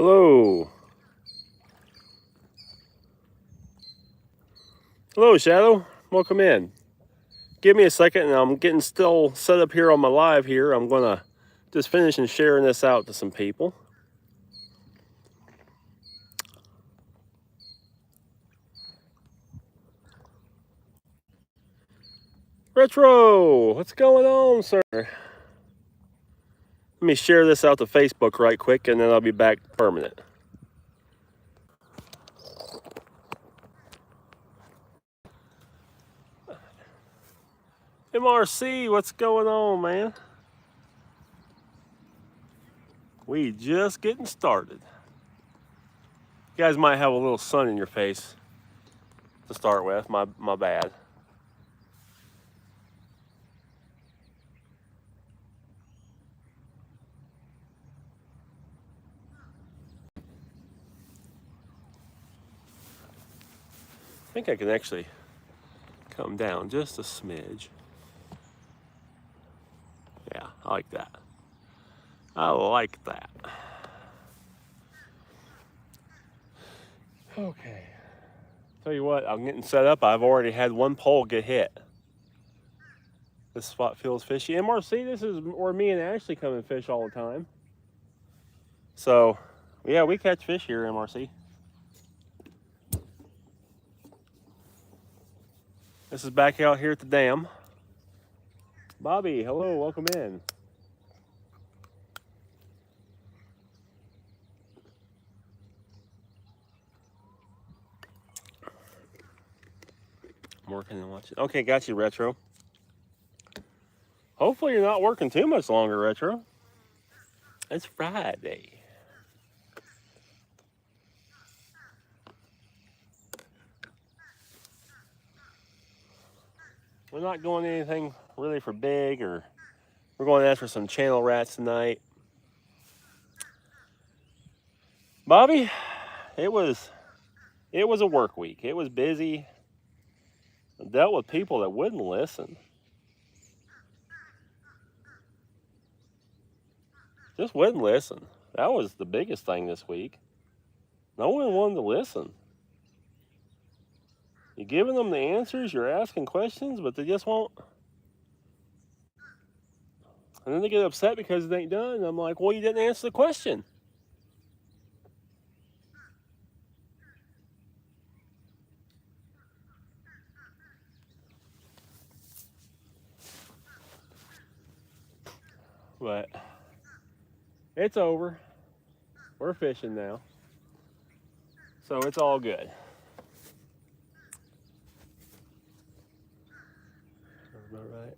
Hello. Hello, Shadow. Welcome in. Give me a second, and I'm getting still set up here on my live here. I'm going to just finish and sharing this out to some people. Retro, what's going on, sir? Let me share this out to Facebook right quick, and then I'll be back permanent. MRC, what's going on, man? We just getting started. You guys might have a little sun in your face to start with. My bad. I think I can actually come down just a smidge. Yeah, I like that. I like that. Okay. Tell you what, I'm getting set up. I've already had one pole get hit. This spot feels fishy. MRC, this is where me and Ashley come and fish all the time. So, yeah, we catch fish here, MRC. This is back out here at the dam. Bobby, hello, welcome in. I'm working and watching. Okay, got you, Retro. Hopefully you're not working too much longer, Retro. It's Friday. We're not going anything really for big, or we're going after some channel rats tonight. Bobby, it was a work week. It was busy. I dealt with people that wouldn't listen. Just wouldn't listen. That was the biggest thing this week. No one wanted to listen. You're giving them the answers, you're asking questions, but they just won't. And then they get upset because it ain't done. And I'm like, well, you didn't answer the question. But it's over. We're fishing now. So it's all good. Am I right?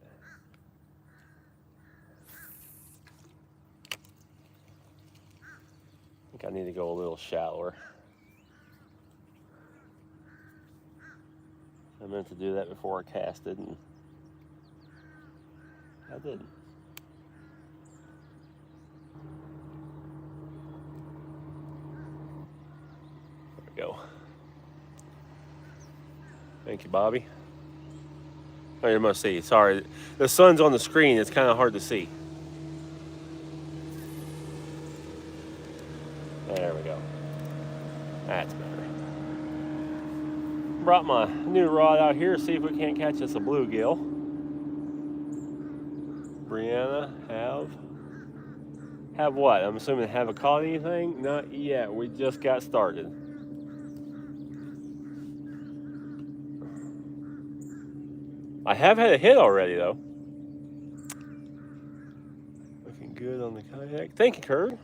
I think I need to go a little shallower. I meant to do that before I casted, and I didn't. There we go. Thank you, Bobby. Oh, you must see. Sorry, the sun's on the screen. It's kind of hard to see. There we go. That's better. Brought my new rod out here. See if we can't catch us a bluegill. Brianna, have what? I'm assuming haven't caught anything? Not yet. We just got started. I have had a hit already, though. Looking good on the kayak. Thank you, Kurt.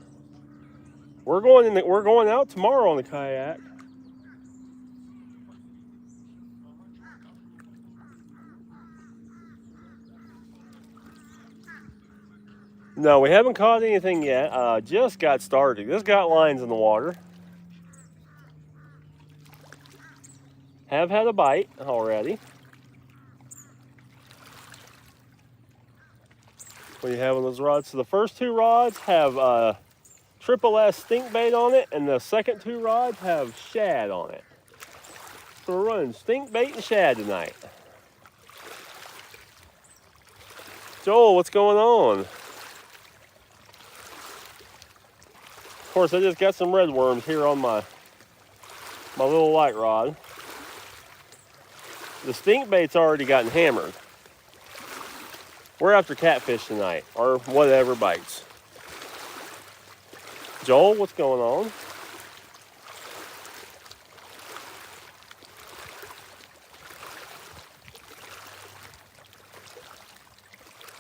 We're going out tomorrow on the kayak. No, we haven't caught anything yet. Just got started. Just got lines in the water. Have had a bite already. What do you have on those rods? So the first two rods have triple S stink bait on it, and the second two rods have shad on it. So we're running stink bait and shad tonight. Joel, what's going on? course, I just got some red worms here on my little light rod. The stink bait's already gotten hammered. We're after catfish tonight, or whatever bites. Joel, what's going on?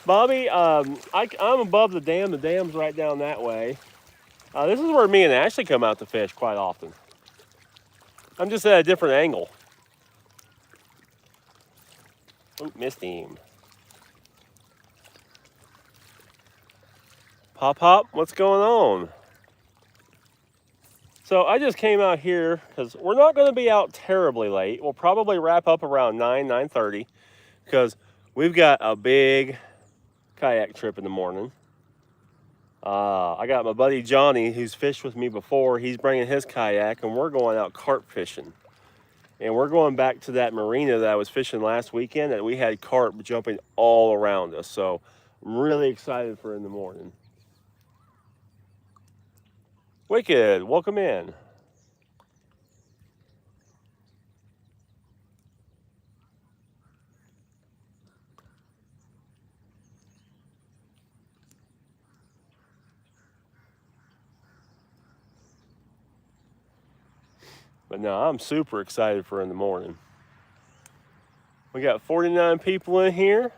Bobby, I'm above the dam. The dam's right down that way. This is where me and Ashley come out to fish quite often. I'm just at a different angle. Oh, missed him. Pop, what's going on? So I just came out here because we're not going to be out terribly late. We'll probably wrap up around 9:30 because we've got a big kayak trip in the morning. I got my buddy Johnny, who's fished with me before. He's bringing his kayak, and we're going out carp fishing. And we're going back to that marina that I was fishing last weekend, and we had carp jumping all around us. So I'm really excited for in the morning. Wicked, welcome in. But no, I'm super excited for in the morning. We got 49 people in here.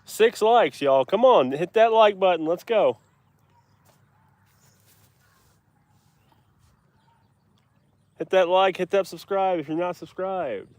6 likes, y'all. Come on, hit that like button. Let's go. Hit that like, hit that subscribe if you're not subscribed.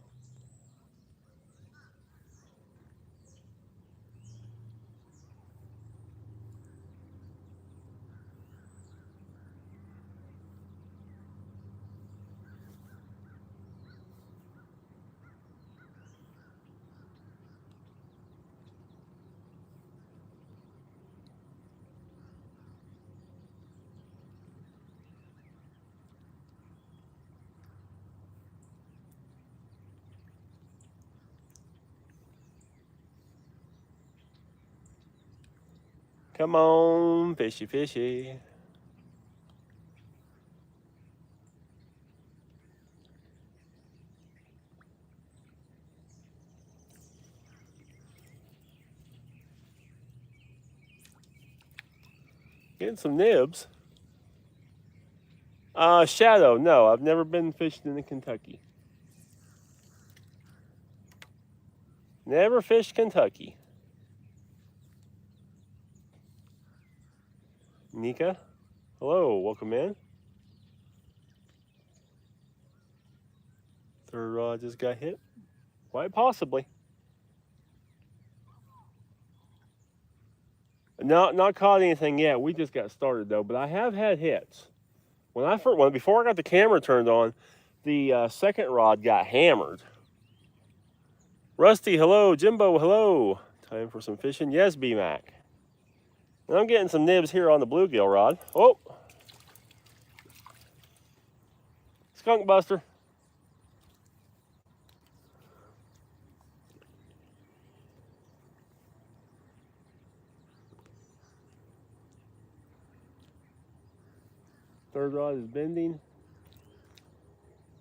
Come on, fishy, fishy. Getting some nibs. Shadow, no, I've never been fishing in Kentucky. Never fished Kentucky. Nika, hello, welcome in. Third rod just got hit. Quite possibly. Not caught anything yet. We just got started though, but I have had hits. Before I got the camera turned on, the second rod got hammered. Rusty, hello. Jimbo, hello. Time for some fishing. Yes, B-Mac. And I'm getting some nibs here on the bluegill rod. Oh. Skunk buster. Third rod is bending.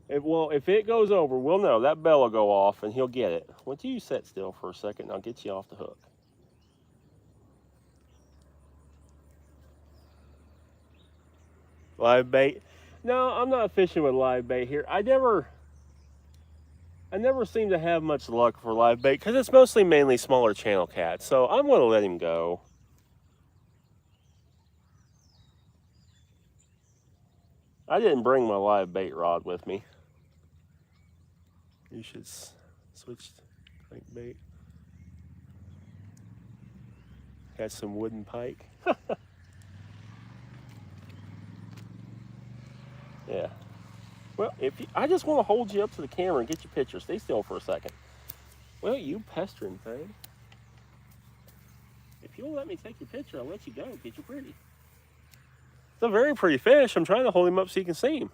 If it goes over, we'll know. That bell will go off and he'll get it. Why don't you sit still for a second and I'll get you off the hook. Live bait? No, I'm not fishing with live bait here. I never seem to have much luck for live bait because it's mainly smaller channel cats. So I'm going to let him go. I didn't bring my live bait rod with me. You should switch crankbait. Got some wooden pike. Yeah. Well, I just want to hold you up to the camera and get your picture. Stay still for a second. Well, you pestering thing. If you'll let me take your picture, I'll let you go. Get you pretty. It's a very pretty fish. I'm trying to hold him up so you can see him.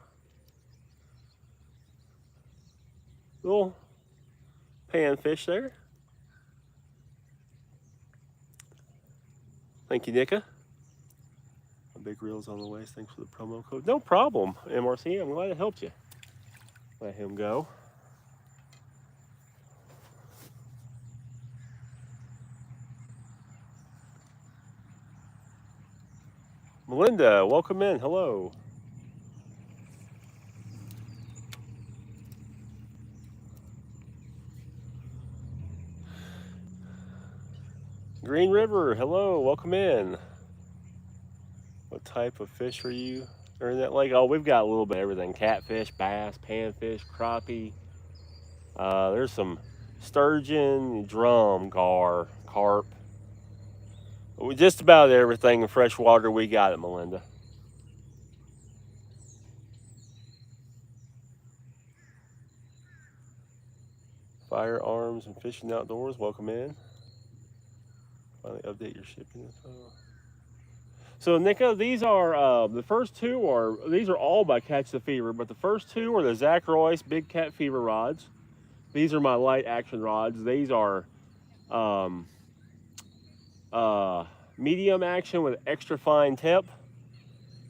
Little panfish there. Thank you, Nika. Big reels on the waist. Thanks for the promo code. No problem, MRC. I'm glad it helped you. Let him go. Melinda, welcome in. Hello. Green River, hello. Welcome in. What type of fish are you? Or in that lake? Oh, we've got a little bit of everything. Catfish, bass, panfish, crappie. There's some sturgeon, drum, gar, carp. Just about everything in freshwater we got it, Melinda. Firearms and fishing outdoors, welcome in. Finally update your shipping info. So Nico, these are the first two are these are all by Catch the Fever, but the first two are the Zach Royce Big Cat Fever rods. These are my light action rods. These are medium action with extra fine tip,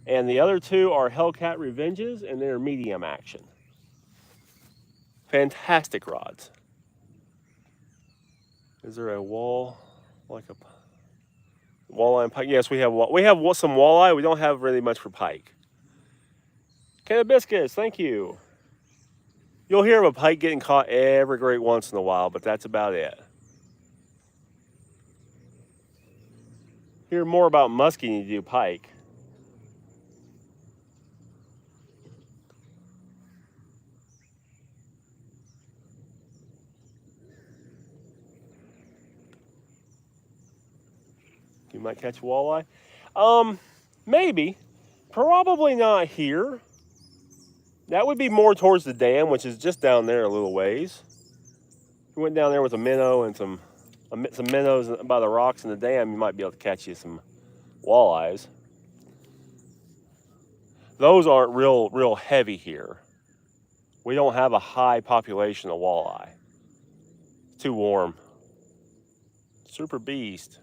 and the other two are Hellcat Revenges, and they're medium action. Fantastic rods. Is there a wall like a walleye and pike? Yes, we have some walleye. We don't have really much for pike. Can of biscuits, thank you. You'll hear of a pike getting caught every great once in a while, but that's about it. Hear more about muskie than you do pike. You might catch a walleye. Maybe. Probably not here. That would be more towards the dam, which is just down there a little ways. If you went down there with a minnow and some minnows by the rocks in the dam, you might be able to catch you some walleyes. Those aren't real heavy here. We don't have a high population of walleye. It's too warm. Super beast.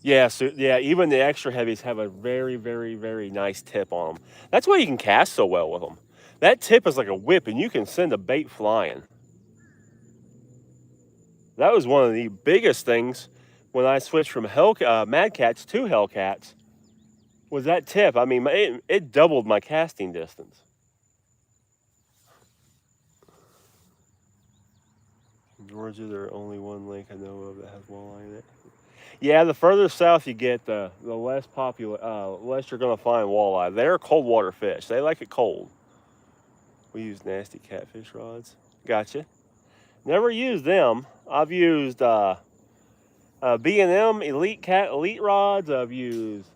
Yeah, so yeah, even the extra heavies have a very nice tip on them. That's why you can cast so well with them. That tip is like a whip, and you can send a bait flying. That was one of the biggest things when I switched from Mad Cats to Hellcats. Was that tip? I mean, it doubled my casting distance. In Georgia, there's only one lake I know of that has walleye in it. Yeah, the further south you get, the less less you're going to find walleye. They're cold water fish. They like it cold. We use nasty catfish rods. Gotcha. Never used them. I've used B&M elite rods. I've used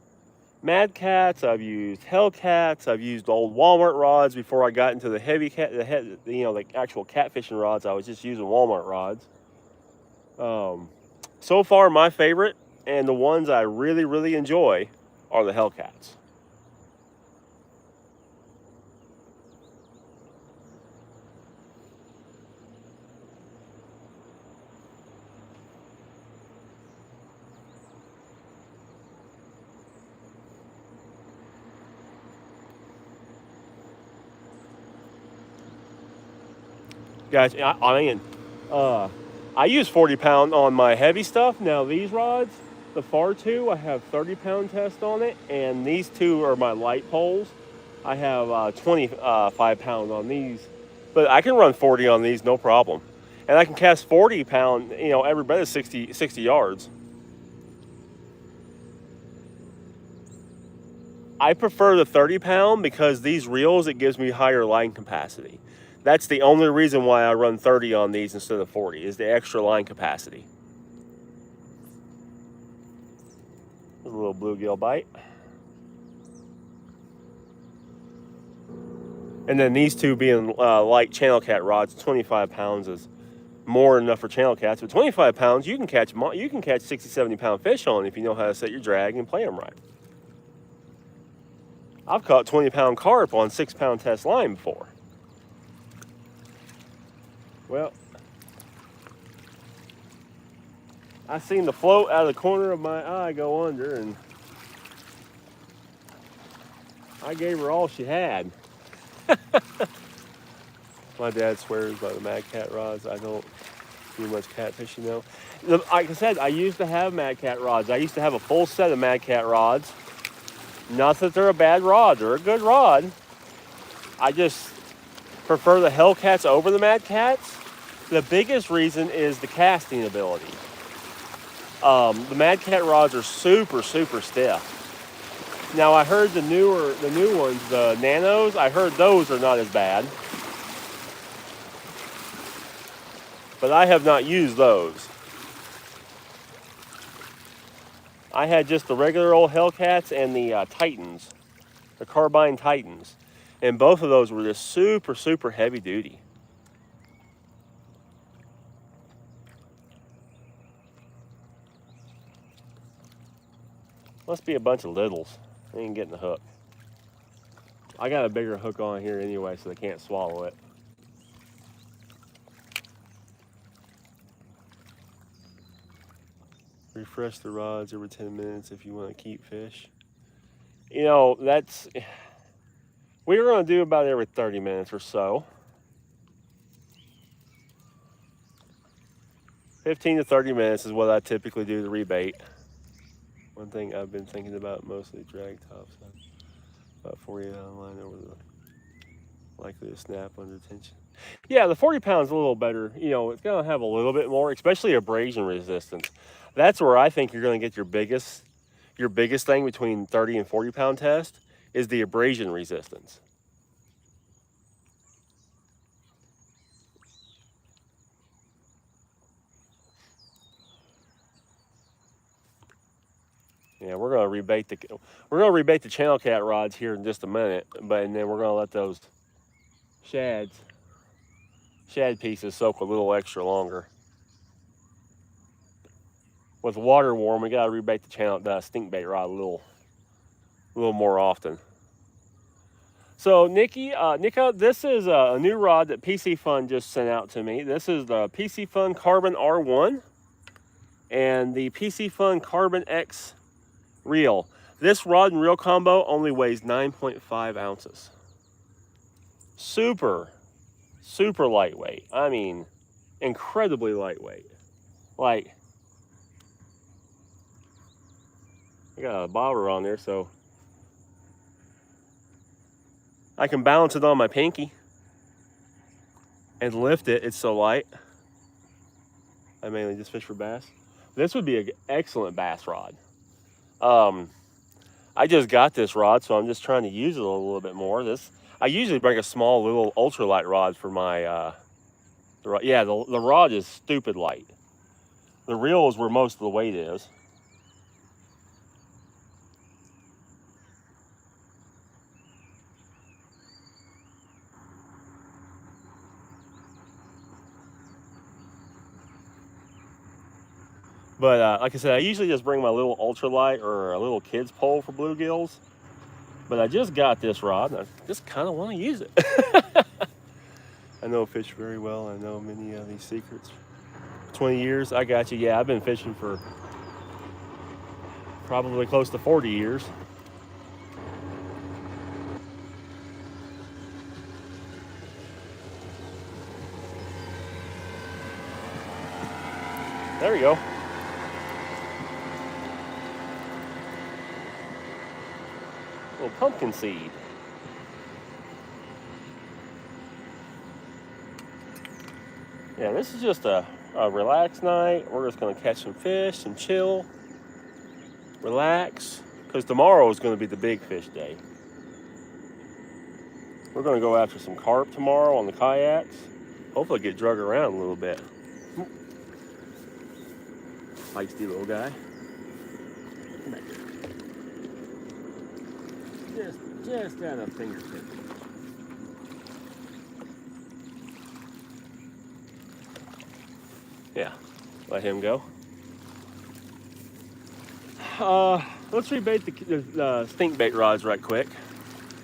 Mad Cats. I've used Hellcats. I've used old Walmart rods before I got into the heavy cat, the actual catfishing rods. I was just using Walmart rods. So far, my favorite and the ones I really enjoy are the Hellcats. Guys, I use 40 pound on my heavy stuff. Now these rods, the FAR 2, I have 30 pound test on it, and these two are my light poles. I have 25 pound on these, but I can run 40 on these, no problem. And I can cast 40 pound, every bit is 60 yards. I prefer the 30 pound because these reels, it gives me higher line capacity. That's the only reason why I run 30 on these instead of 40, is the extra line capacity. There's a little bluegill bite. And then these two being light channel cat rods, 25 pounds is more than enough for channel cats. But 25 pounds, you can catch 60, 70 pound fish on if you know how to set your drag and play them right. I've caught 20 pound carp on 6 pound test line before. Well, I seen the float out of the corner of my eye go under, and I gave her all she had. My dad swears by the Mad Cat rods. I don't do much catfishing though. Like I said, I used to have Mad Cat rods. I used to have a full set of Mad Cat rods. Not that they're a bad rod, they're a good rod. I just prefer the Hellcats over the Mad Cats. The biggest reason is the casting ability. The Mad Cat rods are super, super stiff. Now I heard the new ones, the Nanos, I heard those are not as bad. But I have not used those. I had just the regular old Hellcats and the Titans, the Carbine Titans. And both of those were just super, super heavy duty. Must be a bunch of littles. They ain't getting the hook. I got a bigger hook on here anyway, so they can't swallow it. Refresh the rods every 10 minutes if you want to keep fish. You know, we were going to do about every 30 minutes or so. 15 to 30 minutes is what I typically do to rebait. One thing I've been thinking about mostly drag tops. About 48 on line over the likely to snap under tension. Yeah, the 40 pounds a little better. You know, it's going to have a little bit more, especially abrasion resistance. That's where I think you're going to get your biggest thing between 30 and 40 pound test is the abrasion resistance. Yeah, we're gonna rebait the channel cat rods here in just a minute, and then we're gonna let those shad pieces soak a little extra longer. With water warm, we gotta rebait the stink bait rod a little more often. So Nika, this is a new rod that Piscifun just sent out to me. This is the Piscifun Carbon R1 and the Piscifun Carbon X reel. This rod and reel combo only weighs 9.5 ounces. Super, super lightweight. I mean, incredibly lightweight. Like, I got a bobber on there, so I can balance it on my pinky and lift it. It's so light. I mainly just fish for bass. This would be an excellent bass rod. I just got this rod, so I'm just trying to use it a little bit more. I usually bring a small little ultralight rod for my, the rod is stupid light. The reel is where most of the weight is. But like I said, I usually just bring my little ultralight or a little kid's pole for bluegills. But I just got this rod, and I just kind of want to use it. I know fish very well. I know many of these secrets. 20 years, I got you. Yeah, I've been fishing for probably close to 40 years. There we go. Little pumpkin seed. Yeah, this is just a relaxed night. We're just gonna catch some fish, some chill, relax, because tomorrow is gonna be the big fish day. We're gonna go after some carp tomorrow on the kayaks. Hopefully get drug around a little bit. Feisty little guy. Come back here. Just at a fingertip. Yeah, let him go. Let's rebait the stink bait rods right quick.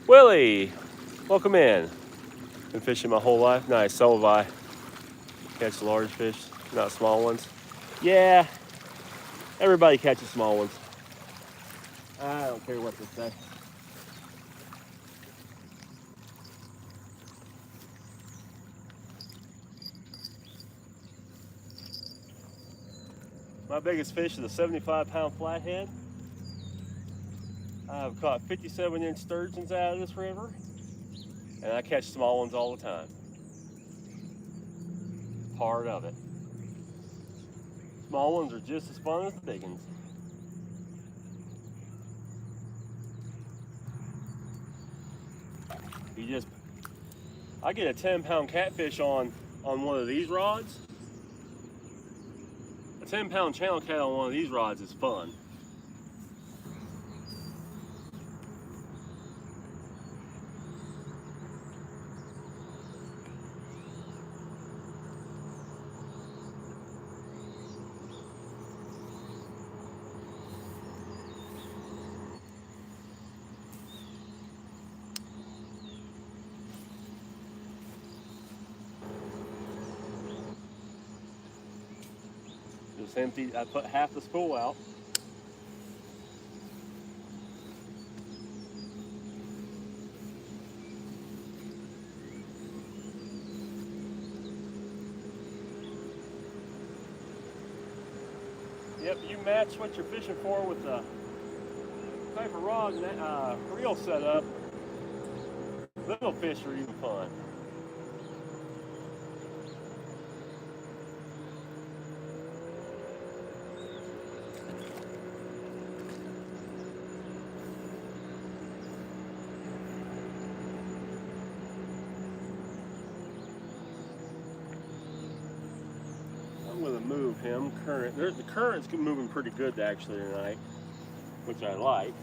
Willie, welcome in. Been fishing my whole life. Nice, so have I. Catch large fish, not small ones. Yeah, Everybody catches small ones. I don't care what they say. My biggest fish is a 75-pound flathead. I've caught 57-inch sturgeons out of this river, and I catch small ones all the time. Part of it. Small ones are just as fun as the big ones. I get a 10-pound catfish on one of these rods. A 10-pound channel cat on one of these rods is fun. Just empty. I put half the spool out. Yep, you match what you're fishing for with the type of rod and reel setup. Little fish are even fun. I'm going to move him. The current's moving pretty good actually tonight, which I like.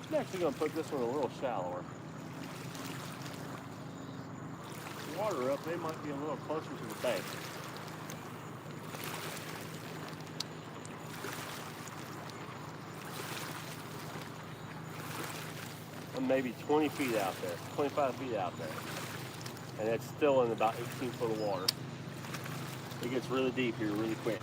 I'm actually going to put this one a little shallower. The water up, they might be a little closer to the bank. I'm maybe 20 feet out there, 25 feet out there. And it's still in about 18 foot of water. It gets really deep here really quick.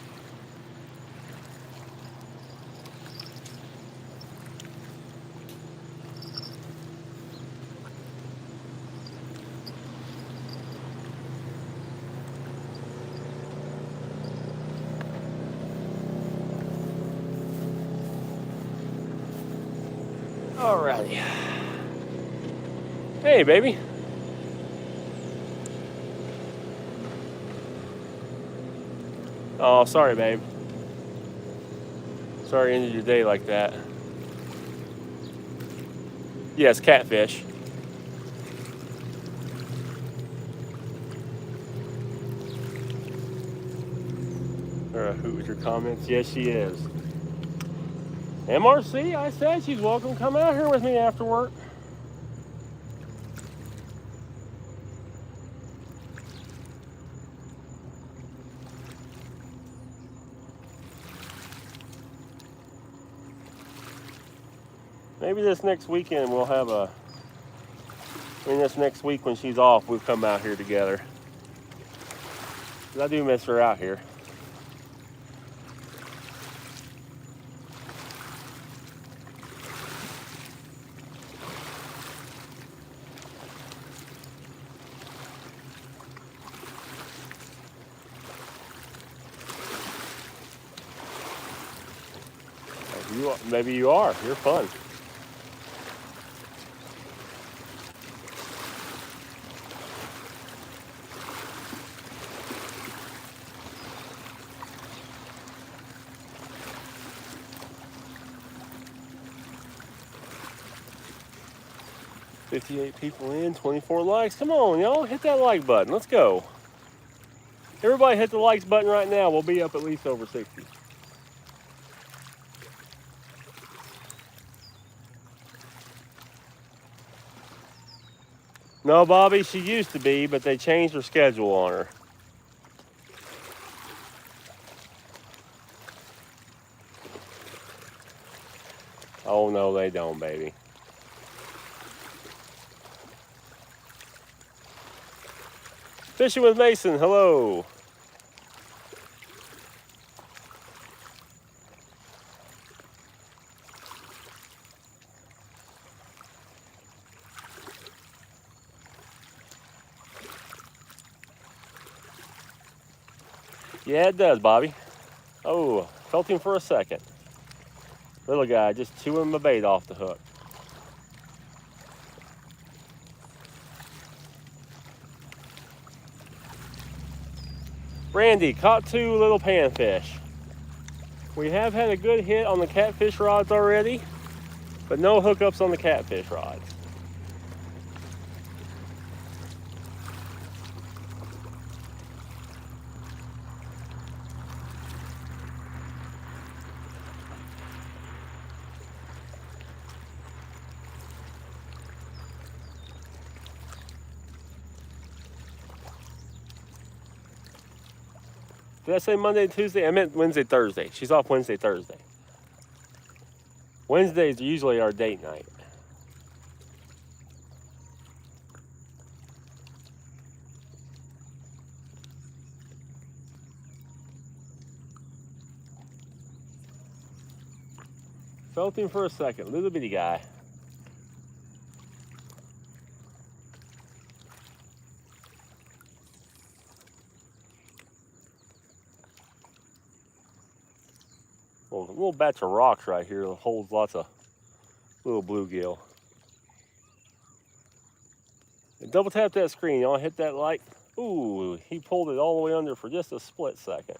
Alrighty. Hey, baby. Oh, sorry, babe. Sorry ended your day like that. Yes, catfish. Or a hoot with your comments. Yes, she is. MRC, I said she's welcome to come out here with me after work. Maybe this next weekend we'll have this next week when she's off, we'll come out here together. 'Cause I do miss her out here. Maybe you are. You're fun. $58 people in, 24 likes. Come on, y'all. Hit that like button. Let's go. Everybody hit the likes button right now. We'll be up at least over 60. No, Bobby, she used to be, but they changed her schedule on her. Oh no, they don't, baby. Fishing with Mason, hello. Yeah, it does, Bobby. Oh, felt him for a second. Little guy just chewing my bait off the hook. Randy caught 2 little panfish. We have had a good hit on the catfish rods already, but no hookups on the catfish rods. Did I say Monday, Tuesday? I meant Wednesday, Thursday. She's off Wednesday, Thursday. Wednesdays are usually our date night. Felt him for a second, little bitty guy. Well, a little batch of rocks right here that holds lots of little bluegill. And double tap that screen, y'all hit that like. Ooh, he pulled it all the way under for just a split second.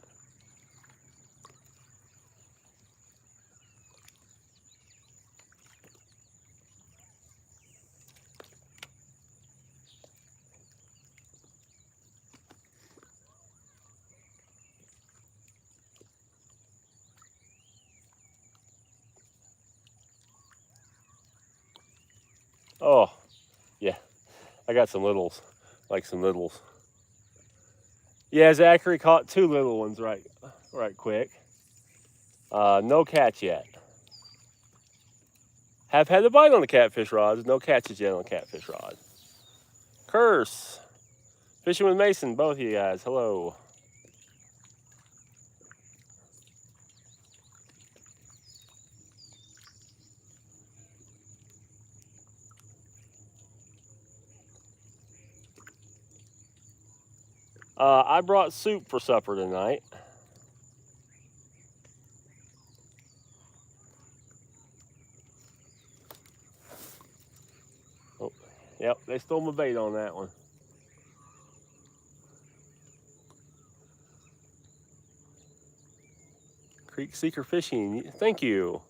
Oh, yeah, I got some littles, like some littles. Yeah, Zachary caught 2 little ones right quick. No catch yet. Have had a bite on the catfish rods, no catches yet on the catfish rod. Curse. Fishing with Mason, both of you guys, hello. I brought soup for supper tonight. Oh, yep, they stole my bait on that one. Creek Seeker Fishing, thank you.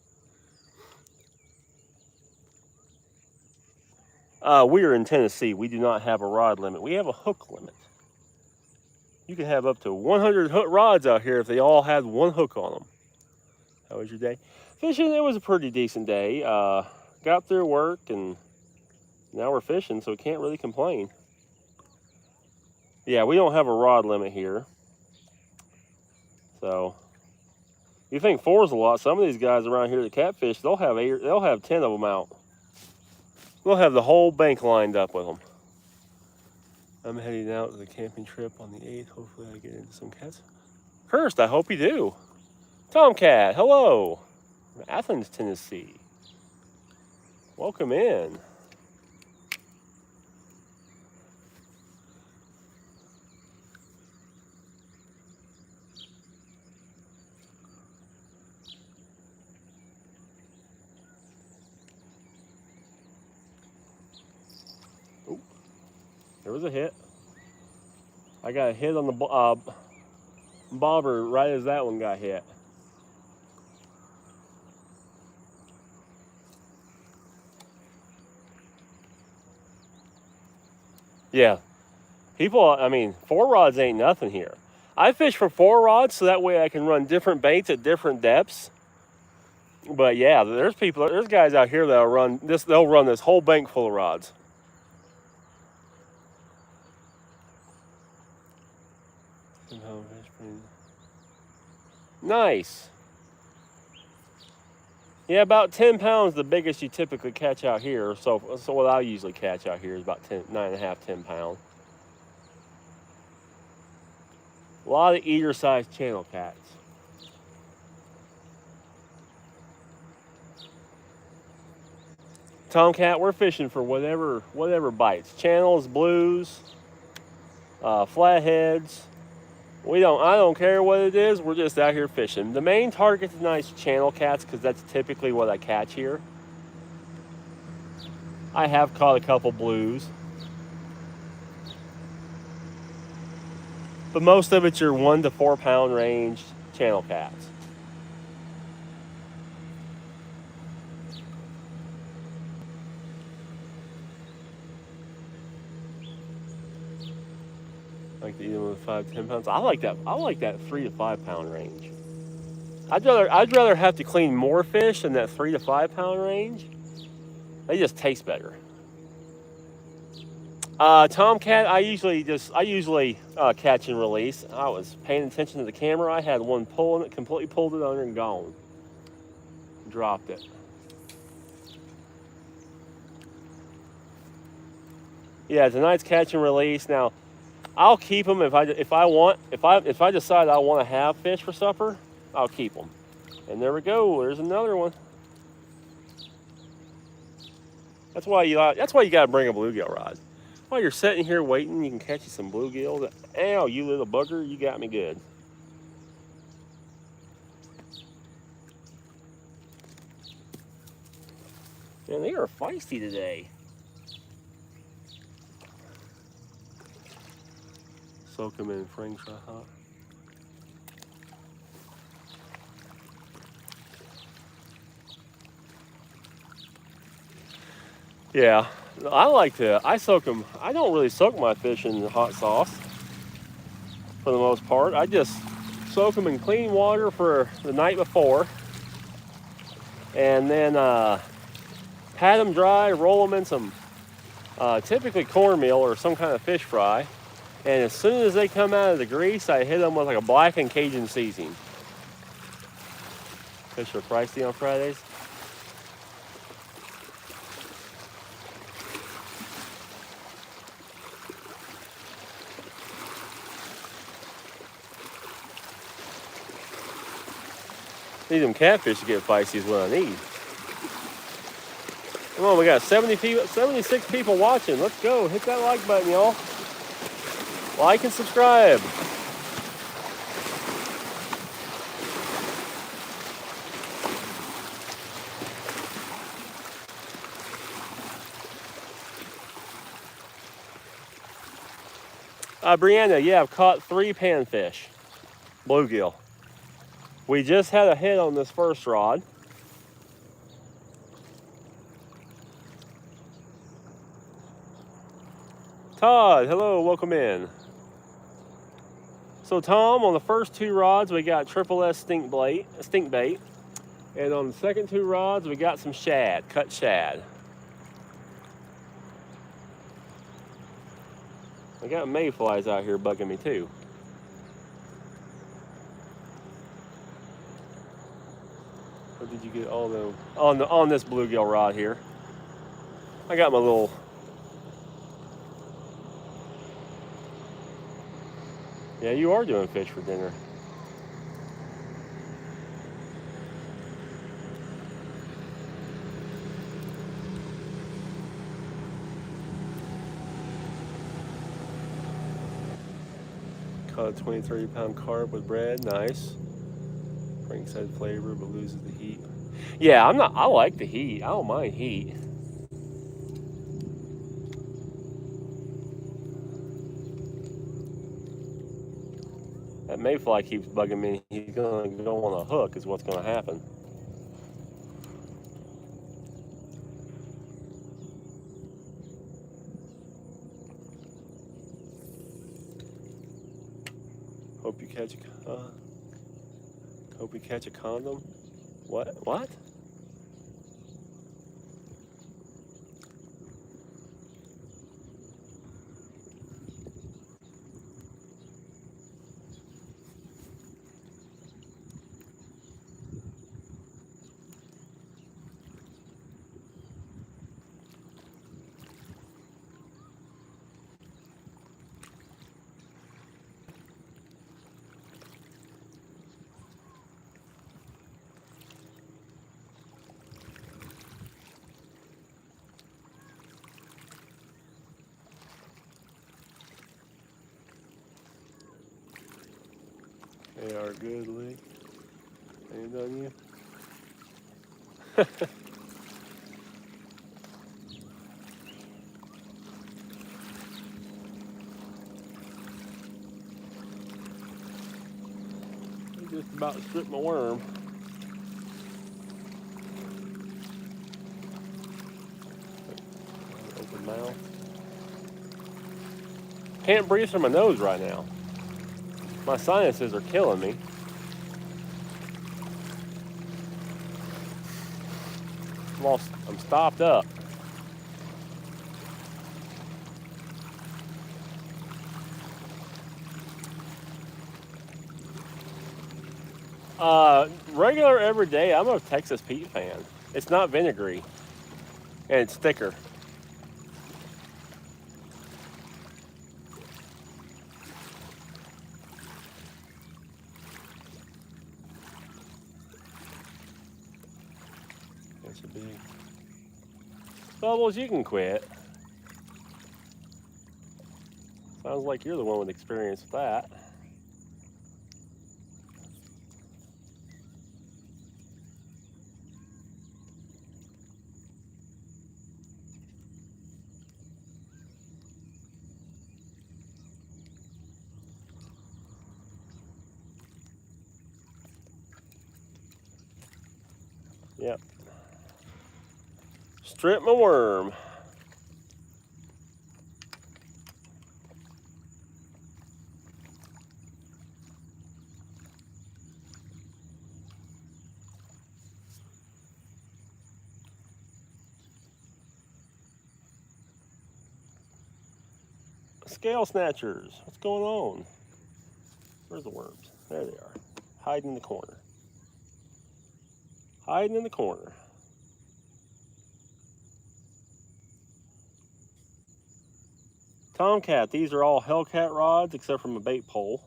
We are in Tennessee. We do not have a rod limit. We have a hook limit. You can have up to 100 hook rods out here if they all had 1 hook on them. How was your day? Fishing, it was a pretty decent day. Got through work and now we're fishing, so we can't really complain. Yeah, we don't have a rod limit here. So, you think 4 is a lot. Some of these guys around here that catfish, they'll have 10 of them out. They'll have the whole bank lined up with them. I'm heading out to the camping trip on the 8th. Hopefully I get into some cats. Cursed, I hope you do. Tomcat, hello. Athens, Tennessee. Welcome in. Ooh, there was a hit. I got a hit on the bobber right as that one got hit. Yeah, people, I mean, 4 rods ain't nothing here. I fish for 4 rods so that way I can run different baits at different depths. But yeah, there's guys out here that'll run this. They'll run this whole bank full of rods. Nice. Yeah, about 10 pounds, the biggest you typically catch out here. So what I usually catch out here is about 9.5, 10 pounds. A lot of eater-sized channel cats. Tomcat, we're fishing for whatever bites. Channels, blues, flatheads. I don't care what it is. We're just out here fishing. The main target tonight is channel cats because that's typically what I catch here. I have caught a couple blues, but most of it's your 1 to 4 pound range channel cats. Like to eat them with 5 to 10 pounds. I like that 3 to 5 pound range. I'd rather have to clean more fish than that 3 to 5 pound range. They just taste better. Tomcat, I usually catch and release. I was paying attention to the camera. I had one pulling it, completely pulled it under and gone. Dropped it. Yeah, tonight's catch and release. Now, I'll keep them if I decide I want to have fish for supper. I'll keep them. And there we go. There's another one. That's why you got to bring a bluegill rod. While you're sitting here waiting, you can catch you some bluegills. Ow, you little bugger, you got me good. Man, they are feisty today. Soak them in Frank's hot. Yeah, I soak them. I don't really soak my fish in hot sauce for the most part. I just soak them in clean water for the night before, and then pat them dry, roll them in some typically cornmeal or some kind of fish fry. And as soon as they come out of the grease, I hit them with like a blackened Cajun seasoning. Fish are pricey on Fridays. Need them catfish to get feisty is what I need. Come on, we got 76 people watching. Let's go. Hit that like button, y'all. Like and subscribe. Brianna, yeah, I've caught 3 panfish, bluegill. We just had a hit on this first rod. Todd, hello, welcome in. So Tom, on the first 2 rods, we got triple S stink bait. And on the second 2 rods, we got some shad, cut shad. I got mayflies out here bugging me too. Where did you get all them? On this bluegill rod here. I got my little. Yeah, you are doing fish for dinner. Caught a 23-pound carp with bread. Nice. Frank said flavor, but loses the heat. Yeah, I like the heat. I don't mind heat. That mayfly keeps bugging me. He's gonna go on a hook is what's gonna happen. Hope you catch a condom. What? a good lick. Ain't done you? Just about stripped my worm. Open mouth. Can't breathe through my nose right now. My sinuses are killing me. I'm stopped up. Regular every day, I'm a Texas Pete fan. It's not vinegary, and it's thicker. That's a big. Bubbles, you can quit. Sounds like you're the one with experience with that. Yep. Strip my worm. Scale snatchers, what's going on? Where's the worms? There they are, hiding in the corner. Hiding in the corner. Tomcat, these are all Hellcat rods except from a bait pole.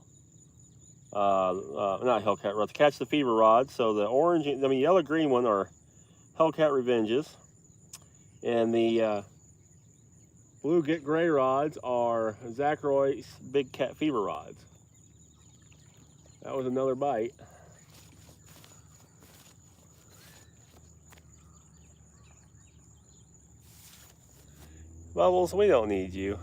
Not Hellcat rods, Catch the Fever rods. So the orange, yellow green one are Hellcat Revenges. And the blue get gray rods are Zacharoy's Big Cat Fever rods. That was another bite. Bubbles, we don't need you.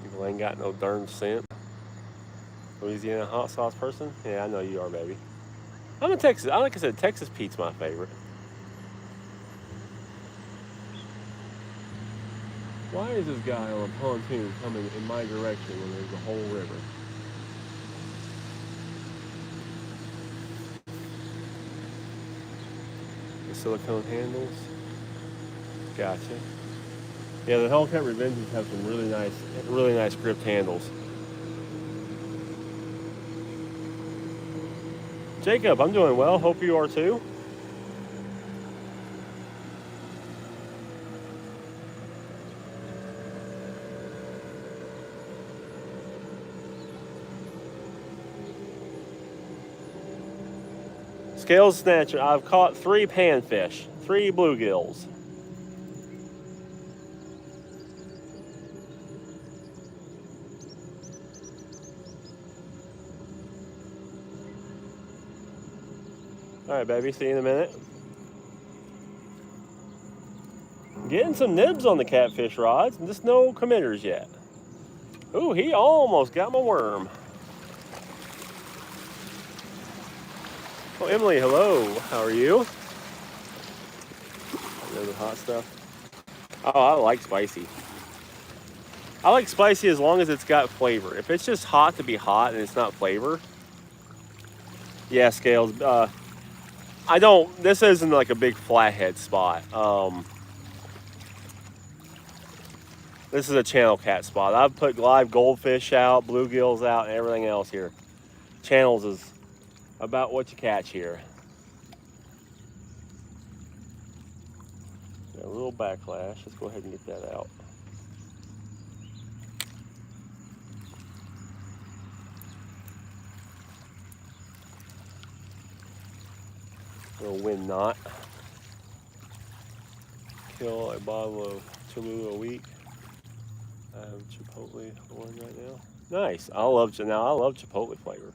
People ain't got no darn scent. Louisiana hot sauce person? Yeah, I know you are, baby. I'm a Texas. Like I said, Texas Pete's my favorite. Why is this guy on a pontoon coming in my direction when there's a whole river? The silicone handles. Gotcha. Yeah, the Hellcat Revenges have some really nice gripped handles. Jacob, I'm doing well. Hope you are too. Scale snatcher. I've caught 3 panfish, 3 bluegills. All right, baby, see you in a minute. Getting some nibs on the catfish rods, just no committers yet. Ooh, he almost got my worm. Oh, Emily, hello. How are you? The hot stuff. Oh, I like spicy. I like spicy as long as it's got flavor. If it's just hot to be hot and it's not flavor, yeah, Scales. This isn't like a big flathead spot. This is a channel cat spot. I've put live goldfish out, bluegills out, and everything else here. channels is about what you catch here. Got a little backlash. Let's go ahead and get that out. Little wind knot. Kill a bottle of Cholula a week. I have Chipotle one right now. Nice. I love Chipotle flavor.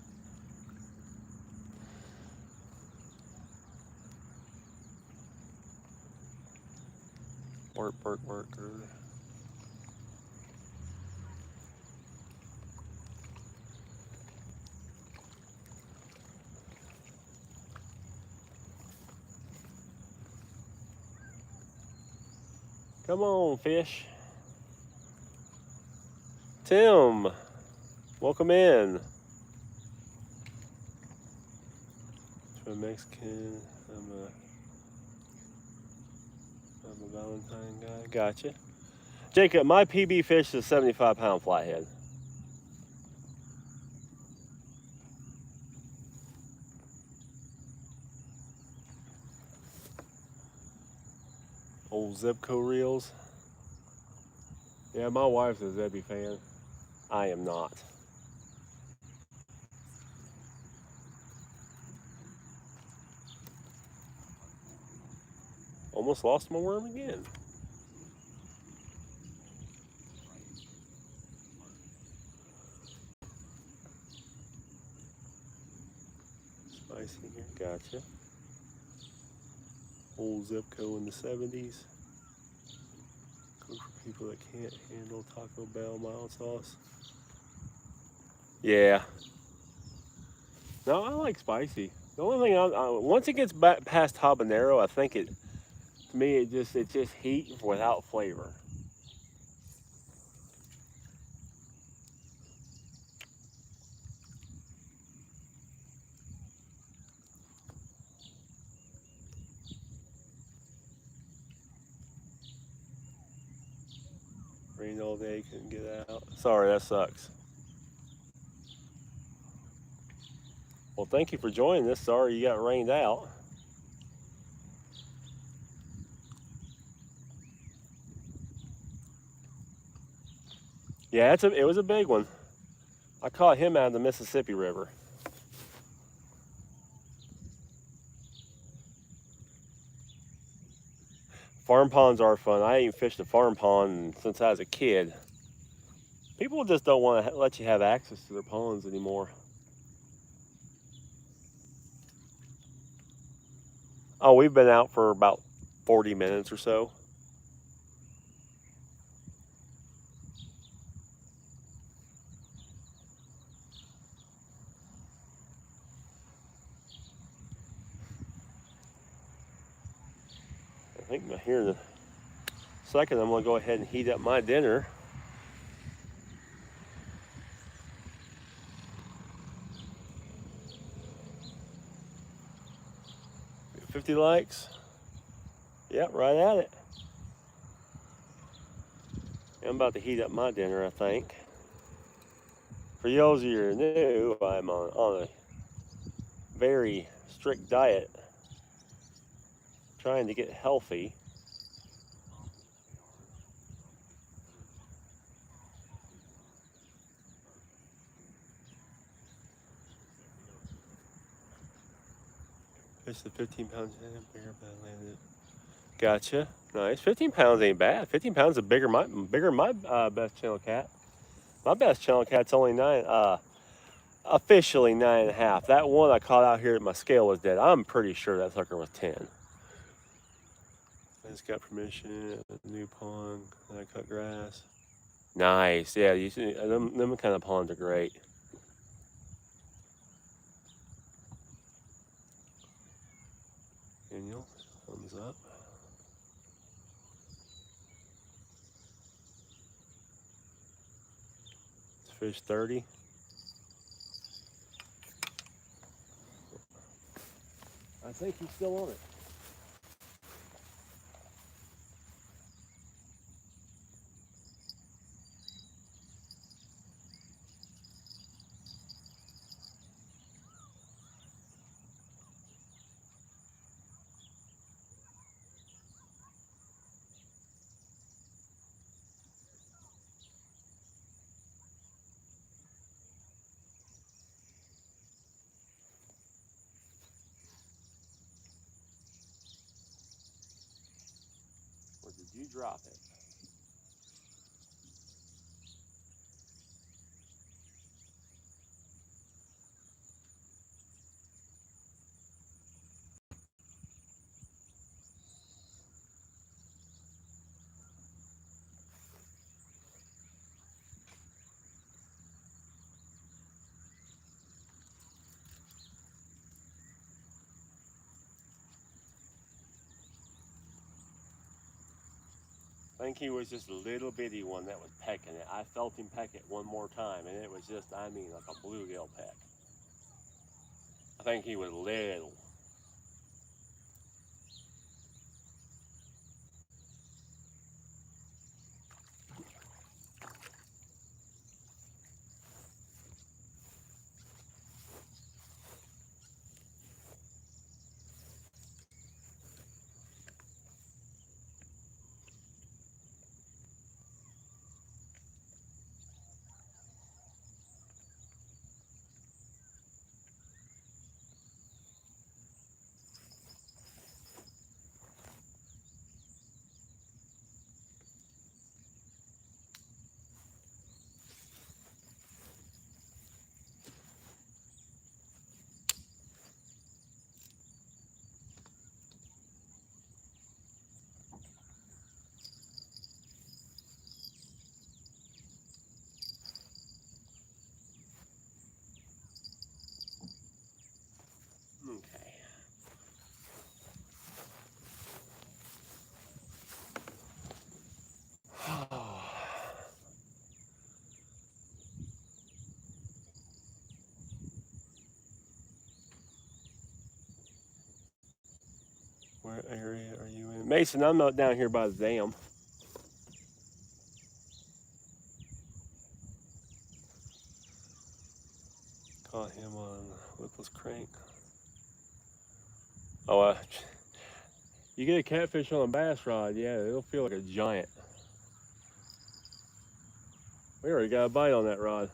Worker. Come on, fish. Tim, welcome in. To a Mexican. I'm a Valentine guy. Gotcha. Jacob, my PB fish is a 75-pound flathead. Old Zebco reels. Yeah, my wife's a Zebby fan. I am not. Almost lost my worm again. Spicy here, gotcha. Old Zebco in the 70s. Good for people that can't handle Taco Bell mild sauce. Yeah. No, I like spicy. The only thing, once it gets back past habanero, I think to me, it's just heat without flavor. Rained all day, couldn't get out. Sorry, that sucks. Well, thank you for joining us. Sorry you got rained out. Yeah, it was a big one. I caught him out of the Mississippi River. Farm ponds are fun. I ain't fished a farm pond since I was a kid. People just don't want to let you have access to their ponds anymore. Oh, we've been out for about 40 minutes or so. I think here in a second I'm going to go ahead and heat up my dinner. Get 50 likes. Yep, right at it. I'm about to heat up my dinner, I think. For those of you who are new, I'm on a very strict diet, trying to get healthy. Fish the 15-pound bigger by landed. Gotcha. Nice. 15 pounds ain't bad. 15 pounds is bigger than my best channel cat. My best channel cat's only officially 9.5. That one I caught out here at my scale was dead. I'm pretty sure that sucker was 10. I just got permission at the new pond. And I cut grass. Nice. Yeah, you see, them kind of ponds are great. Daniel, thumbs up. It's fish 30. I think he's still on it. did you drop it? I think he was just a little bitty one that was pecking it. I felt him peck it one more time, and it was just, I mean, like a bluegill peck. I think he was little. Okay. Where area are you in? Mason, I'm not down here by the dam. Caught him on whipless crank. Oh, you get a catfish on a bass rod, yeah, it'll feel like a giant. We already got a bite on that rod.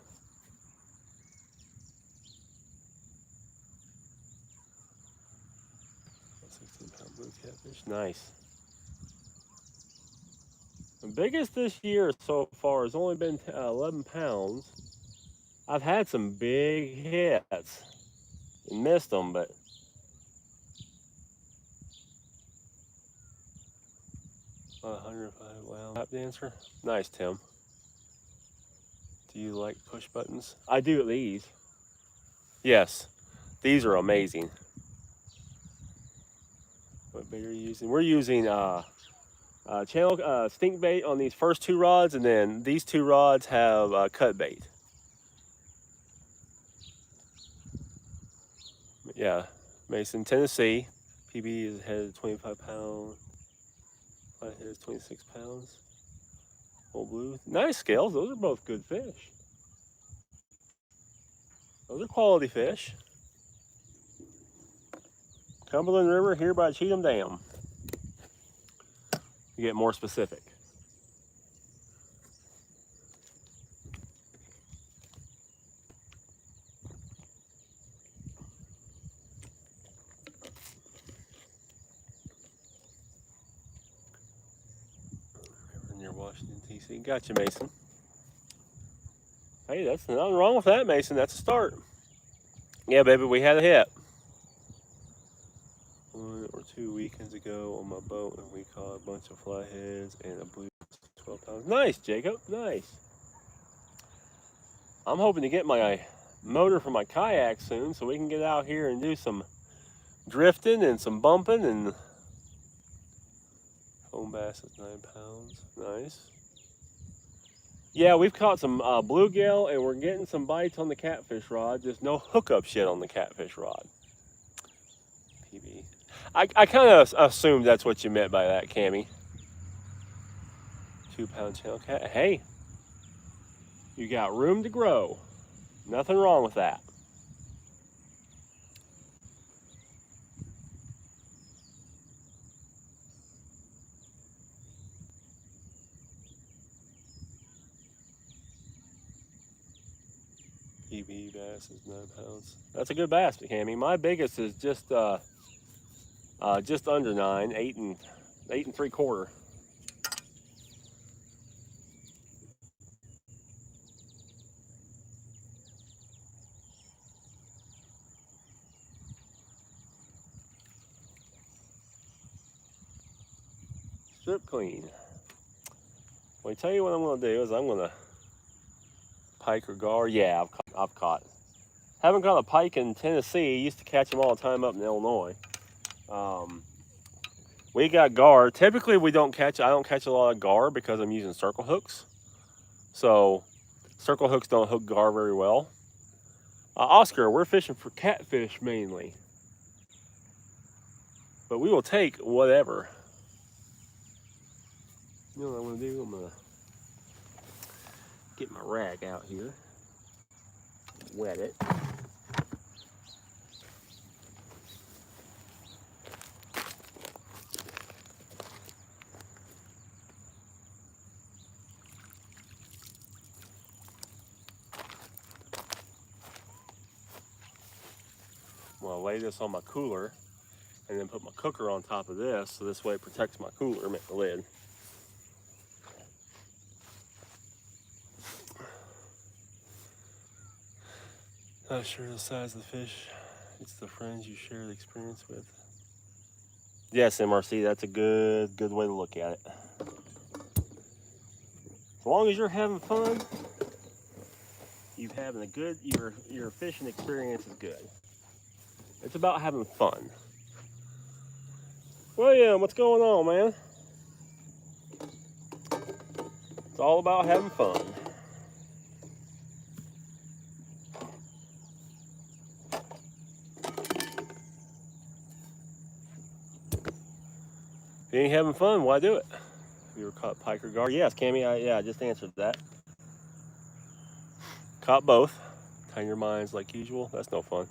A 16-pound blue catfish, nice. The biggest this year so far has only been 11 pounds. I've had some big hits and missed them, but about 105. Wow. Tap dancer, nice, Tim. Do you like push buttons? I do these. Yes, these are amazing. What bait are you using? We're using channel stink bait on these first two rods, and then these two rods have cut bait. Yeah, Mason, Tennessee. PB is headed 25 pounds. Flathead is 26 pounds. Old blue. Nice scales. Those are both good fish. Those are quality fish. Cumberland River here by Cheatham Dam. You get more specific. Near Washington, D.C. Gotcha, Mason. Hey, that's nothing wrong with that, Mason. That's a start. Yeah, baby, we had a hit. 1 or 2 weekends ago on my boat, and we caught a bunch of flatheads and a blue 12 pounds. Nice, Jacob. Nice. I'm hoping to get my motor for my kayak soon so we can get out here and do some drifting and some bumping. And foam bass is 9 pounds. Nice. Yeah, we've caught some bluegill, and we're getting some bites on the catfish rod. Just no hookup shit on the catfish rod. PB. I kind of assumed that's what you meant by that, Cammy. 2-pound channel cat. Hey, you got room to grow. Nothing wrong with that. PB bass is 9 pounds. That's a good bass, Cammy. My biggest is just under 9, 8 and 3/4. Strip clean. Well, I tell you what I'm going to do is I'm going to pike or gar. Yeah, I've caught. Haven't caught a pike in Tennessee. Used to catch them all the time up in Illinois. We got gar. Typically, I don't catch a lot of gar because I'm using circle hooks. So circle hooks don't hook gar very well. Oscar, we're fishing for catfish mainly, but we will take whatever. You know what I'm gonna do? I'm gonna get my rag out here, wet it. I'm gonna lay this on my cooler and then put my cooker on top of this, so this way it protects my cooler, make the lid. Not sure the size of the fish. It's the friends you share the experience with. Yes, MRC, that's a good way to look at it. As long as you're having fun, you're having a good, your fishing experience is good. It's about having fun. William, what's going on, man? It's all about having fun. If you ain't having fun, why do it? Have you ever caught pike or gar? Yes, Cammy, I just answered that. Caught both. Tying your minds like usual. That's no fun.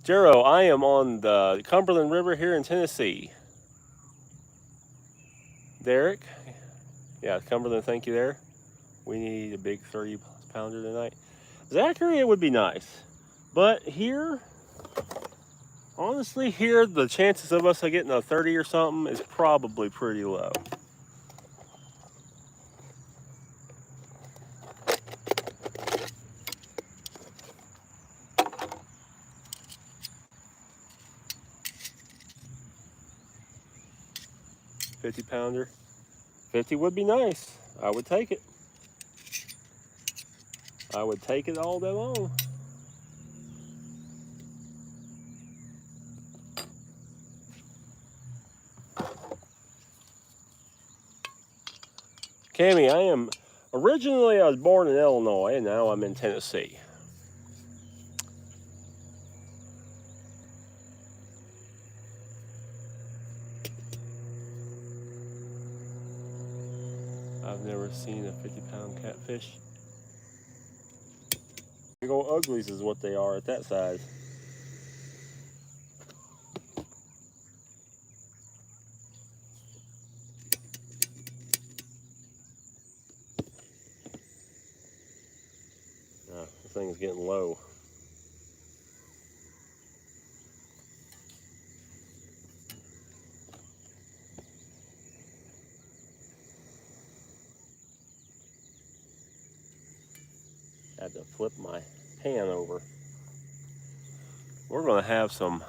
Jero, I am on the Cumberland River here in Tennessee. Derek, yeah, Cumberland, thank you there. We need a big 30-pounder tonight. Zachary, it would be nice. But here, honestly, here, the chances of us getting a 30 or something is probably pretty low. $50-pounder. 50 would be nice. I would take it. I would take it all day long. Cammy, originally I was born in Illinois and now I'm in Tennessee. I've never seen a 50-pound catfish. Big old uglies is what they are at that size. This thing is getting low. Had to flip my pan over. We're gonna have some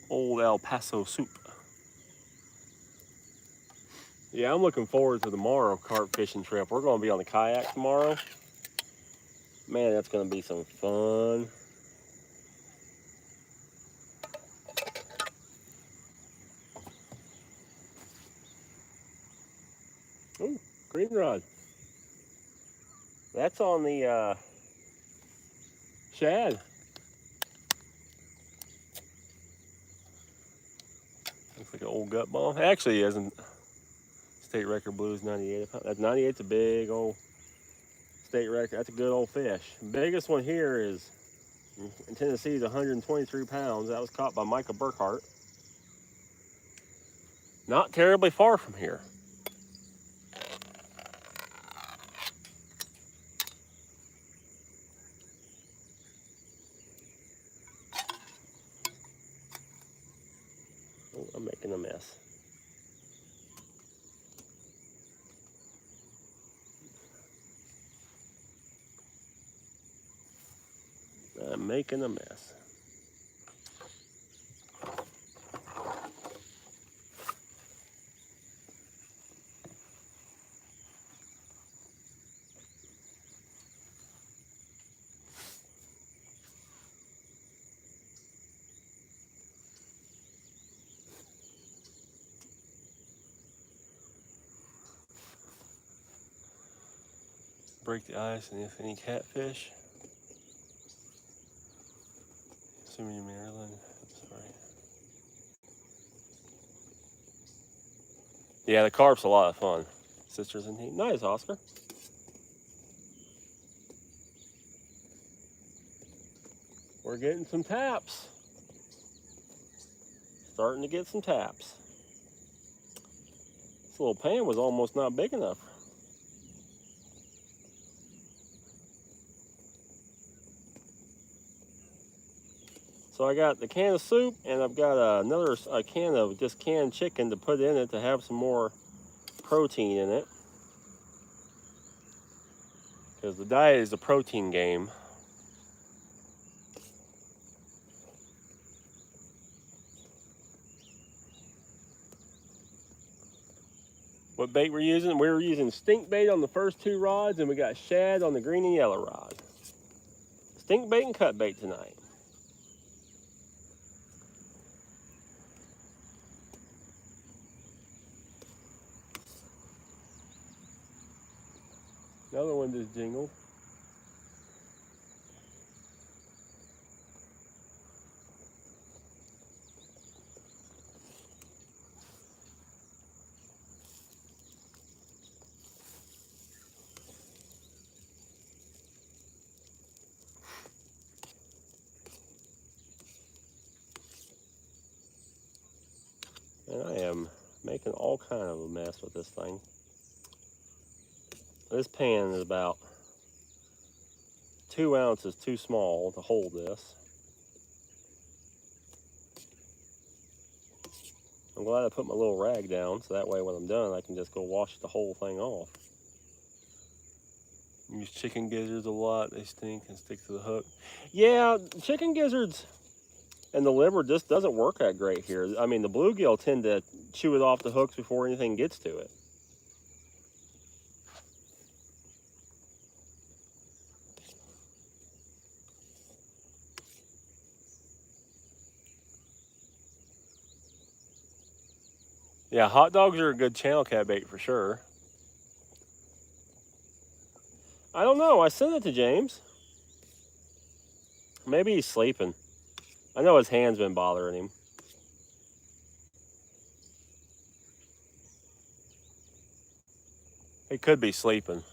old El Paso soup. Yeah, I'm looking forward to tomorrow carp fishing trip. We're gonna be on the kayak tomorrow. Man, that's gonna be some fun. Ooh, green rod. That's on the shad. Looks like an old gut ball. Actually, isn't. State record blue is 98. That 98's a big old state record. That's a good old fish. The biggest one here is in Tennessee is 123 pounds. That was caught by Micah Burkhart. Not terribly far from here. Oh, I'm making a mess. I'm making a mess. break the ice and if any catfish. Assuming Maryland. Sorry. Yeah, the carp's a lot of fun. Sisters in heat. Nice, Oscar. We're getting some taps. Starting to get some taps. This little pan was almost not big enough. So I got the can of soup and I've got another can of just canned chicken to put in it to have some more protein in it. Because the diet is a protein game. What bait we're using? We were using stink bait on the first 2 rods and we got shad on the green and yellow rod. Stink bait and cut bait tonight. Another one just jingled. And I am making all kind of a mess with this thing. This pan is about 2 ounces too small to hold this. I'm glad I put my little rag down so that way when I'm done I can just go wash the whole thing off. Use chicken gizzards a lot. They stink and stick to the hook. Yeah, chicken gizzards and the liver just doesn't work that great here. I mean, the bluegill tend to chew it off the hooks before anything gets to it. Yeah, hot dogs are a good channel cat bait for sure. I don't know. I sent it to James. Maybe he's sleeping. I know his hand's been bothering him. He could be sleeping.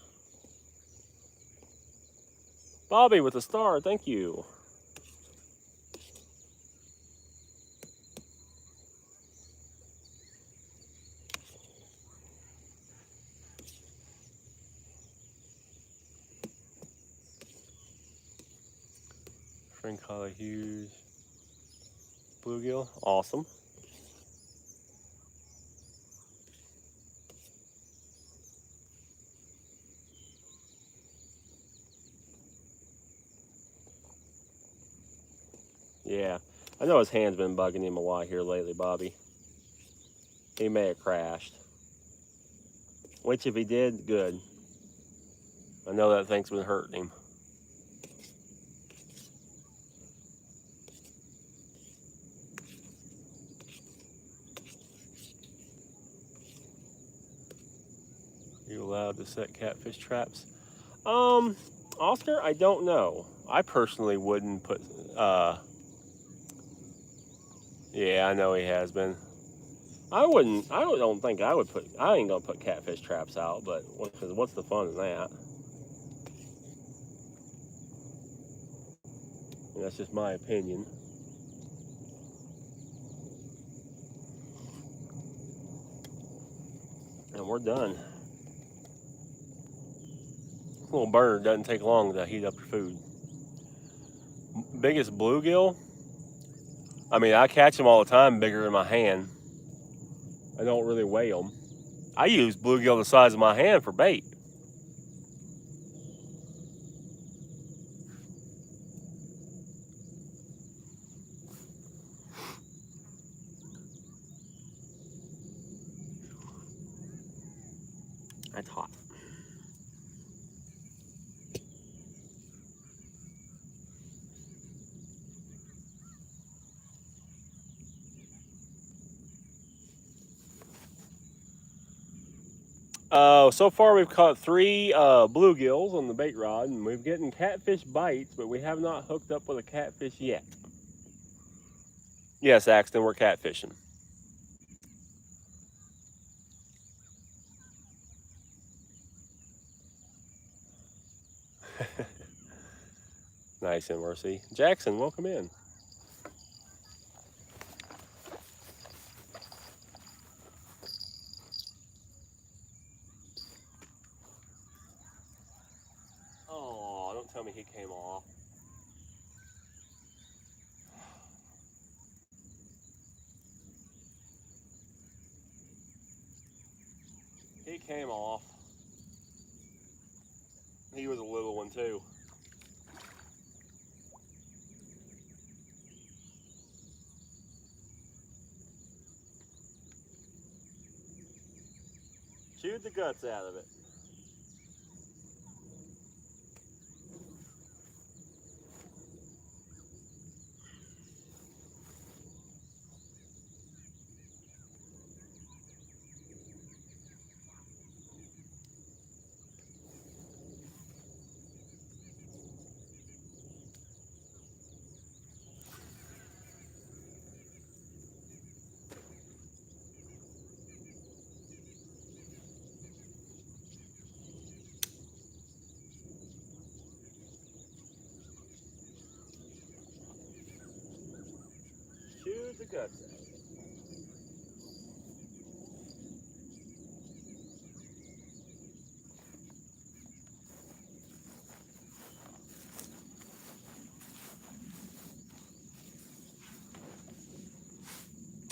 Bobby with a star, thank you. Friend caught a huge bluegill. Awesome. Yeah, I know his hand's been bugging him a lot here lately, Bobby. He may have crashed. Which, if he did, good. I know that thing's been hurting him. Are you allowed to set catfish traps? Oscar, I don't know. I personally wouldn't put, yeah, I know he has been. I don't think I would put, I ain't gonna put catfish traps out, but what's the fun in that? And that's just my opinion. And we're done. Little bird doesn't take long to heat up your food. Biggest bluegill? I mean, I catch them all the time bigger than my hand. I don't really weigh them. I use bluegill the size of my hand for bait. That's hot. So far we've caught 3 bluegills on the bait rod, and we've getting catfish bites, but we have not hooked up with a catfish yet. Yes, Axton, we're catfishing. Nice, MRC. Jackson, welcome in. Oh, don't tell me he came off. He came off. He was a little one too. Chewed the guts out of it. Chewed the guts out.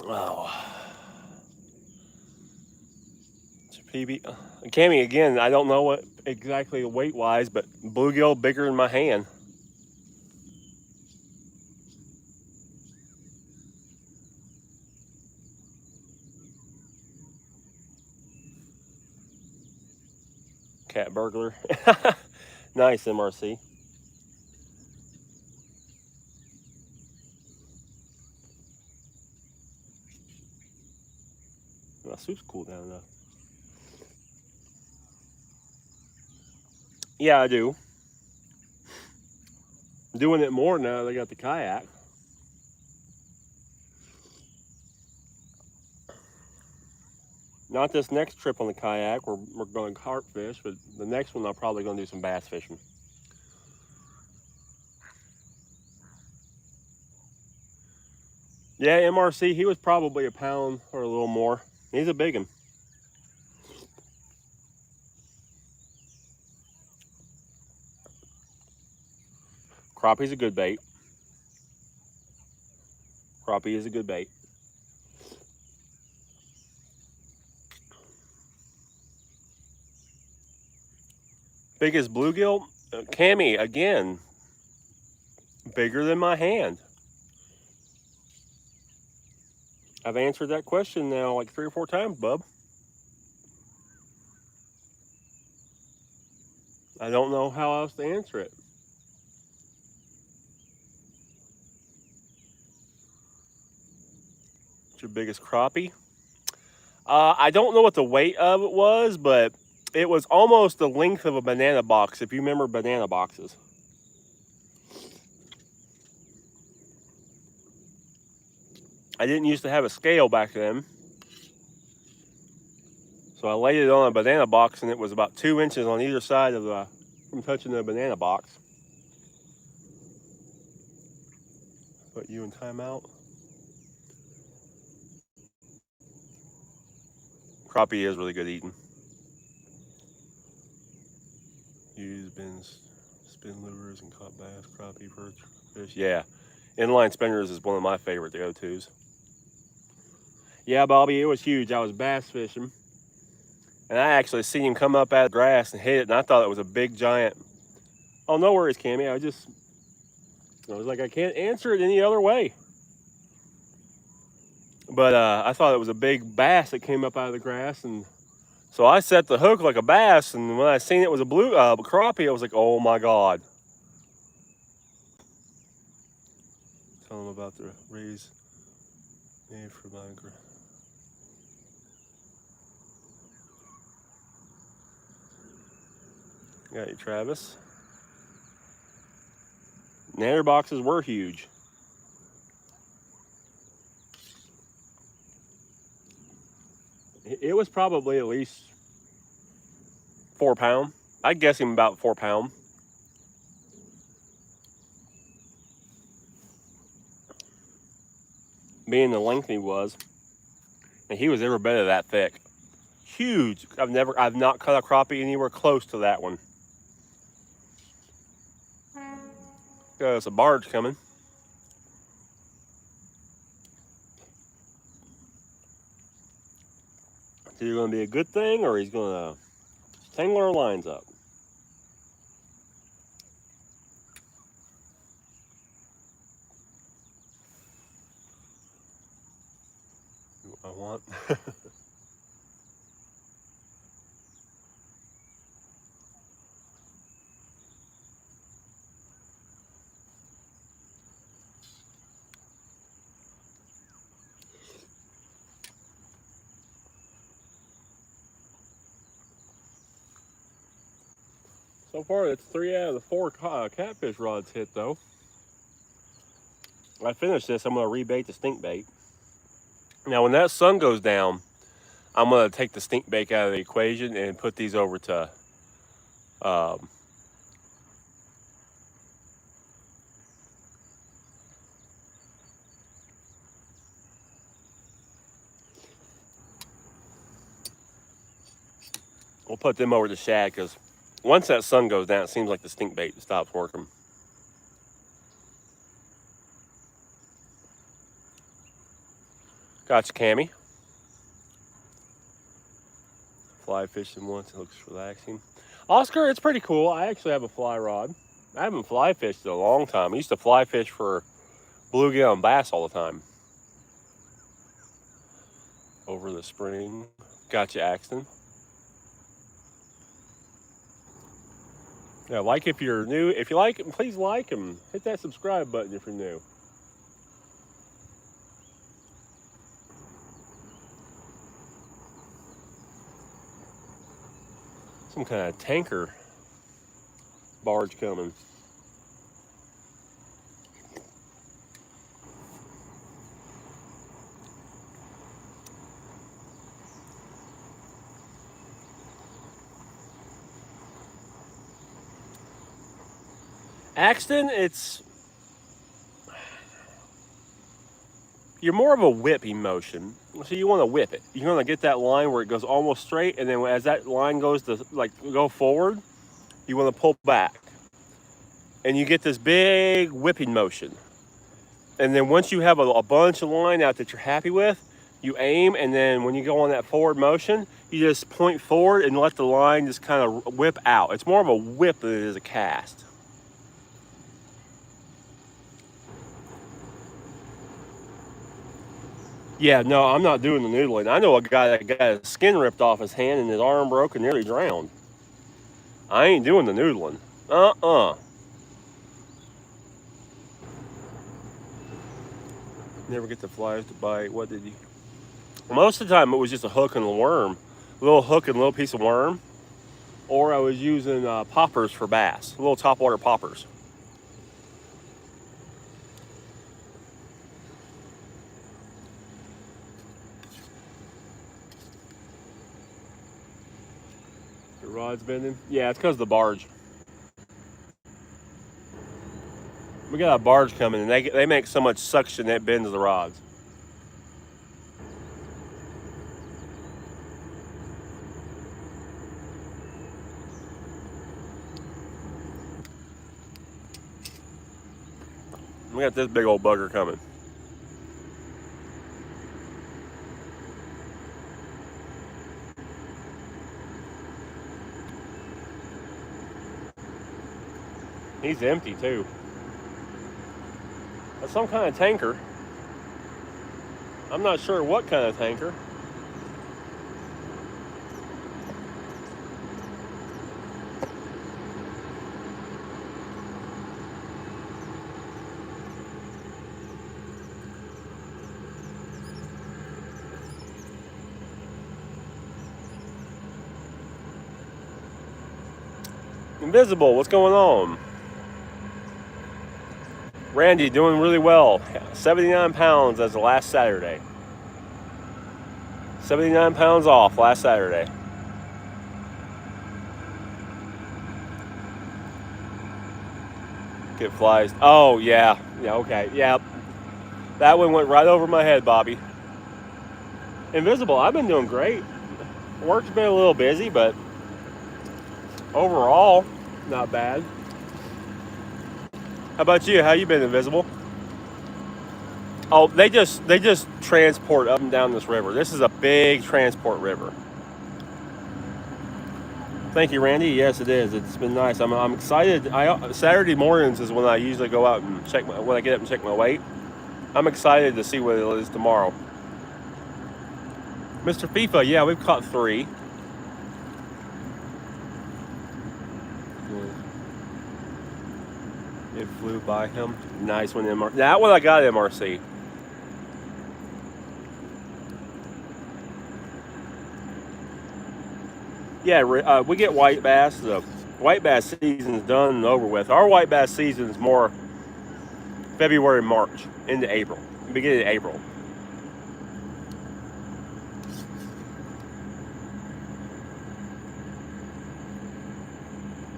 Oh. It's a PB. Cammy, again, I don't know what exactly weight-wise, but bluegill bigger than my hand. Cat burglar. Nice, MRC. My soup's cool down enough. Yeah, I do. Doing it more now they got the kayak. Not this next trip on the kayak, we're going carp fish, but the next one I'm probably going to do some bass fishing. Yeah, MRC, he was probably a pound or a little more. He's a big one. Crappie's a good bait. Crappie is a good bait. Biggest bluegill? Cammy, again, bigger than my hand. I've answered that question now like 3 or 4 times, bub. I don't know how else to answer it. What's your biggest crappie? I don't know what the weight of it was, but it was almost the length of a banana box, if you remember banana boxes. I didn't used to have a scale back then. So I laid it on a banana box, and it was about 2 inches on either side of from touching the banana box. Put you in timeout. Crappie is really good eating. Use bins, spin lures and caught bass, crappie, perch, fish. Yeah, inline spinners is one of my favorite go-tos. Yeah, Bobby, it was huge. I was bass fishing, and I actually seen him come up out of the grass and hit it, and I thought it was a big giant. Oh, no worries, Cammy. I was like, I can't answer it any other way. But I thought it was a big bass that came up out of the grass, and so I set the hook like a bass, and when I seen it was a blue crappie, I was like, oh my God. Tell them about the raise made for my. Got you, Travis. Nanner boxes were huge. It was probably at least 4 pound. I'd guess him about 4 pound. Being the length he was, and he was every bit of that thick. Huge. I've not caught a crappie anywhere close to that one. There's a barge coming. It's either going to be a good thing or he's going to tangle our lines up. I want. So far, it's 3 out of the 4 catfish rods hit, though. When I finish this, I'm going to rebait the stink bait. Now, when that sun goes down, I'm going to take the stink bait out of the equation and put these over to we'll put them over to shad, because once that sun goes down, it seems like the stink bait stops working. Gotcha, Cammy. Fly fishing once, it looks relaxing. Oscar, it's pretty cool. I actually have a fly rod. I haven't fly fished in a long time. I used to fly fish for bluegill and bass all the time. Over the spring. Gotcha, Axton. Yeah, like if you're new. If you like it, please like them. Hit that subscribe button if you're new. Some kind of tanker barge coming. Axton, you're more of a whipping motion. So you want to whip it. You want to get that line where it goes almost straight, and then as that line goes to go forward, you want to pull back. And you get this big whipping motion. And then once you have a bunch of line out that you're happy with, you aim, and then when you go on that forward motion, you just point forward and let the line just kind of whip out. It's more of a whip than it is a cast. Yeah, no, I'm not doing the noodling. I know a guy that got his skin ripped off his hand and his arm broke and nearly drowned. I ain't doing the noodling. Never get the flies to bite. What did you? Most of the time it was just a hook and a worm. A little hook and a little piece of worm. Or I was using poppers for bass. Little topwater poppers. Rod's bending? Yeah, it's because of the barge. We got a barge coming, and they make so much suction that bends the rods. We got this big old bugger coming. He's empty too. That's some kind of tanker. I'm not sure what kind of tanker. Invisible, what's going on? Randy doing really well. 79 pounds as of last Saturday. 79 pounds off last Saturday. Get flies. Oh, yeah. Yeah, okay. Yeah. That one went right over my head, Bobby. Invisible, I've been doing great. Work's been a little busy, but overall, not bad. How about you? How you been, Invisible? Oh, they just transport up and down this river. This is a big transport river. Thank you, Randy. Yes, it is. It's been nice. I'm excited. Saturday mornings is when I usually go out and check when I get up and check my weight. I'm excited to see what it is tomorrow. Mr. FIFA, yeah, we've caught 3. It flew by him. Nice one, MRC. That one I got MRC. Yeah, we get white bass. The white bass season's done and over with. Our white bass season is more February, March, into April, beginning of April.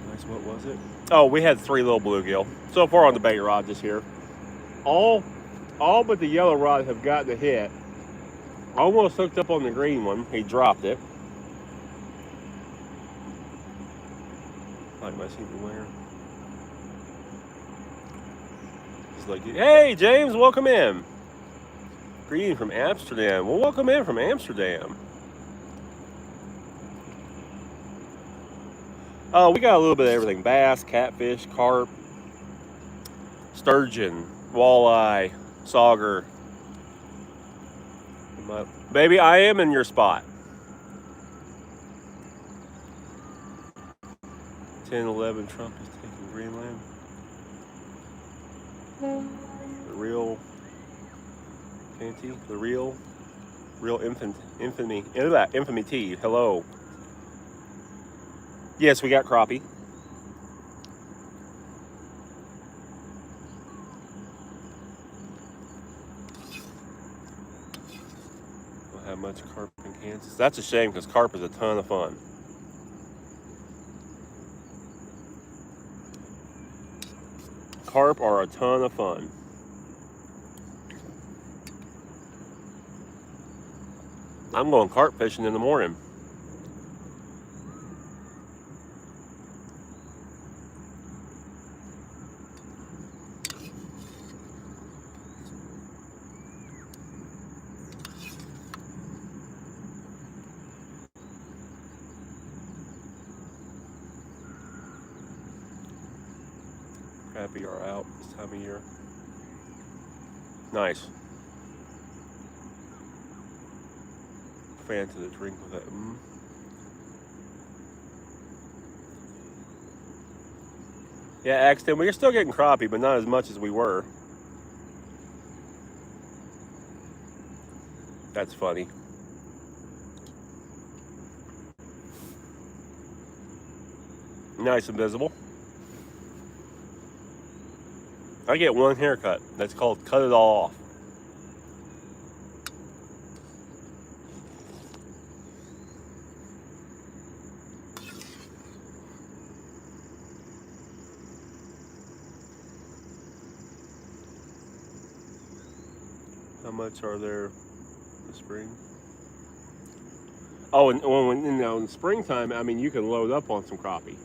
Nice, what was it? Oh, we had 3 little bluegill. So far on the bait rod this year. All but the yellow rod have gotten a hit. Almost hooked up on the green one. He dropped it. Like my secret winner. He's like, hey James, welcome in. Greeting from Amsterdam. Well, welcome in from Amsterdam. Oh, we got a little bit of everything. Bass, catfish, carp, sturgeon, walleye, sauger. Baby, I am in your spot. 10-11 Trump is taking Greenland. The real the real infamy tea. Hello. Yes, we got crappie. Don't have much carp in Kansas. That's a shame because carp is a ton of fun. Carp are a ton of fun. I'm going carp fishing in the morning. Crappie are out this time of year. Nice. Fan to the drink with it. Yeah, Axton, we're still getting crappie, but not as much as we were. That's funny. Nice, Invisible. I get one haircut. That's called cut it all off. How much are there in the spring? Oh, and in springtime, I mean, you can load up on some crappie.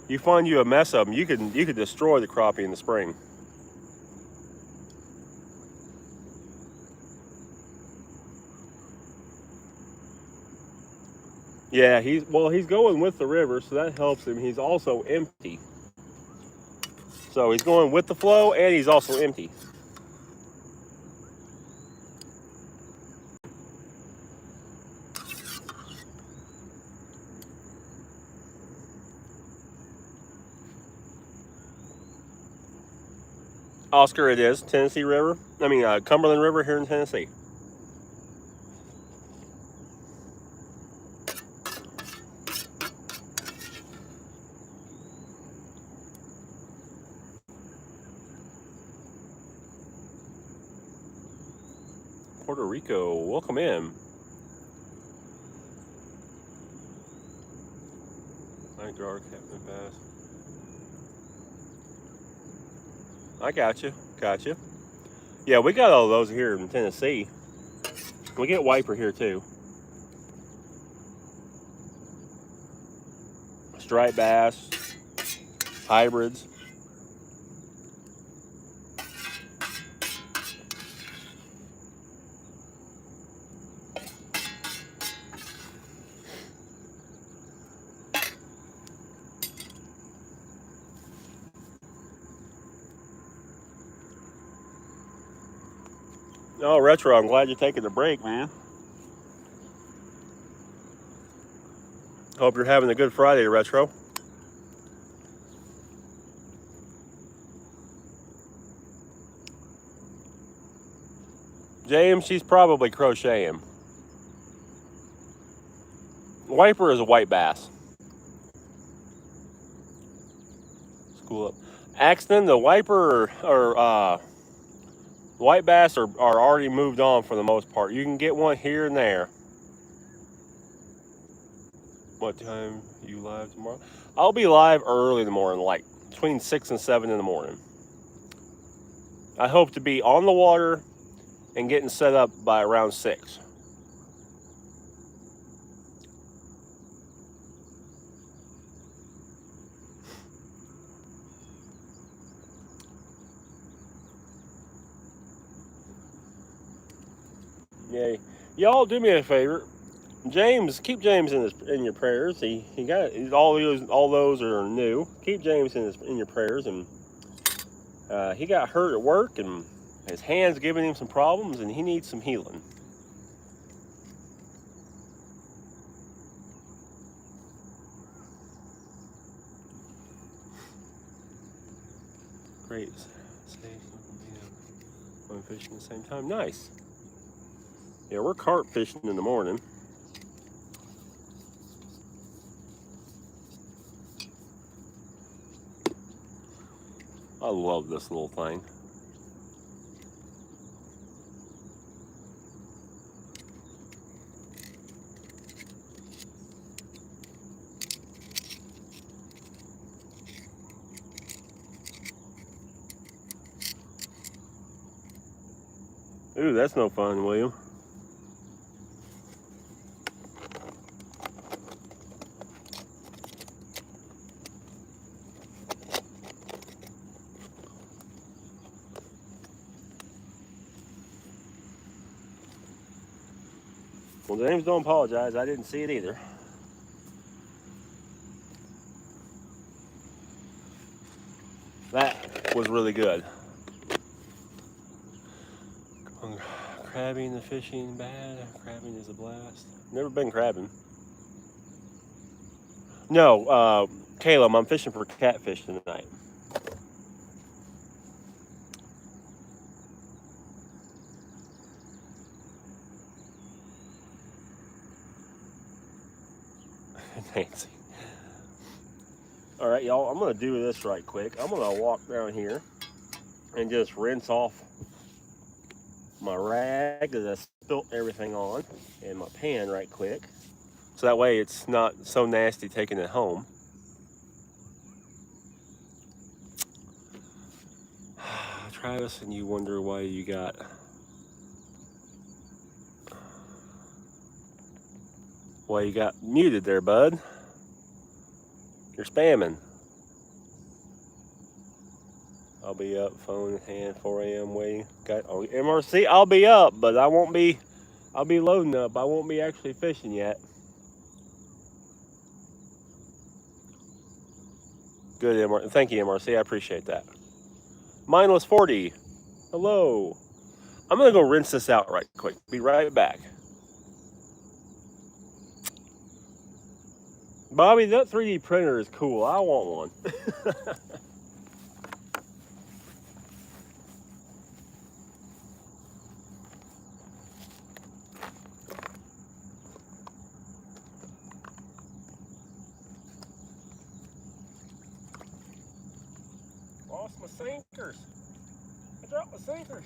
You find you a mess of them, you can destroy the crappie in the spring. Yeah, he's going with the river, so that helps him. He's also empty. So he's going with the flow and he's also empty. Oscar, it is Tennessee River. I mean, Cumberland River here in Tennessee. Puerto Rico. Welcome in. I draw Captain Bass. I got you. Got you. Yeah, we got all those here in Tennessee. We get wiper here too. Striped bass, hybrids. Oh, Retro, I'm glad you're taking the break, man. Hope you're having a good Friday, Retro. James, she's probably crocheting. Wiper is a white bass. School up. Axton, the wiper or white bass are already moved on for the most part. You can get one here and there. What time you live tomorrow? I'll be live early in the morning, like between 6 and 7 in the morning. I hope to be on the water and getting set up by around 6. Yeah, y'all do me a favor. James, keep James in your prayers. He got all those are new. Keep James in your prayers, and he got hurt at work, and his hand's giving him some problems, and he needs some healing. Great, going fishing at the same time. Nice. Yeah, we're carp fishing in the morning. I love this little thing. Ooh, that's no fun, William. Well, James, don't apologize. I didn't see it either. That was really good. Crabbing, the fishing, bad. Crabbing is a blast. Never been crabbing. No, Caleb, I'm fishing for catfish tonight. Nancy. All right, y'all, I'm going to do this right quick. I'm going to walk down here and just rinse off my rag that I spilt everything on and my pan right quick. So that way it's not so nasty taking it home. Travis, and you wonder why you got... Well, you got muted there, bud. You're spamming. I'll be up, phone in hand, 4 a.m. waiting. Got MRC. I'll be up, but I won't be. I'll be loading up. I won't be actually fishing yet. Good, MRC. Thank you, MRC. I appreciate that. Mindless 40. Hello. I'm gonna go rinse this out right quick. Be right back. Bobby, that 3D printer is cool. I want one. Lost my sinkers. I dropped my sinkers.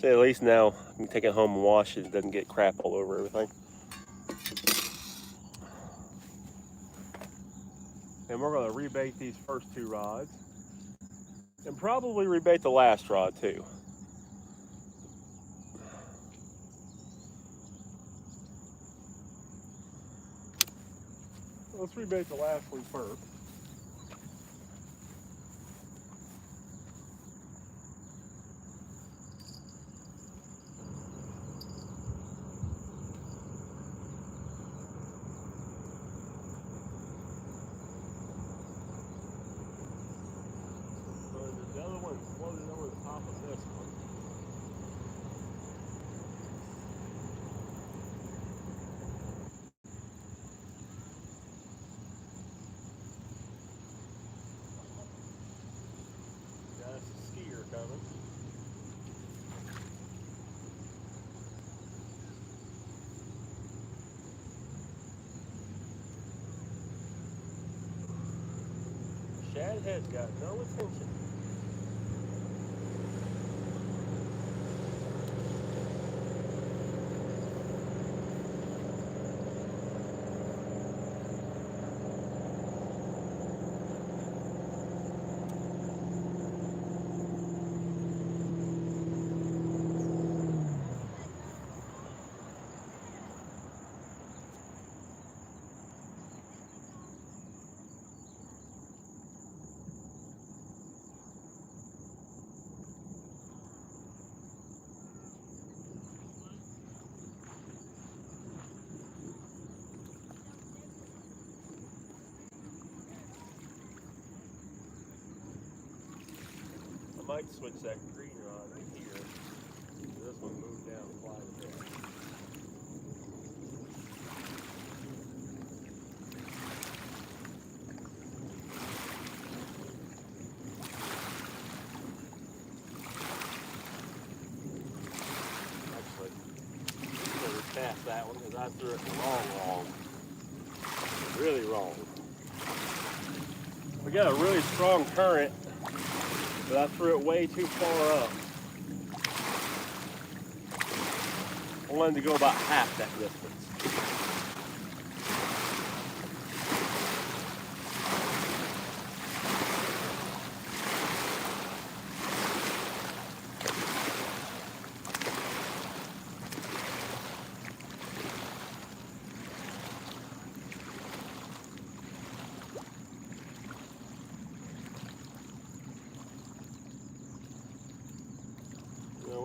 See, at least now I can take it home and wash it. It doesn't get crap all over everything. And we're going to rebait these first 2 rods. And probably rebait the last rod too. Let's rebait the last one first. The other one floated over the top of this one. Got us a skier coming. Shad head's got no attention. I might switch that green rod right here. This one moved down quite a bit. Actually, I'm going to cast that one because I threw it wrong. Really wrong. We got a really strong current, but I threw it way too far up. I wanted to go about half that distance.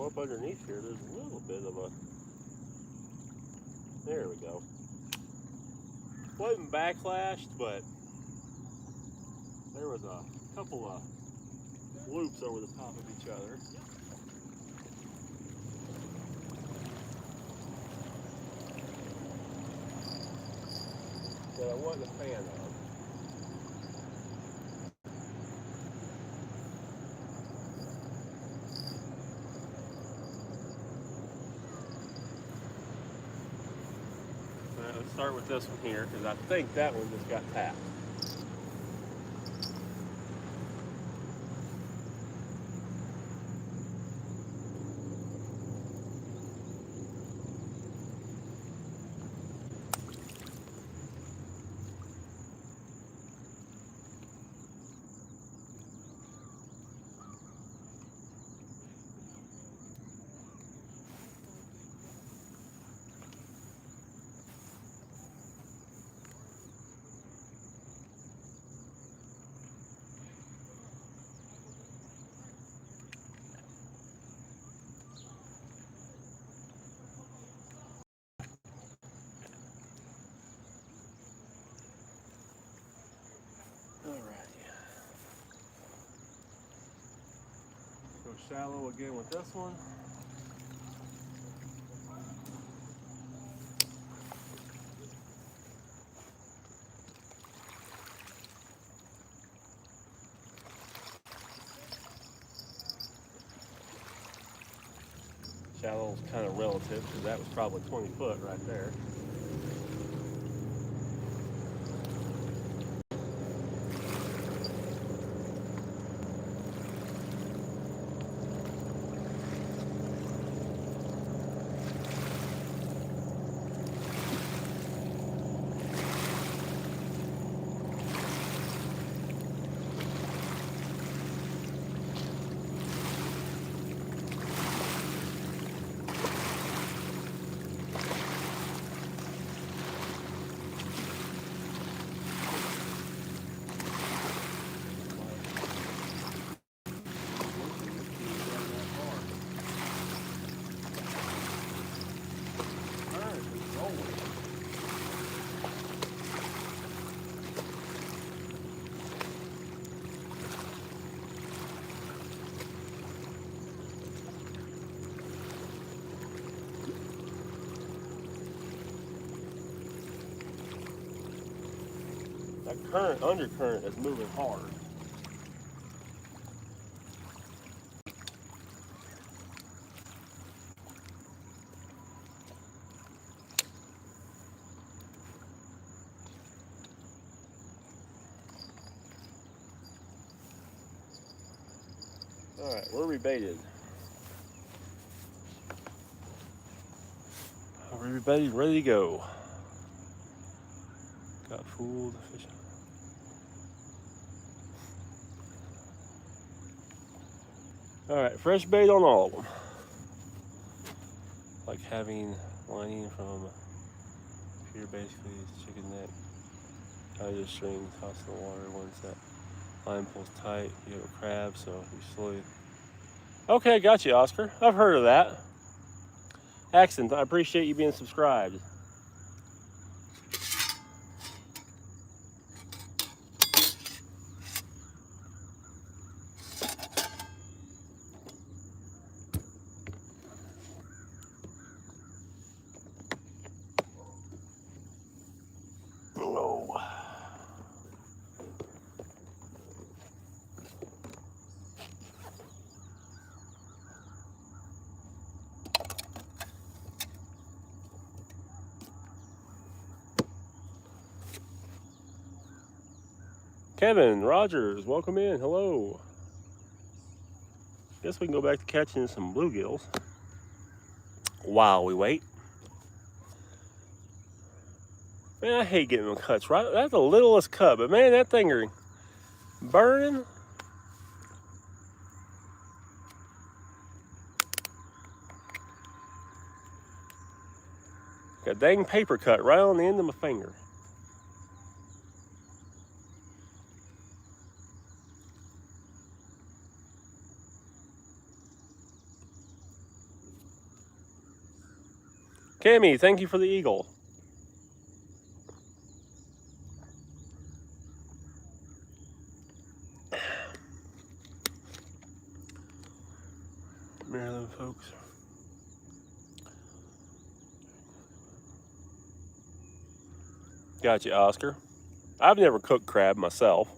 Up underneath here, there's a little bit of a, there we go. Wasn't backlashed, but there was a couple of loops over the top of each other. That I wasn't a fan of. Let's start with this one here because I think that one just got tapped. Go shallow again with this one. Shallow is kind of relative because that was probably 20 foot right there. That current, undercurrent is moving hard. All right, we're rebaited. We're rebaited, ready to go. Got fooled the fish. All right, fresh bait on all of them. Like having lining from here, basically is chicken neck. I just string, toss in the water. Once that line pulls tight, you have a crab, so you slowly. Okay, got you, Oscar. I've heard of that. Excellent. I appreciate you being subscribed. Oh. Kevin Rogers, welcome in. Hello. Guess we can go back to catching some bluegills while we wait. Man, I hate getting them cuts. Right, that's the littlest cut, but man, that thing are burning. Got a dang paper cut right on the end of my finger. Cammy, thank you for the eagle. Maryland folks. Got you, Oscar. I've never cooked crab myself,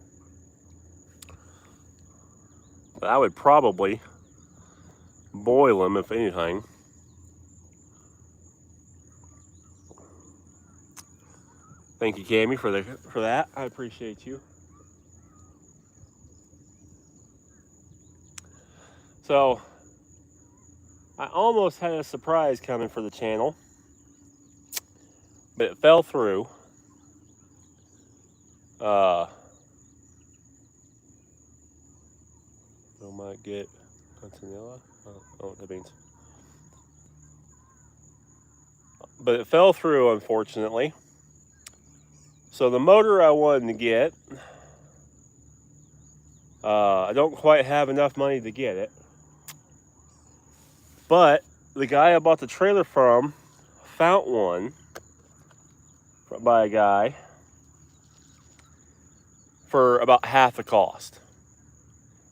but I would probably boil them if anything. Thank you, Cammy, for that. I appreciate you. So, I almost had a surprise coming for the channel, but it fell through. I might get Continilla. I don't know what that means. But it fell through, unfortunately. So the motor I wanted to get, I don't quite have enough money to get it. But the guy I bought the trailer from found one by a guy for about half the cost.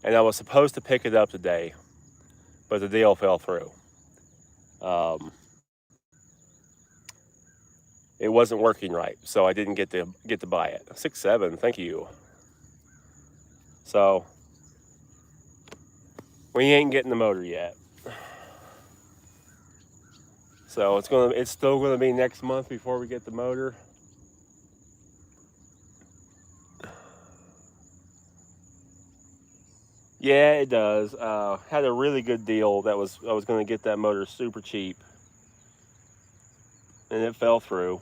And I was supposed to pick it up today, but the deal fell through. It wasn't working right, so I didn't get to buy it. 6'7", thank you. So we ain't getting the motor yet. So it's still gonna be next month before we get the motor. Yeah, it does. Had a really good deal I was gonna get that motor super cheap, and it fell through.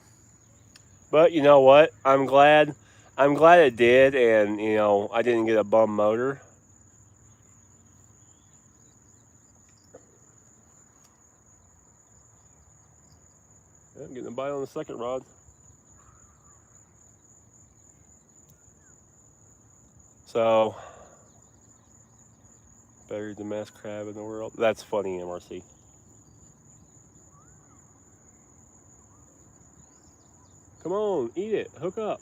But you know what? I'm glad it did, and you know I didn't get a bum motor. I'm getting a bite on the second rod. So, buried the best crab in the world. That's funny, MRC. Come on, eat it. Hook up.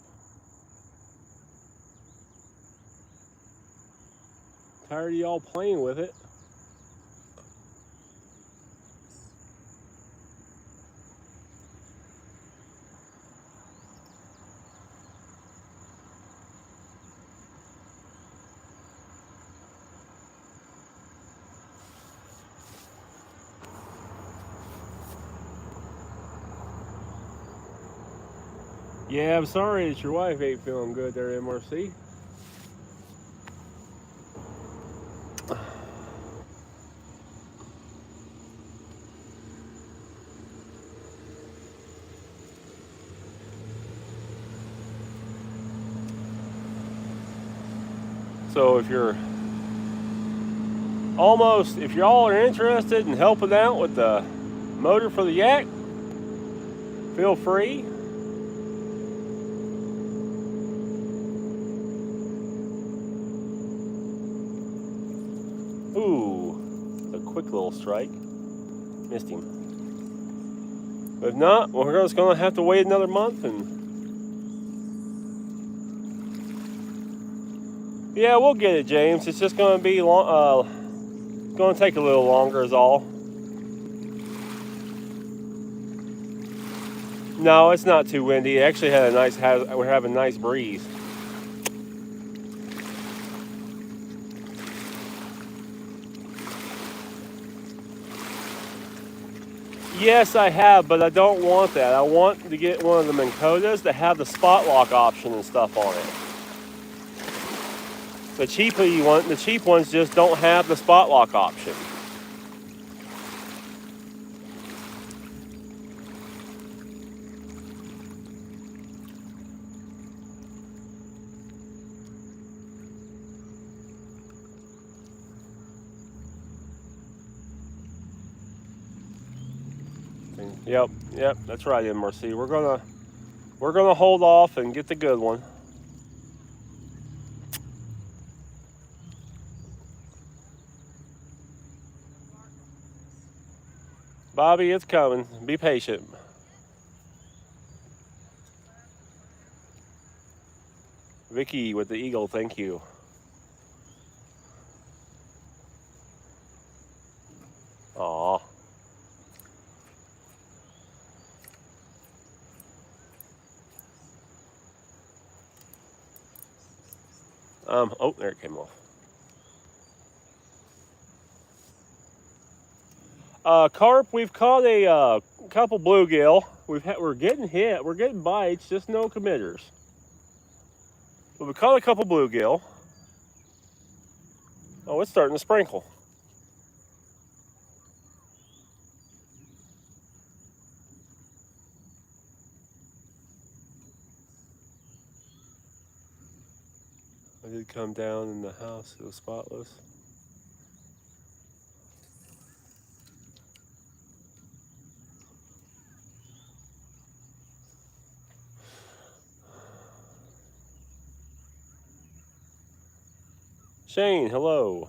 Tired of y'all playing with it. Yeah, I'm sorry that your wife ain't feeling good there, MRC. So if you're if y'all are interested in helping out with the motor for the yak, feel free. Ooh, a quick little strike. Missed him. But if not, we're just gonna have to wait another month and yeah, we'll get it, James. It's just gonna be gonna take a little longer is all. No, it's not too windy. It actually had we're having a nice breeze. Yes, I have, but I don't want that. I want to get one of the Mankotas that have the spot lock option and stuff on it. The cheap ones just don't have the spot lock option. Yep, that's right, MRC. We're gonna hold off and get the good one. Bobby, it's coming. Be patient. Vicky with the eagle, thank you. Aw. Oh, there it came off. Carp, we've caught a couple bluegill. We're getting hit. We're getting bites, just no committers. But we caught a couple bluegill. Oh, it's starting to sprinkle. I did come down in the house. It was spotless. Shane, hello.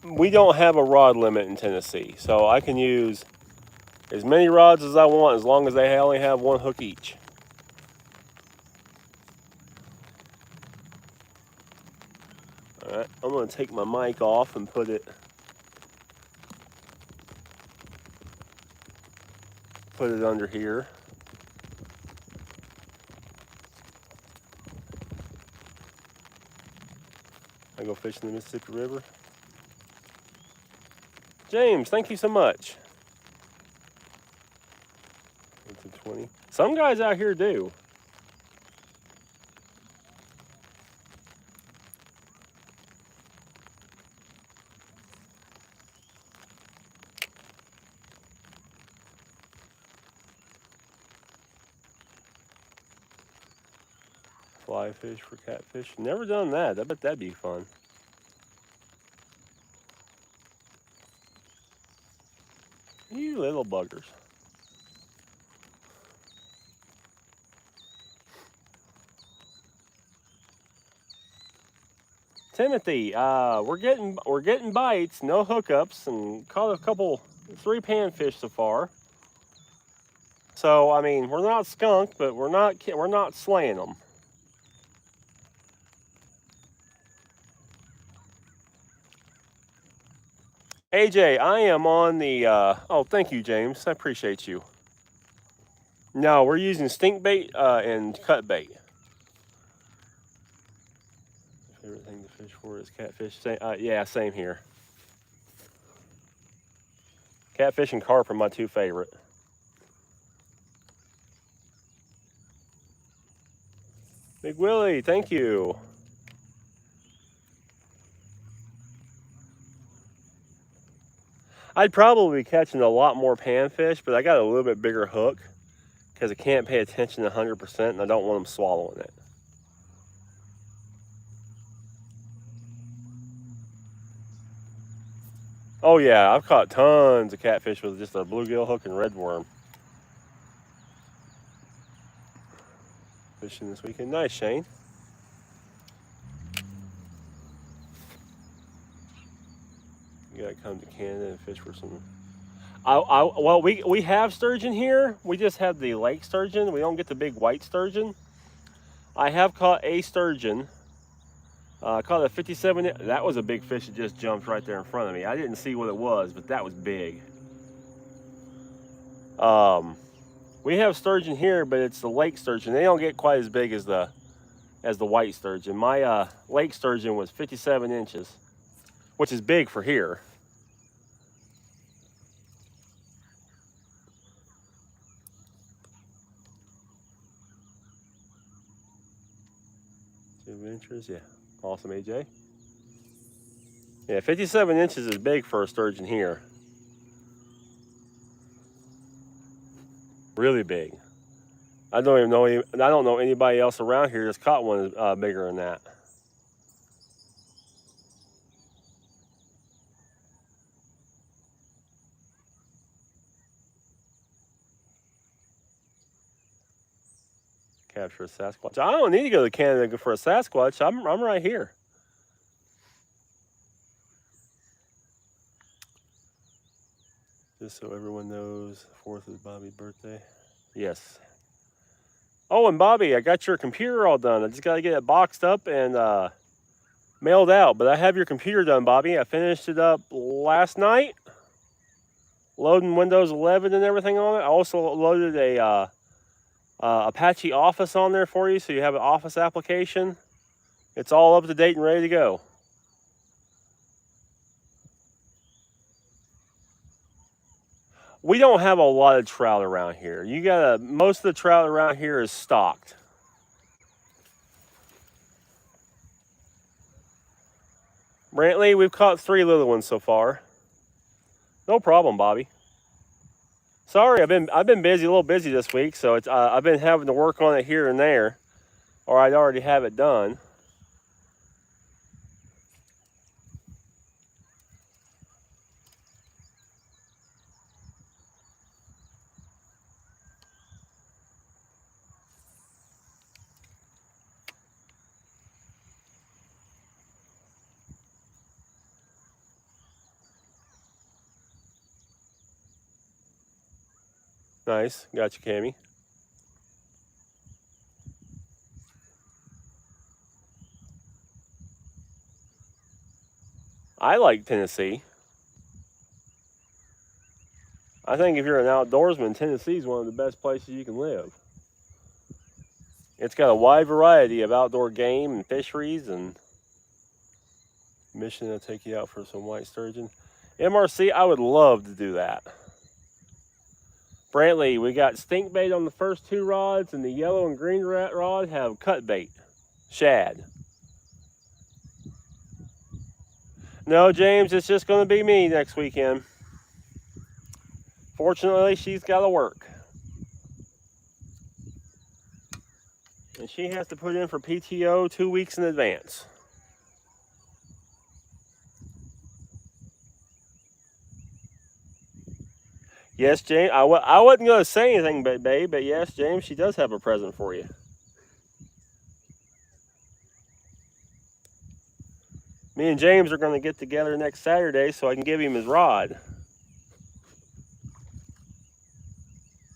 We don't have a rod limit in Tennessee, so I can use as many rods as I want as long as they only have one hook each. All right, I'm going to take my mic off and put it under here. I go fishing the Mississippi River. James, thank you so much. 20. Some guys out here do. Fly fish for catfish. Never done that. I bet that'd be fun. You little buggers. Timothy, we're getting bites, no hookups, and caught a couple 3 panfish so far. So I mean, we're not skunked, but we're not slaying them. AJ, I am on the, oh, thank you, James. I appreciate you. No, we're using stink bait and cut bait. Favorite thing to fish for is catfish. Yeah, same here. Catfish and carp are my two favorite. Big Willie, thank you. I'd probably be catching a lot more panfish, but I got a little bit bigger hook because I can't pay attention 100% and I don't want them swallowing it. Oh yeah, I've caught tons of catfish with just a bluegill hook and red worm. Fishing this weekend. Nice, Shane. You gotta come to Canada and fish for some. Well, we have sturgeon here. We just have the lake sturgeon. We don't get the big white sturgeon. I have caught a sturgeon. Caught a 57. That was a big fish that just jumped right there in front of me. I didn't see what it was, but that was big. We have sturgeon here, but it's the lake sturgeon. They don't get quite as big as the white sturgeon. My lake sturgeon was 57 inches, which is big for here. Inches, yeah. Awesome, AJ. Yeah, 57 inches is big for a sturgeon here. Really big. I don't know anybody else around here that's caught one bigger than that. Capture a Sasquatch. I don't need to go to Canada for a Sasquatch. I'm right here. Just so everyone knows, 4th is Bobby's birthday. Yes. Oh, and Bobby, I got your computer all done. I just got to get it boxed up and mailed out. But I have your computer done, Bobby. I finished it up last night, loading Windows 11 and everything on it. I also loaded a Apache Office on there for you, so you have an Office application. It's all up to date and ready to go. We don't have a lot of trout around here. Most of the trout around here is stocked. Brantley, we've caught 3 little ones so far. No problem, Bobby. Sorry, I've been busy, a little busy this week, so it's I've been having to work on it here and there, or I'd already have it done. Nice, got you, Cammy. I like Tennessee. I think if you're an outdoorsman, Tennessee is one of the best places you can live. It's got a wide variety of outdoor game and fisheries and mission to take you out for some white sturgeon. MRC, I would love to do that. Brantley, we got stink bait on the first 2 rods, and the yellow and green rod have cut bait, shad. No, James, it's just going to be me next weekend. Fortunately, she's got to work. And she has to put in for PTO 2 weeks in advance. Yes, James, I wasn't going to say anything, babe, but yes, James, she does have a present for you. Me and James are going to get together next Saturday so I can give him his rod.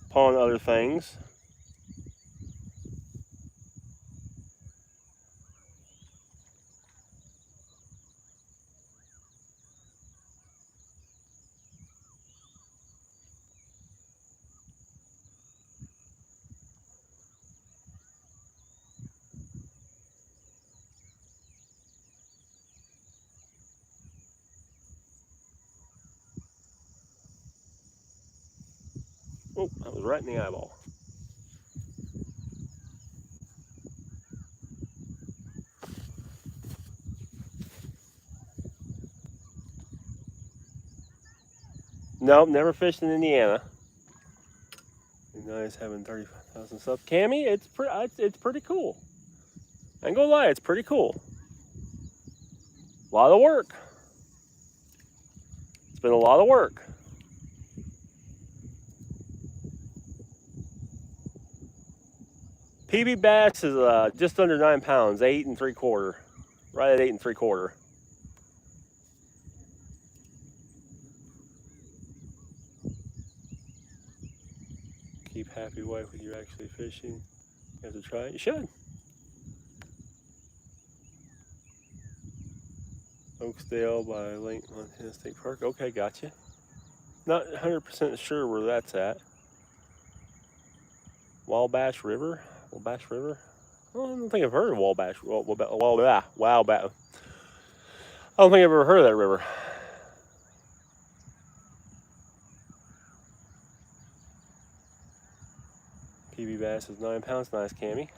Upon other things. Oh, that was right in the eyeball. Nope, never fished in Indiana. Nice having 35,000 subs. Cammy, it's pretty cool. I ain't gonna lie, it's pretty cool. A lot of work. It's been a lot of work. PB bass is just under 9 pounds, 8 3/4. Right at 8 3/4. Keep happy wife with you actually fishing. You have to try it. You should. Oaksdale by Lake Montana State Park. Okay, gotcha. Not 100% sure where that's at. Wabash River? Wabash River? I don't think I've heard of Wabash. Wabash. I don't think I've ever heard of that river. PB bass is 9 pounds. Nice, Cammy.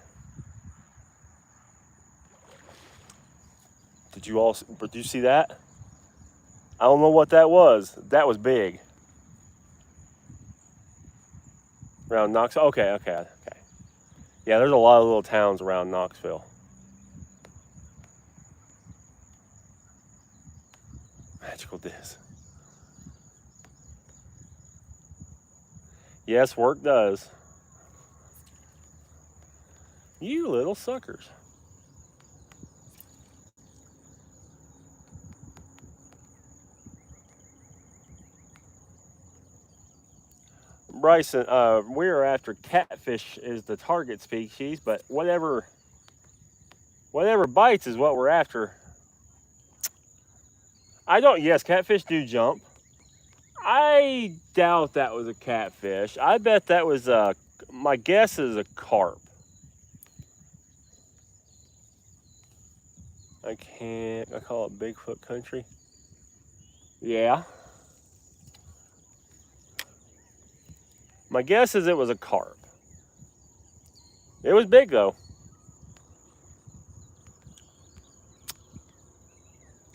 Did you see that? I don't know what that was. That was big. Around Knoxville? Okay. Yeah, there's a lot of little towns around Knoxville. Magical disc. Yes, work does. You little suckers. Bryson, we are after catfish is the target species, but whatever bites is what we're after. Yes, catfish do jump. I doubt that was a catfish. I bet that was my guess is a carp. I call it Bigfoot country. Yeah. My guess is it was a carp. It was big though.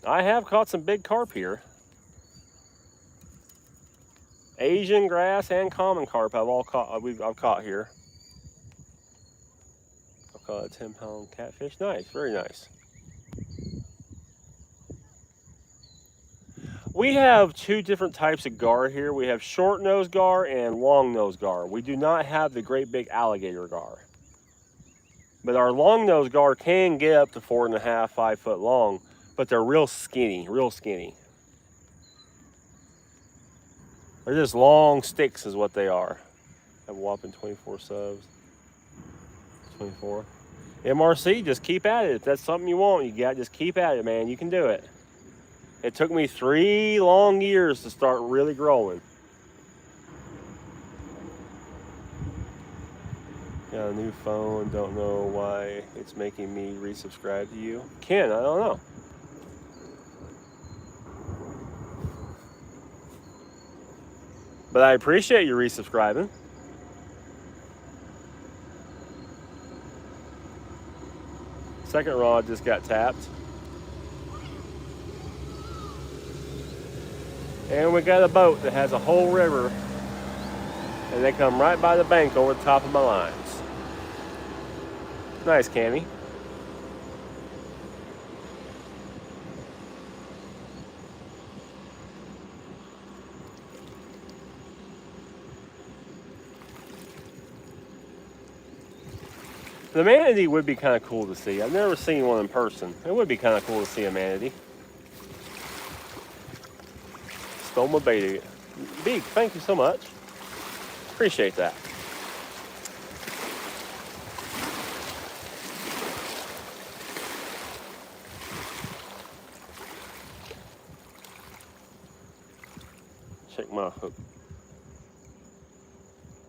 I have caught some big carp here. Asian grass and common carp I've caught here. I've caught a 10-pound catfish. Nice, very nice. We have two different types of gar here. We have short nose gar and long nose gar. We do not have the great big alligator gar. But our long nose gar can get up to 4.5, 5 foot long, but they're real skinny, They're just long sticks is what they are. Have a whopping 24 subs. 24. MRC, just keep at it. If that's something you want, just keep at it, man. You can do it. It took me 3 long years to start really growing. Got a new phone, don't know why it's making me resubscribe to you. Ken, I don't know. But I appreciate you resubscribing. Second rod just got tapped. And we got a boat that has a whole river, and they come right by the bank over the top of my lines. Nice, Cammy. The manatee would be kind of cool to see. I've never seen one in person. It would be kind of cool to see a manatee. Stole my bait. Big, thank you so much. Appreciate that. Check my hook.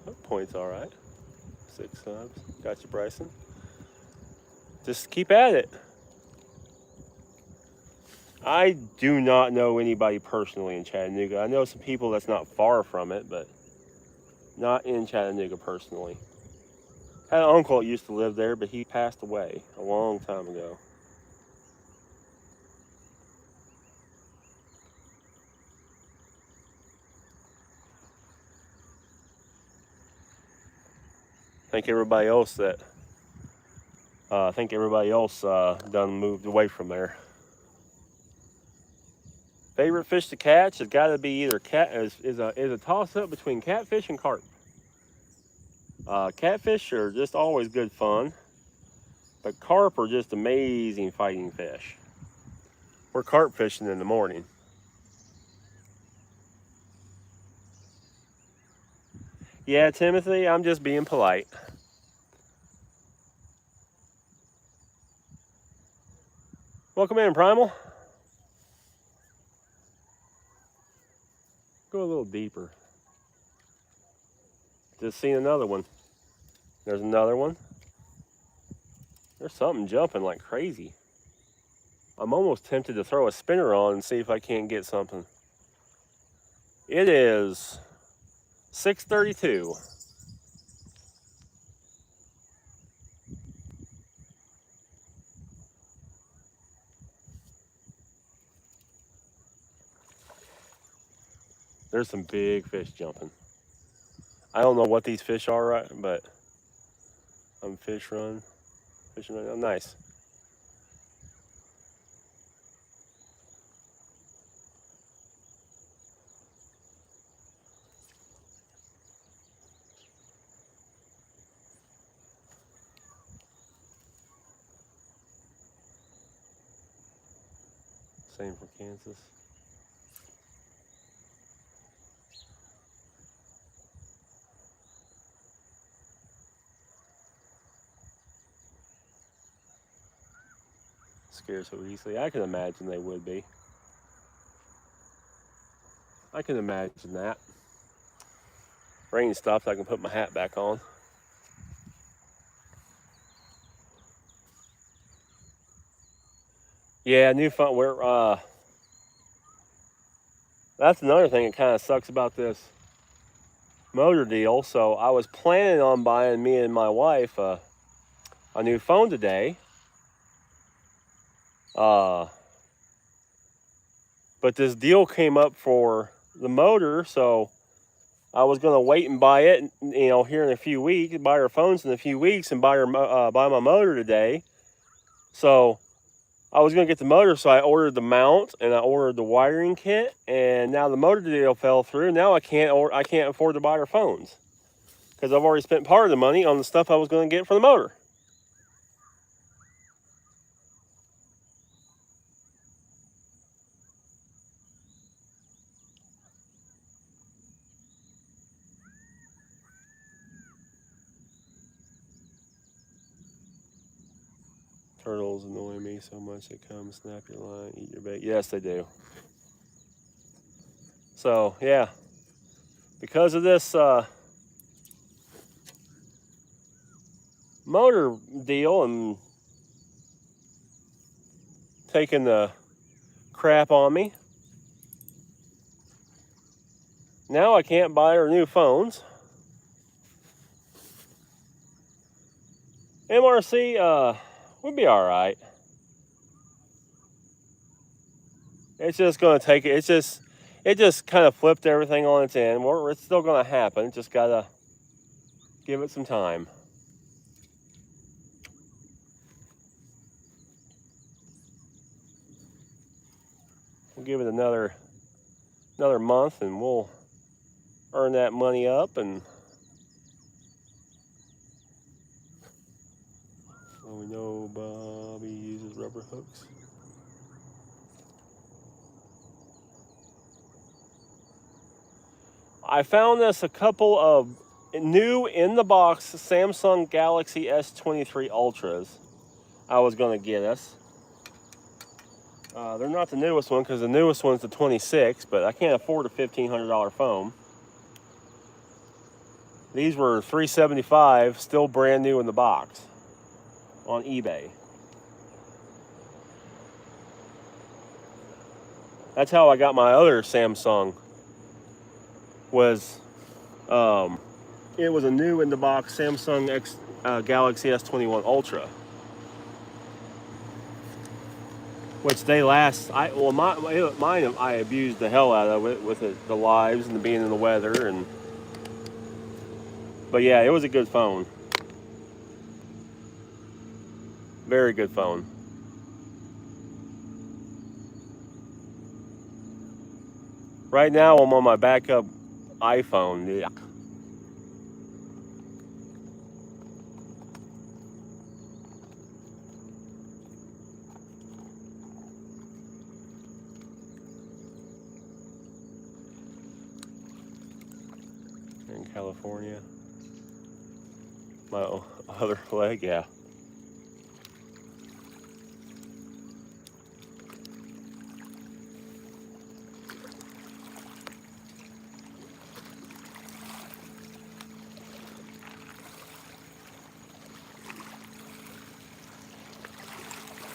Hook point's all right. 6 subs. Got you, Bryson. Just keep at it. I do not know anybody personally in Chattanooga. I know some people that's not far from it, but Not in Chattanooga personally. Had an uncle that used to live there, but he passed away a long time ago. I think everybody else done moved away from there. Favorite fish to catch has got to be either is a toss up between catfish and carp. Catfish are just always good fun, but carp are just amazing fighting fish. We're carp fishing in the morning. Yeah, Timothy, I'm just being polite. Welcome in, Primal. Go a little deeper. Just seen another one. There's another one. There's something jumping like crazy. I'm almost tempted to throw a spinner on and see if I can't get something. It is 6:32. There's some big fish jumping. I don't know what these fish are, right? But I'm fishing right now. Oh, nice. Same for Kansas. Scared so easily. I can imagine they would be. I can imagine that. Rain stopped. I can put my hat back on. Yeah, new fun. That's another thing that kind of sucks about this motor deal. So I was planning on buying me and my wife a new phone today. But this deal came up for the motor, so I was gonna wait and buy it, here in a few weeks, buy our phones in a few weeks, and buy my motor today. So I was gonna get the motor, so I ordered the mount and I ordered the wiring kit, and now the motor deal fell through. Now I can't afford to buy our phones because I've already spent part of the money on the stuff I was gonna get for the motor. Turtles annoy me so much they come snap your line, eat your bait. Yes, they do. So yeah, because of this motor deal and taking the crap on me, now I can't buy her new phones. MRC would be all right. It's just going to take it. It just kind of flipped everything on its end. It's still going to happen. Just got to give it some time. We'll give it another month and we'll earn that money up. And we know Bobby uses rubber hooks. I found this a couple of new in the box Samsung Galaxy S23 Ultras. I was going to get us. They're not the newest one because the newest one's the 26, but I can't afford a $1,500 phone. These were $375, still brand new in the box on eBay. That's how I got my other Samsung. Was It was a new in the box Samsung Galaxy S21 Ultra, which they last. Mine I abused the hell out of it with the lives and the being in the weather but yeah, it was a good phone. Very good phone. Right now I'm on my backup iPhone. Yeah. In California. My other leg, yeah.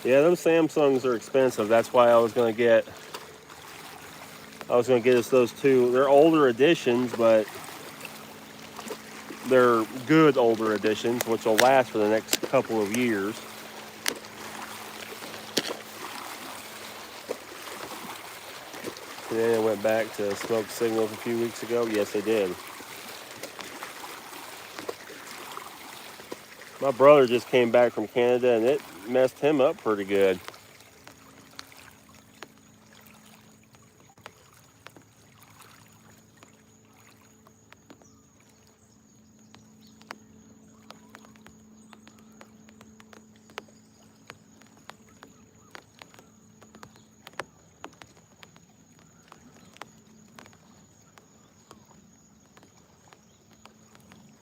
Yeah, those Samsungs are expensive. That's why I was gonna get us those two. They're older editions, but they're good older editions, which will last for the next couple of years. And then it went back to smoke signals a few weeks ago. Yes, it did. My brother just came back from Canada, and it messed him up pretty good.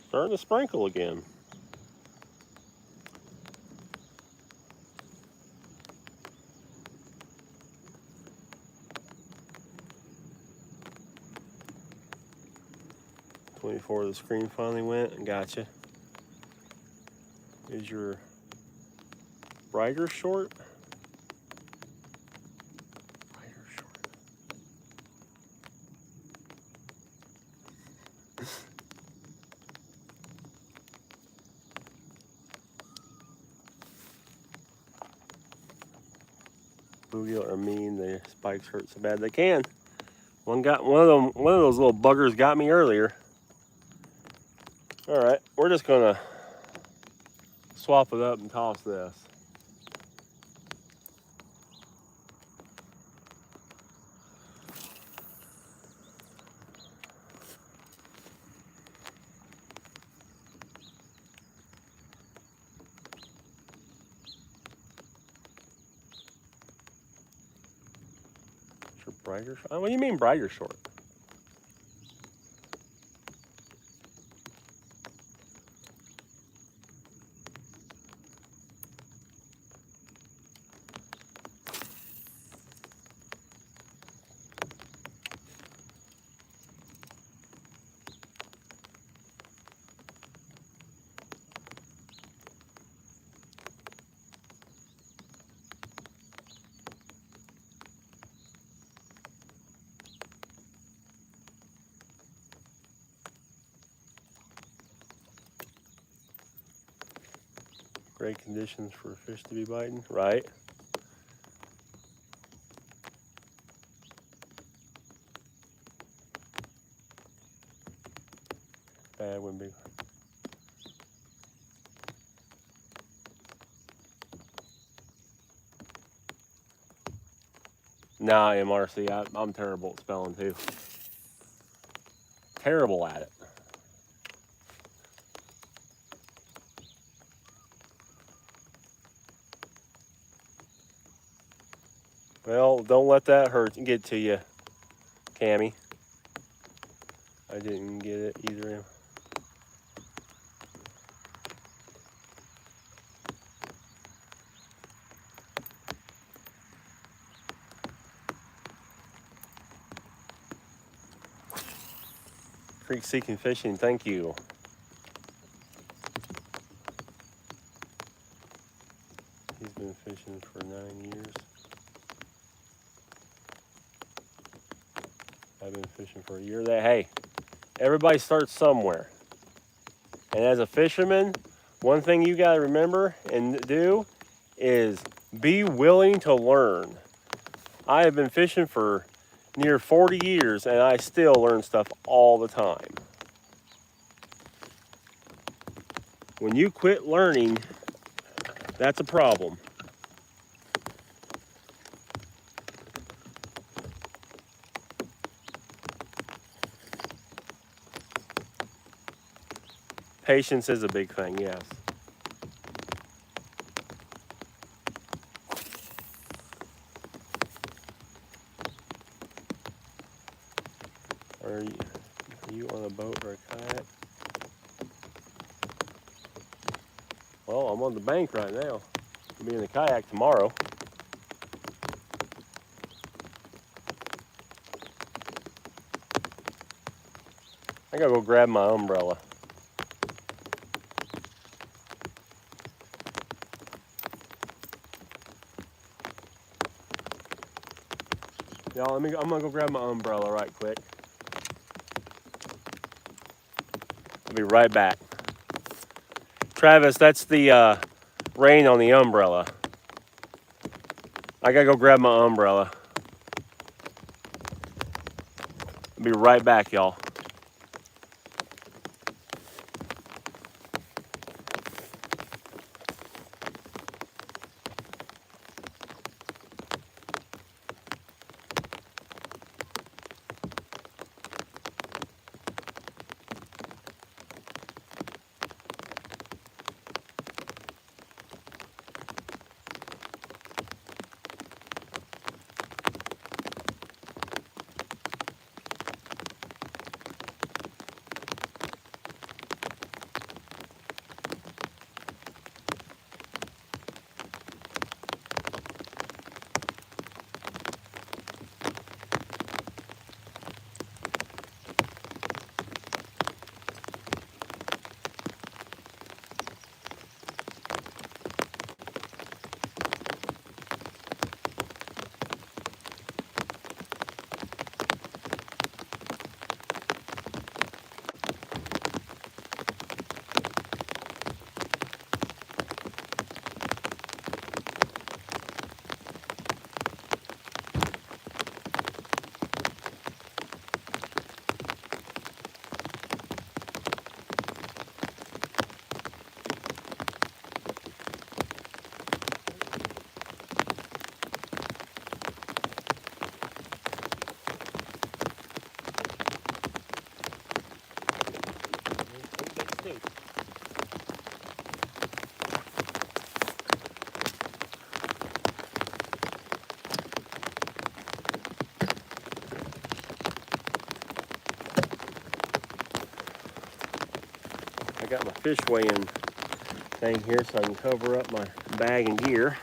Starting to sprinkle again. Before the screen finally went. Gotcha. Is your brighter short? Brighter short. Boogie or mean, the spikes hurt so bad they can. One of those little buggers got me earlier. All right, we're just gonna swap it up and toss this. Your brighter short? What do you mean brighter short? Great conditions for a fish to be biting, right? Bad when big. Nah, MRC, I'm terrible at spelling too. Terrible at it. Well, don't let that hurt and get to you, Cammy. I didn't get it either. Creek Seeking Fishing, thank you. He's been fishing for 9 years. I've been fishing for a year. Hey, everybody starts somewhere. And as a fisherman, one thing you got to remember and do is be willing to learn. I have been fishing for near 40 years and I still learn stuff all the time. When you quit learning, that's a problem. Patience is a big thing, yes. Are you on a boat or a kayak? Well, I'm on the bank right now. I'll be in the kayak tomorrow. I gotta go grab my umbrella. Y'all, I'm gonna go grab my umbrella right quick. I'll be right back. Travis, that's the rain on the umbrella. I gotta go grab my umbrella. I'll be right back, y'all. I got my fish weighing thing here so I can cover up my bag and gear.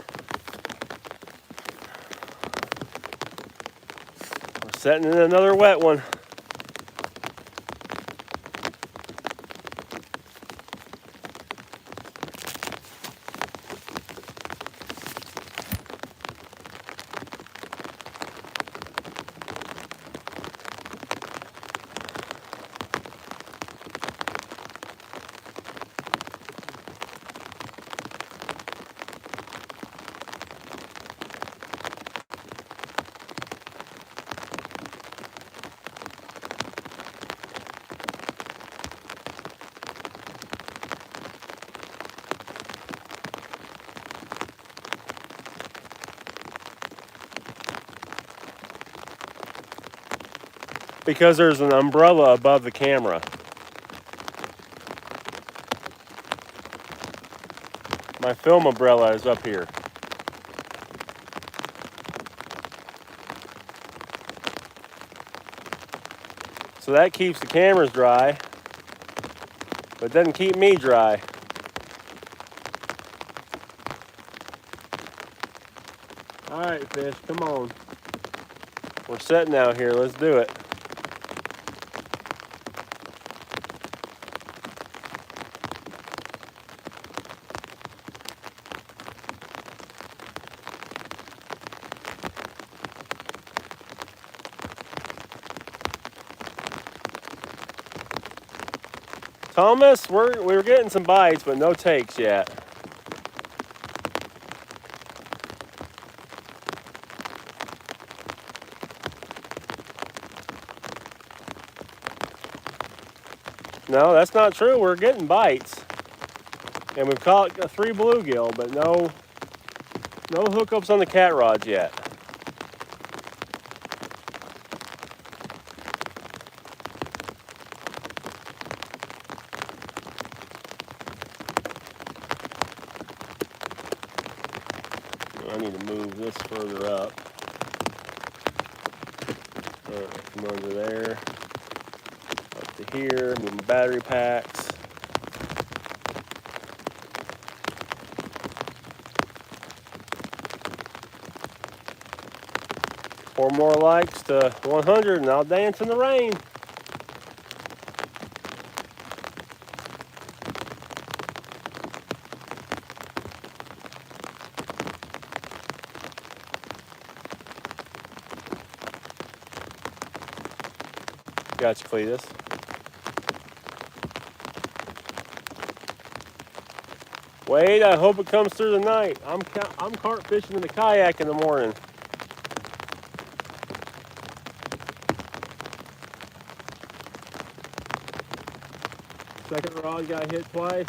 We're setting in another wet one. Because there's an umbrella above the camera. My film umbrella is up here. So that keeps the cameras dry, but doesn't keep me dry. All right, fish, come on. We're setting out here, let's do it. Thomas, we're getting some bites, but no takes yet. No, that's not true. We're getting bites. And we've caught 3 bluegill, but no hookups on the cat rods yet. I need to move this further up. From under there. Up to here, moving battery packs. Four more likes to 100 and I'll dance in the rain. Gotcha, Cletus. Wait, I hope it comes through the night. I'm carp fishing in the kayak in the morning. Second rod got hit twice.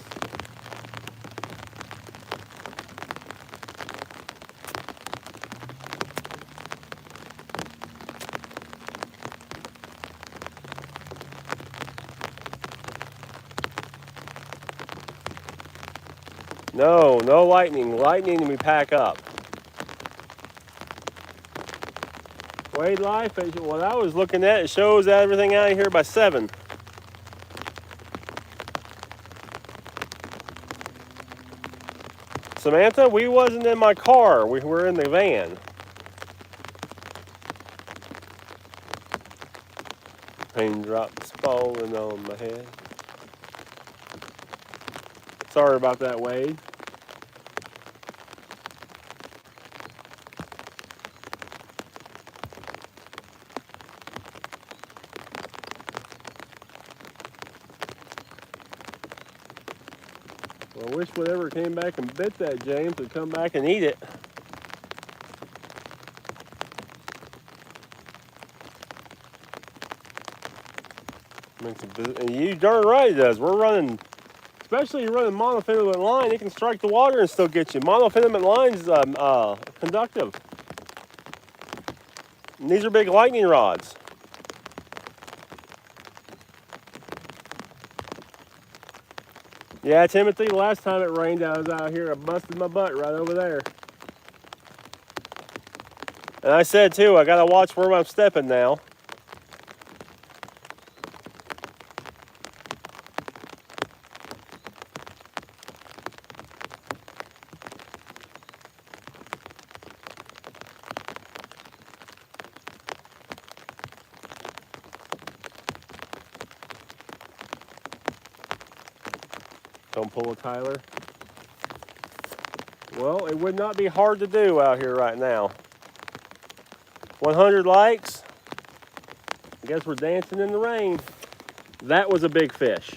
No lightning. Lightning we pack up. Wade Life, what I was looking at, it shows everything out of here by 7. Samantha, we wasn't in my car. We were in the van. Raindrops falling on my head. Sorry about that, Wade. Well, I wish whatever came back and bit that James would come back and eat it. And you darn right it does. We're running, especially you're running monofilament line, it can strike the water and still get you. Monofilament line's conductive. And these are big lightning rods. Yeah, Timothy, last time it rained, I was out here, I busted my butt right over there. And I said too, I gotta watch where I'm stepping now. Don't pull a Tyler. Well, it would not be hard to do out here right now. 100 likes. I guess we're dancing in the rain. That was a big fish.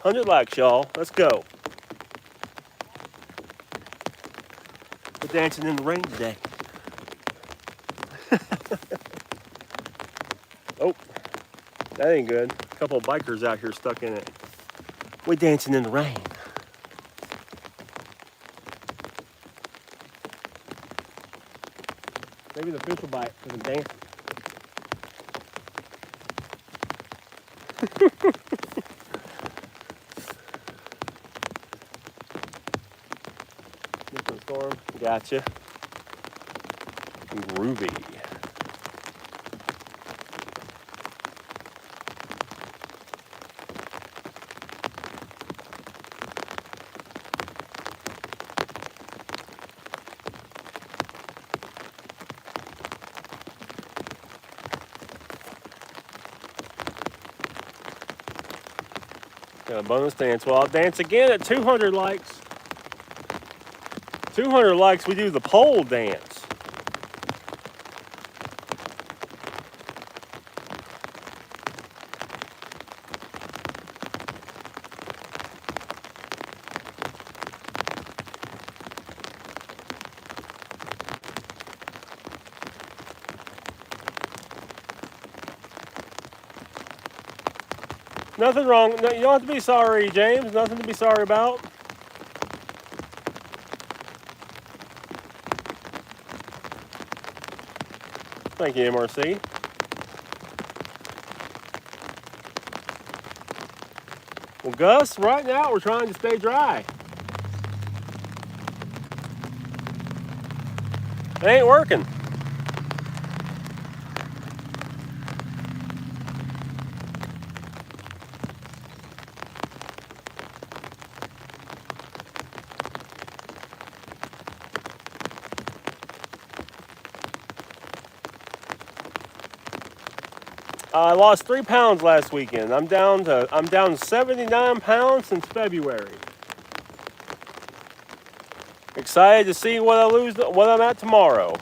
$100 likes, y'all. Let's go. We're dancing in the rain today. Oh, that ain't good. A couple of bikers out here stuck in it. We're dancing in the rain. Maybe the fish will bite for the dance. Different storm. Gotcha. Groovy. Got a bonus dance. Well, I'll dance again at 200 likes. 200 likes, we do the pole dance. Nothing wrong. No, you don't have to be sorry, James. Nothing to be sorry about. Thank you, MRC. Well, Gus, right now we're trying to stay dry. It ain't working. I lost 3 pounds last weekend. I'm down 79 pounds since February. Excited to see what I'm at tomorrow.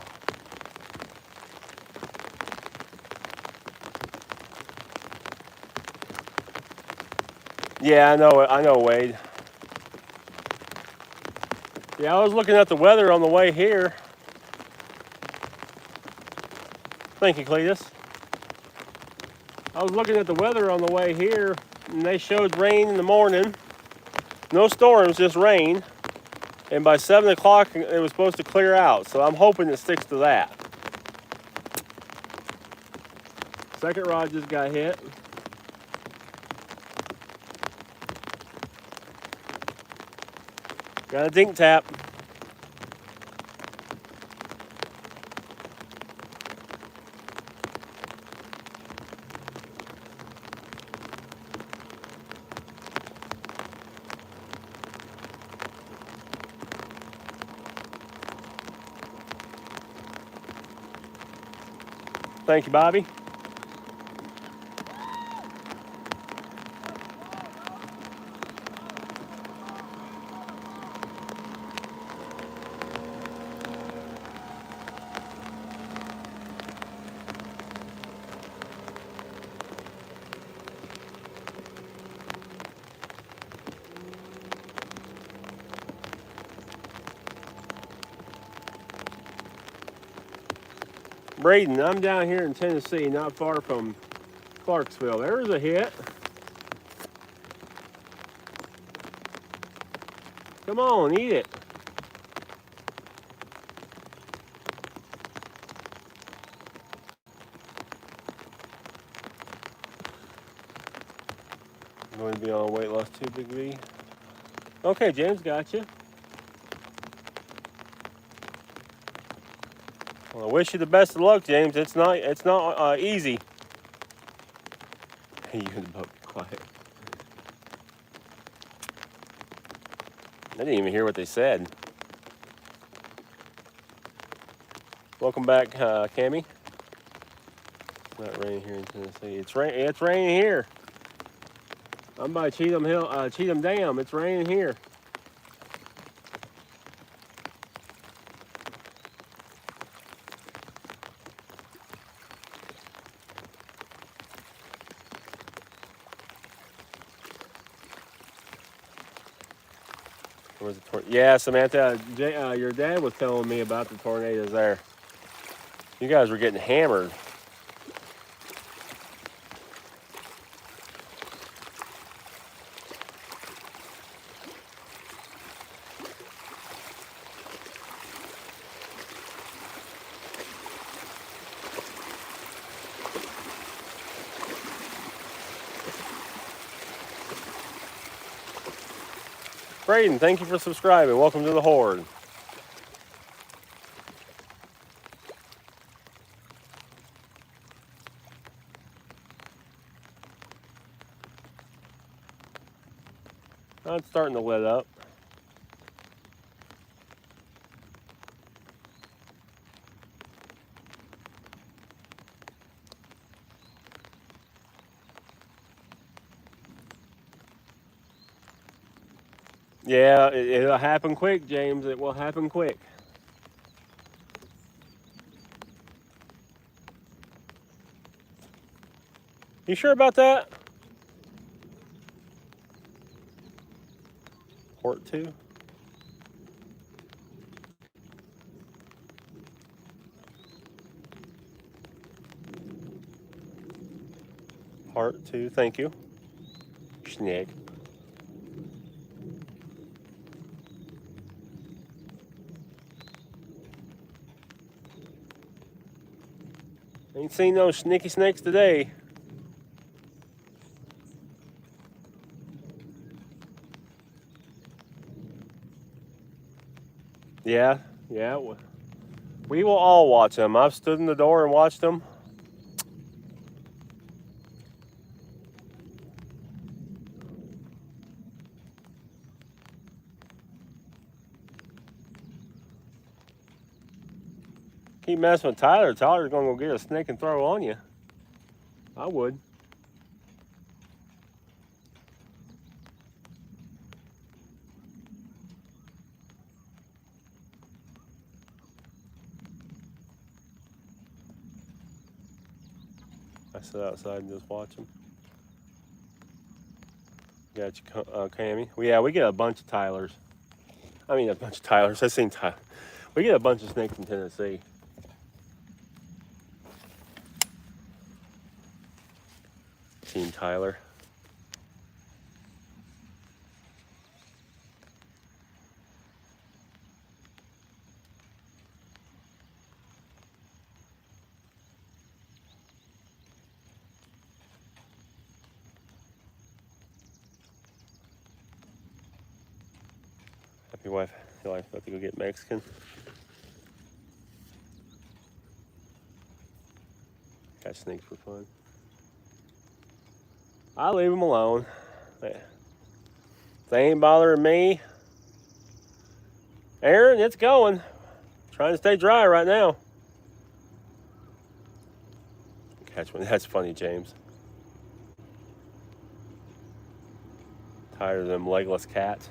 Yeah, I know, Wade. Yeah, I was looking at the weather on the way here. Thank you, Cletus. I was looking at the weather on the way here, and they showed rain in the morning. No storms, just rain. And by 7 o'clock, it was supposed to clear out. So I'm hoping it sticks to that. Second rod just got hit. Got a dink tap. Thank you, Bobby. Braden, I'm down here in Tennessee, not far from Clarksville. There's a hit. Come on, eat it. I'm going to be on weight loss too, Big V. Okay, James, got you. Well, I wish you the best of luck, James. It's not easy. You and the boat, be quiet. I didn't even hear what they said. Welcome back, Cammy. It's not raining here in Tennessee. It's raining here. I'm by Cheatham Dam. It's raining here. Yeah, Samantha, your dad was telling me about the tornadoes there. You guys were getting hammered. Braden, thank you for subscribing. Welcome to the Horde. Oh, it's starting to let up. Yeah, it'll happen quick, James. It will happen quick. You sure about that? Port 2? Part 2, thank you. snake. Ain't seen no sneaky snakes today. Yeah, yeah. We will all watch them. I've stood in the door and watched them. Keep messing with Tyler. Tyler's gonna go get a snake and throw on you. I would. I sit outside and just watch them. Got you, Cammy. Well, yeah, we get a bunch of Tylers. I mean, a bunch of Tylers. I've seen Tyler. We get a bunch of snakes in Tennessee. Team Tyler. Your wife about to go get Mexican. Catch snakes for fun. I leave them alone. They ain't bothering me. Aaron, it's going. Trying to stay dry right now. Catch one. That's funny, James. Tired of them legless cats.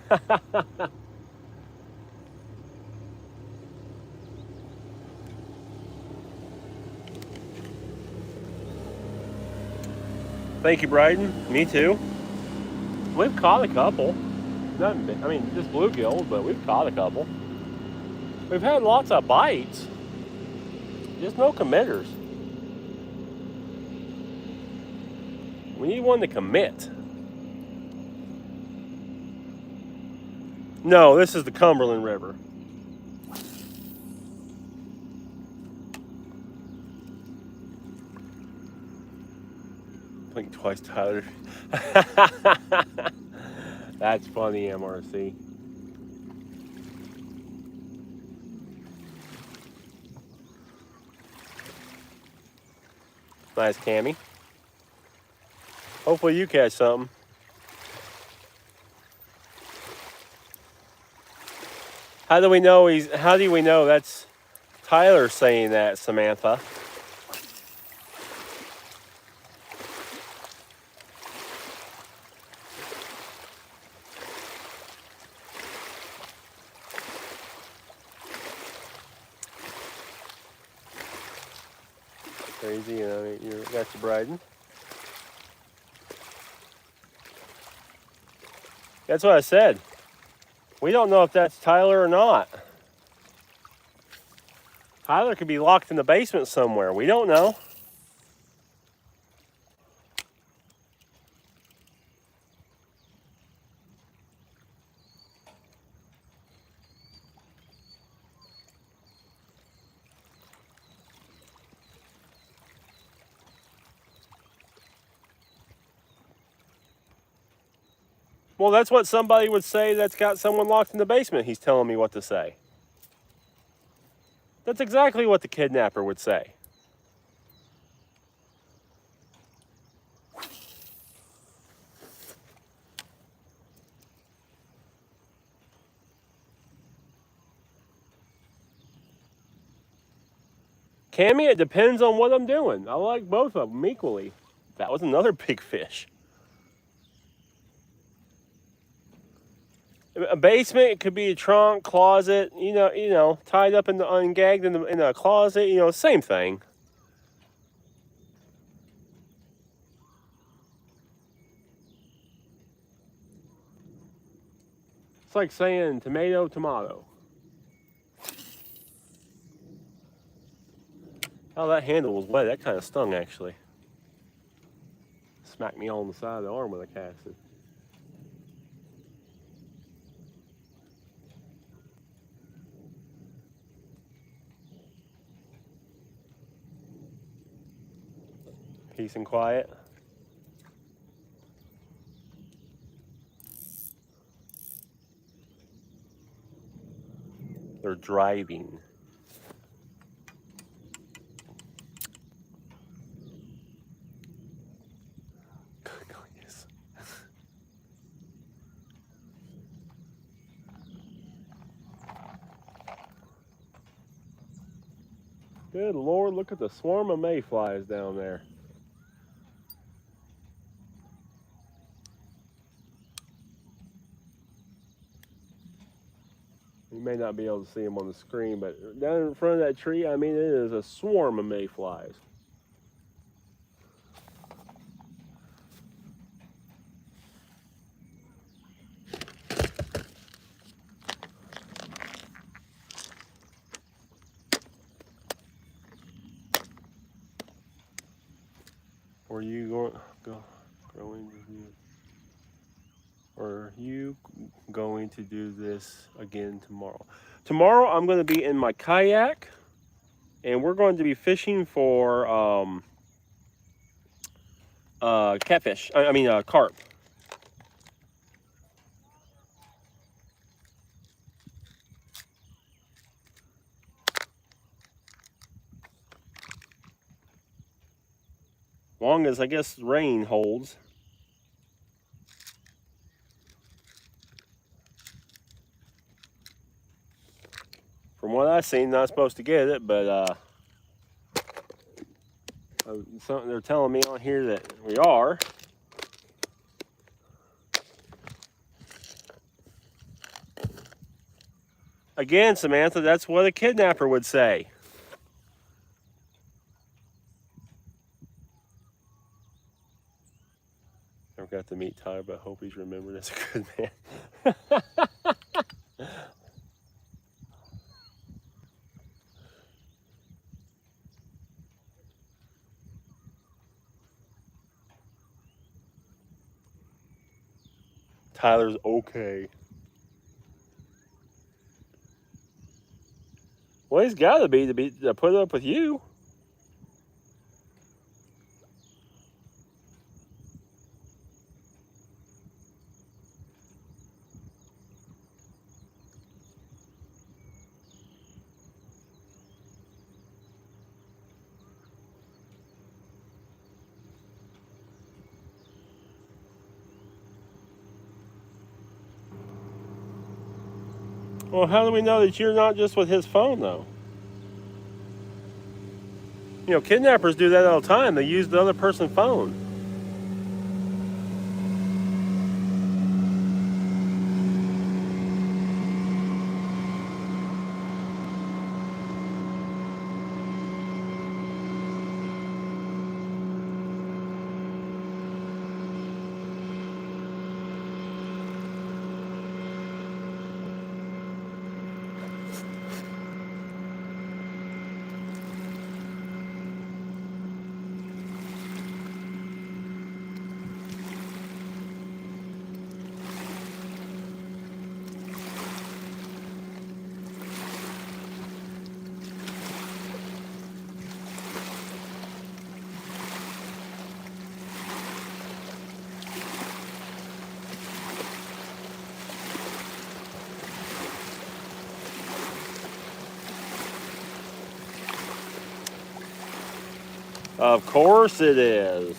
Thank you, Bryden. Me too. We've caught a couple. Nothing big. I mean, just bluegills, but we've caught a couple. We've had lots of bites. Just no committers. We need one to commit. No, this is the Cumberland River. Blink twice, Tyler. That's funny, MRC. Nice, Cammy. Hopefully you catch something. How do we know that's Tyler saying that, Samantha? Crazy, you know, you got your Bryden. That's what I said. We don't know if that's Tyler or not. Tyler could be locked in the basement somewhere. We don't know. Well, that's what somebody would say that's got someone locked in the basement. He's telling me what to say. That's exactly what the kidnapper would say. Cammy, it depends on what I'm doing. I like both of them equally. That was another big fish. A basement, it could be a trunk, closet, you know, tied up and gagged in a closet, you know, same thing. It's like saying tomato, tomato. Oh, that handle was wet. That kind of stung, actually. Smacked me on the side of the arm when I cast it. Peace and quiet. They're driving. Good Lord, look at the swarm of mayflies down there. You may not be able to see them on the screen, but down in front of that tree, I mean, it is a swarm of mayflies. Are you going to do this again tomorrow? Tomorrow I'm going to be in my kayak, and we're going to be fishing for catfish. I mean carp. Long as I guess rain holds. From what I've seen, not supposed to get it, but they're telling me on here that we are. Again, Samantha, that's what a kidnapper would say. Never got to meet Tyler, but I hope he's remembered as a good man. Tyler's okay. Well, he's got to be to put up with you. Well, how do we know that you're not just with his phone, though? You know, kidnappers do that all the time. They use the other person's phone. Of course it is.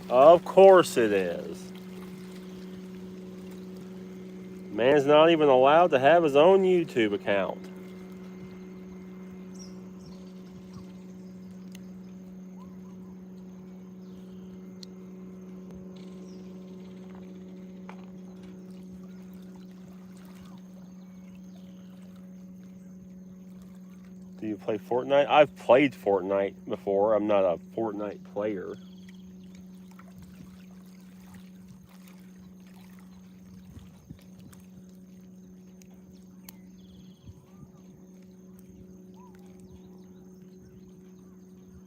Of course it is. Man's not even allowed to have his own YouTube account. Do you play Fortnite? I've played Fortnite before. I'm not a Fortnite player.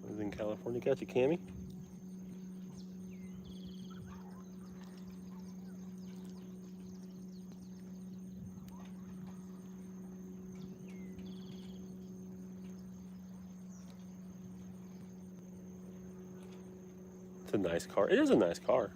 I was in California. Got you, Cammy? a nice car. It is a nice car.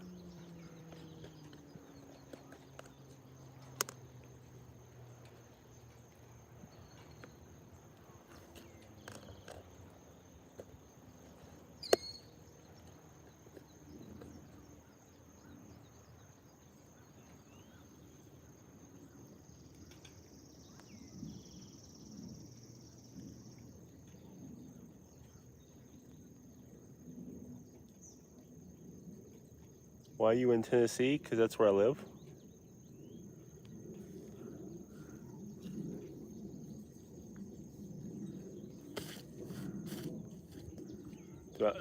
Why are you in Tennessee? Because that's where I live.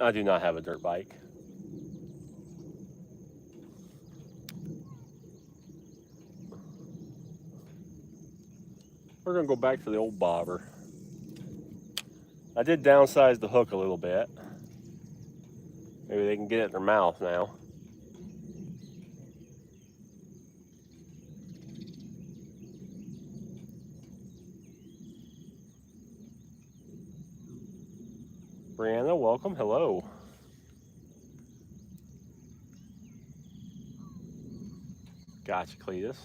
I do not have a dirt bike. We're going to go back to the old bobber. I did downsize the hook a little bit. Maybe they can get it in their mouth now. Brianna, welcome. Hello. Gotcha, Cletus.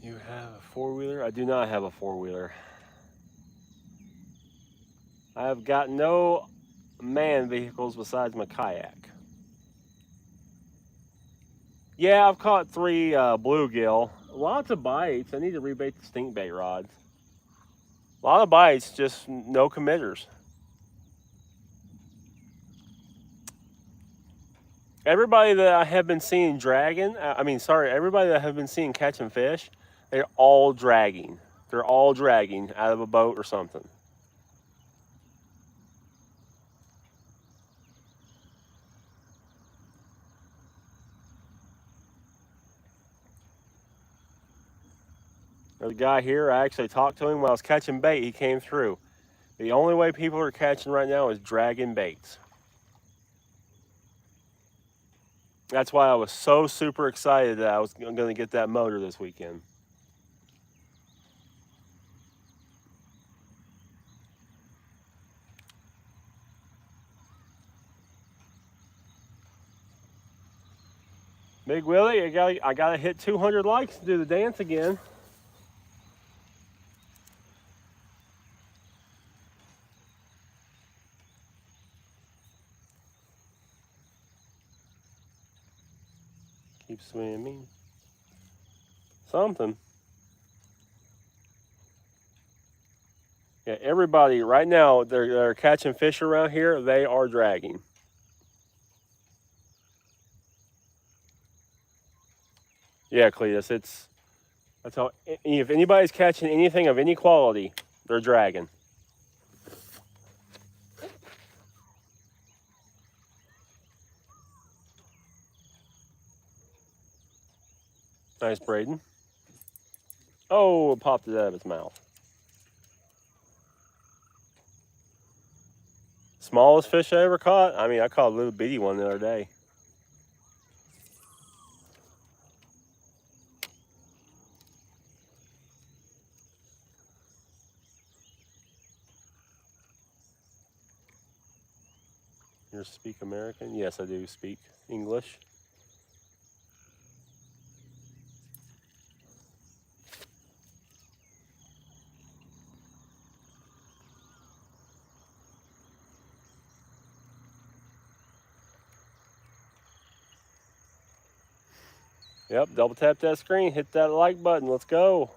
You have a four-wheeler? I do not have a four-wheeler. I have got no manned vehicles besides my kayak. Yeah, I've caught 3 bluegill. Lots of bites. I need to rebait the stink bait rods. A lot of bites, just no committers. Everybody that I have been seeing everybody that I have been seeing catching fish, they're all dragging. They're all dragging out of a boat or something. There's a guy here, I actually talked to him while I was catching bait. He came through. The only way people are catching right now is dragging baits. That's why I was so super excited that I was going to get that motor this weekend. Big Willie, I gotta hit 200 likes to do the dance again. Keep swimming. Something. Yeah, everybody right now, they're catching fish around here. They are dragging. Yeah, Cletus, that's how. If anybody's catching anything of any quality, they're dragging. Nice, Braden. Oh, it popped it out of its mouth. Smallest fish I ever caught? I mean, I caught a little bitty one the other day. You speak American? Yes, I do speak English. Yep, double tap that screen, hit that like button, let's go.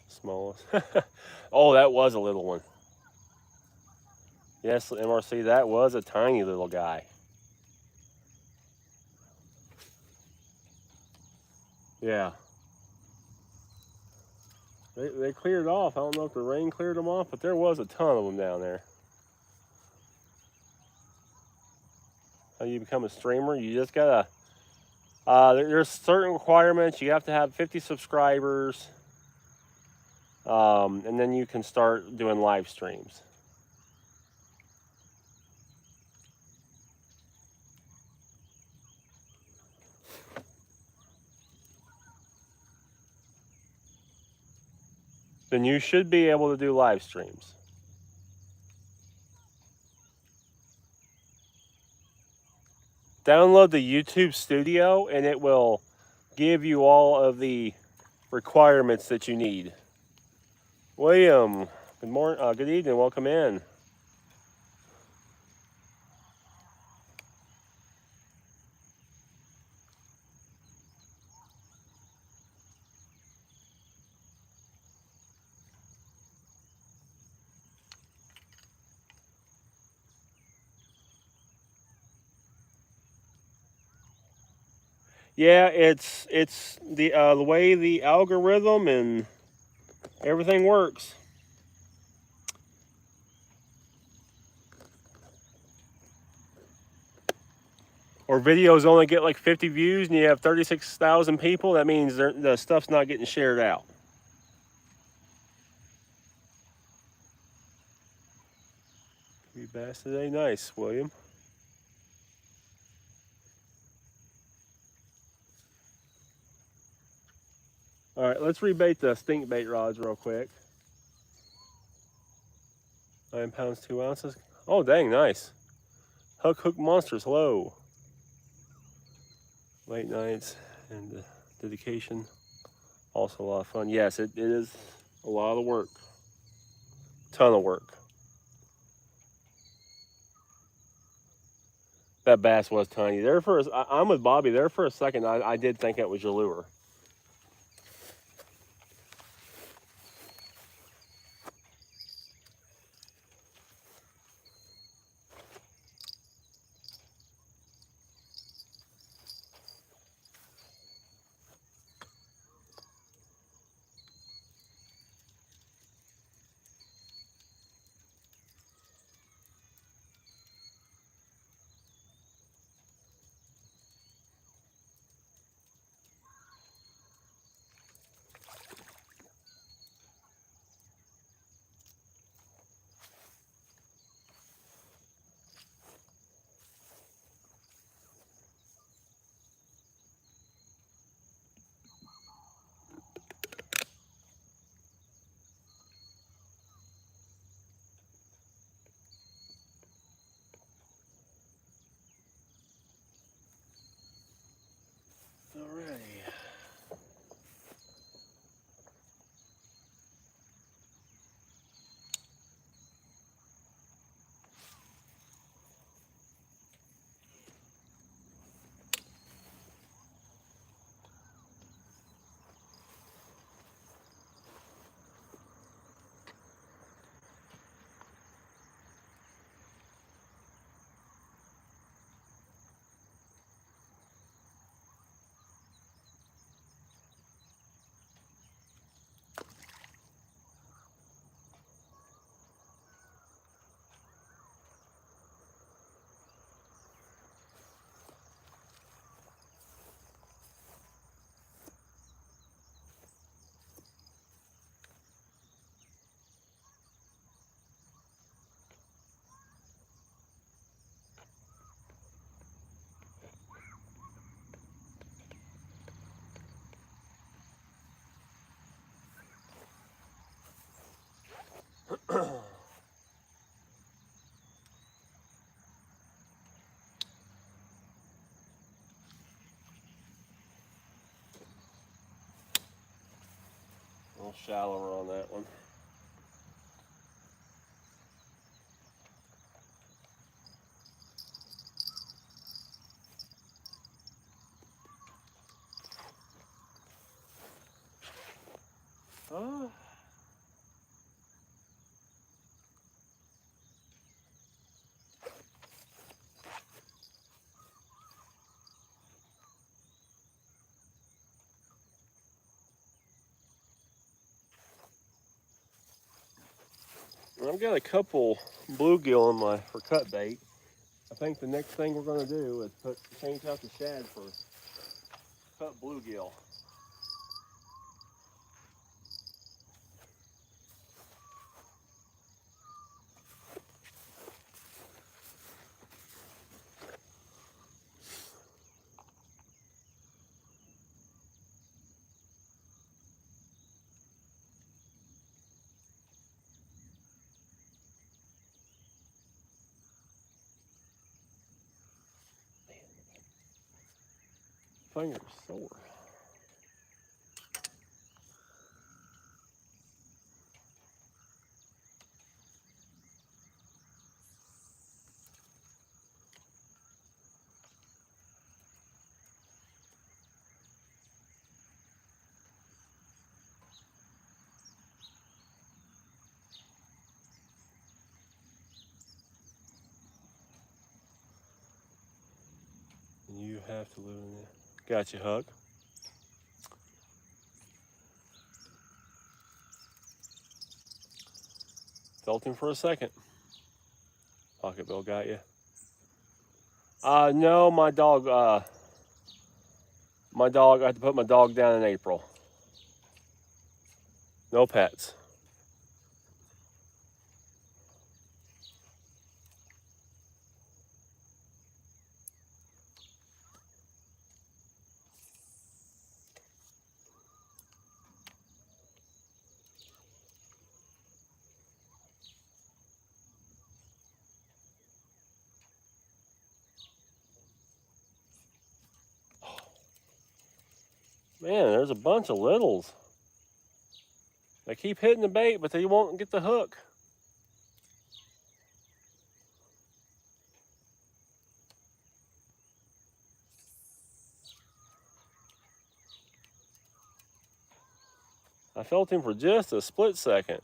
Smallest. Oh, that was a little one. Yes, MRC, that was a tiny little guy. Yeah. They cleared off. I don't know if the rain cleared them off, but there was a ton of them down there. How you become a streamer? You just gotta. There's certain requirements. You have to have 50 subscribers, and then you can start doing live streams. Then you should be able to do live streams. Download the YouTube Studio, and it will give you all of the requirements that you need. William, good morning. Good evening. Welcome in. Yeah, it's the way the algorithm and everything works. Or videos only get like 50 views and you have 36,000 people, that means the stuff's not getting shared out. Be bass today, nice, William. All right, let's rebait the stink bait rods real quick. 9 pounds, 2 ounces. Oh, dang, nice. Hook monsters, hello. Late nights and dedication, also a lot of fun. Yes, it is a lot of work. Ton of work. That bass was tiny. There for I'm with Bobby. There for a second, I did think it was your lure. Alrighty. A little shallower on that one. Oh. I've got a couple bluegill in my for cut bait. I think the next thing we're going to do is change out the shad for cut bluegill. Finger's sore. You have to live in there. Gotcha, Hug. Felt him for a second. Pocket Bill got you. No, my dog. I had to put my dog down in April. No pets. Man, there's a bunch of littles. They keep hitting the bait, but they won't get the hook. I felt him for just a split second.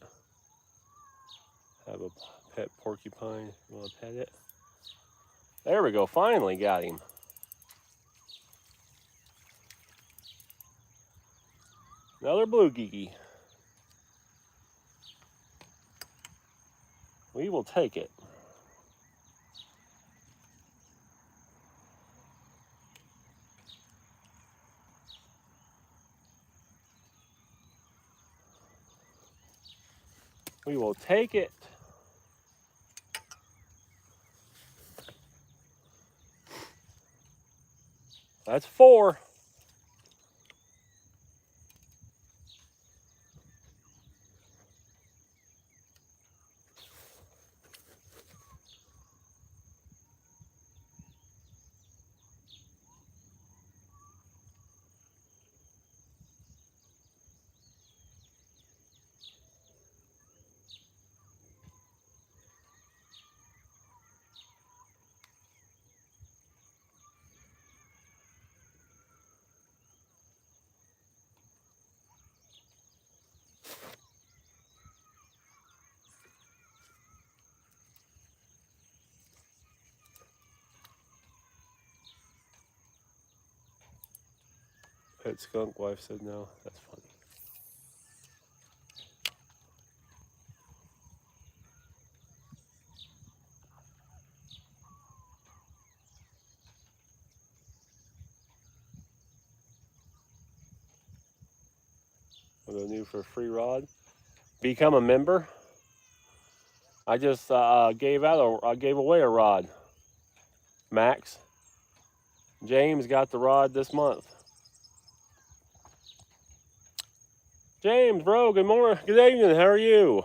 Have a pet porcupine. You want to pet it? There we go. Finally got him. Another blue geeky. We will take it. We will take it. That's 4. Pet skunk wife said no. That's funny. What do I do for a free rod? Become a member. I just gave away a rod. Max. James got the rod this month. James, bro, good morning. Good evening. How are you?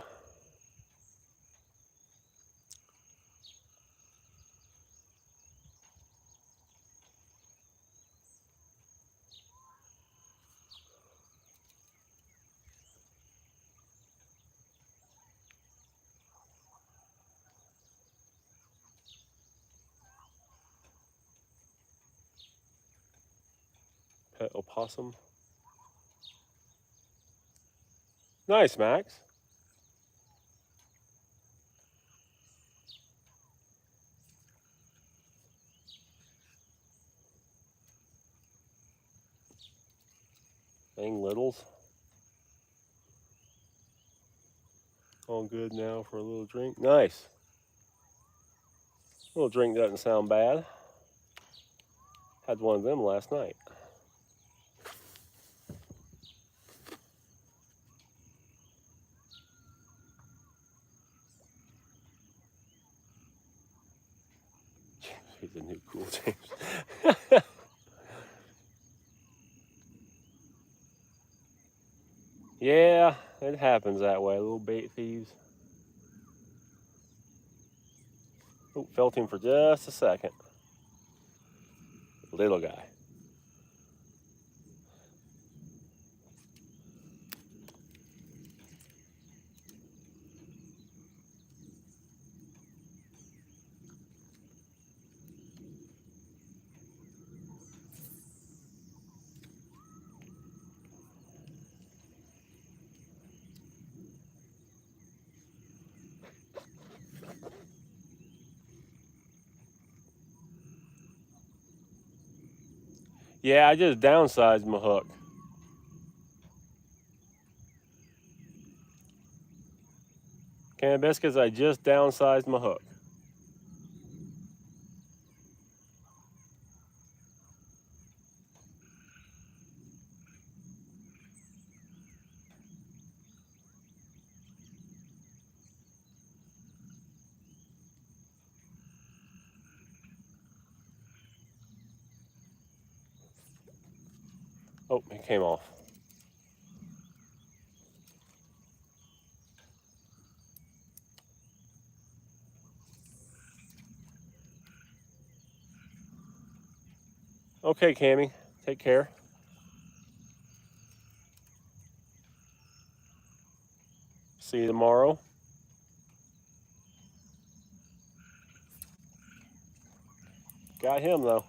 Pet opossum. Nice, Max. Dang littles. All good now for a little drink. Nice. A little drink doesn't sound bad. Had one of them last night. He's a new cool James. Yeah, it happens that way. Little bait thieves. Oh, felt him for just a second. Little guy. Yeah, I just downsized my hook. Can Biscuits, I just downsized my hook. Oh, it came off. Okay, Cammy, take care. See you tomorrow. Got him though.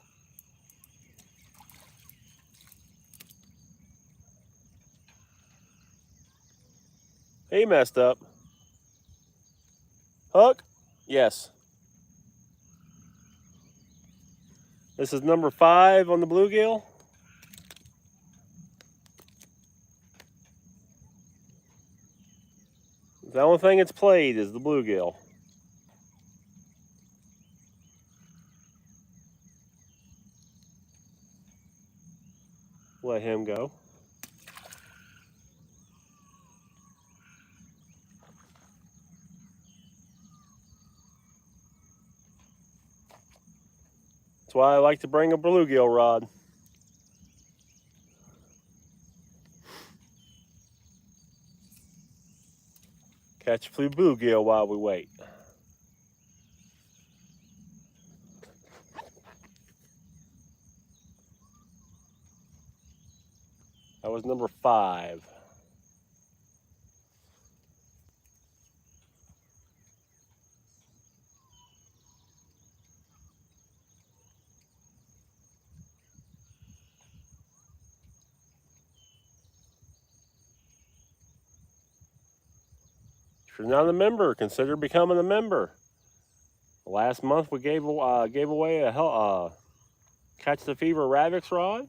He messed up. Hook? Yes. This is number 5 on the bluegill. The only thing it's played is the bluegill. Let him go. That's why I like to bring a bluegill rod. Catch a few bluegill while we wait. That was number 5. If you're not a member, consider becoming a member. Last month we gave away a Catch the Fever Ravix rod.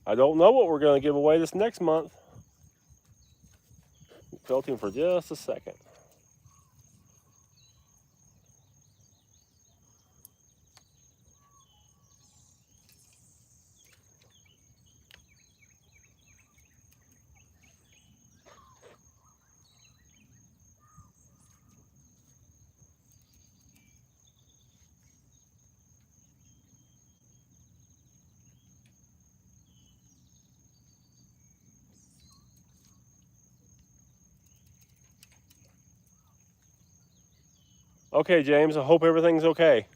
I don't know what we're going to give away this next month. Felt him for just a second. Okay, James, I hope everything's okay.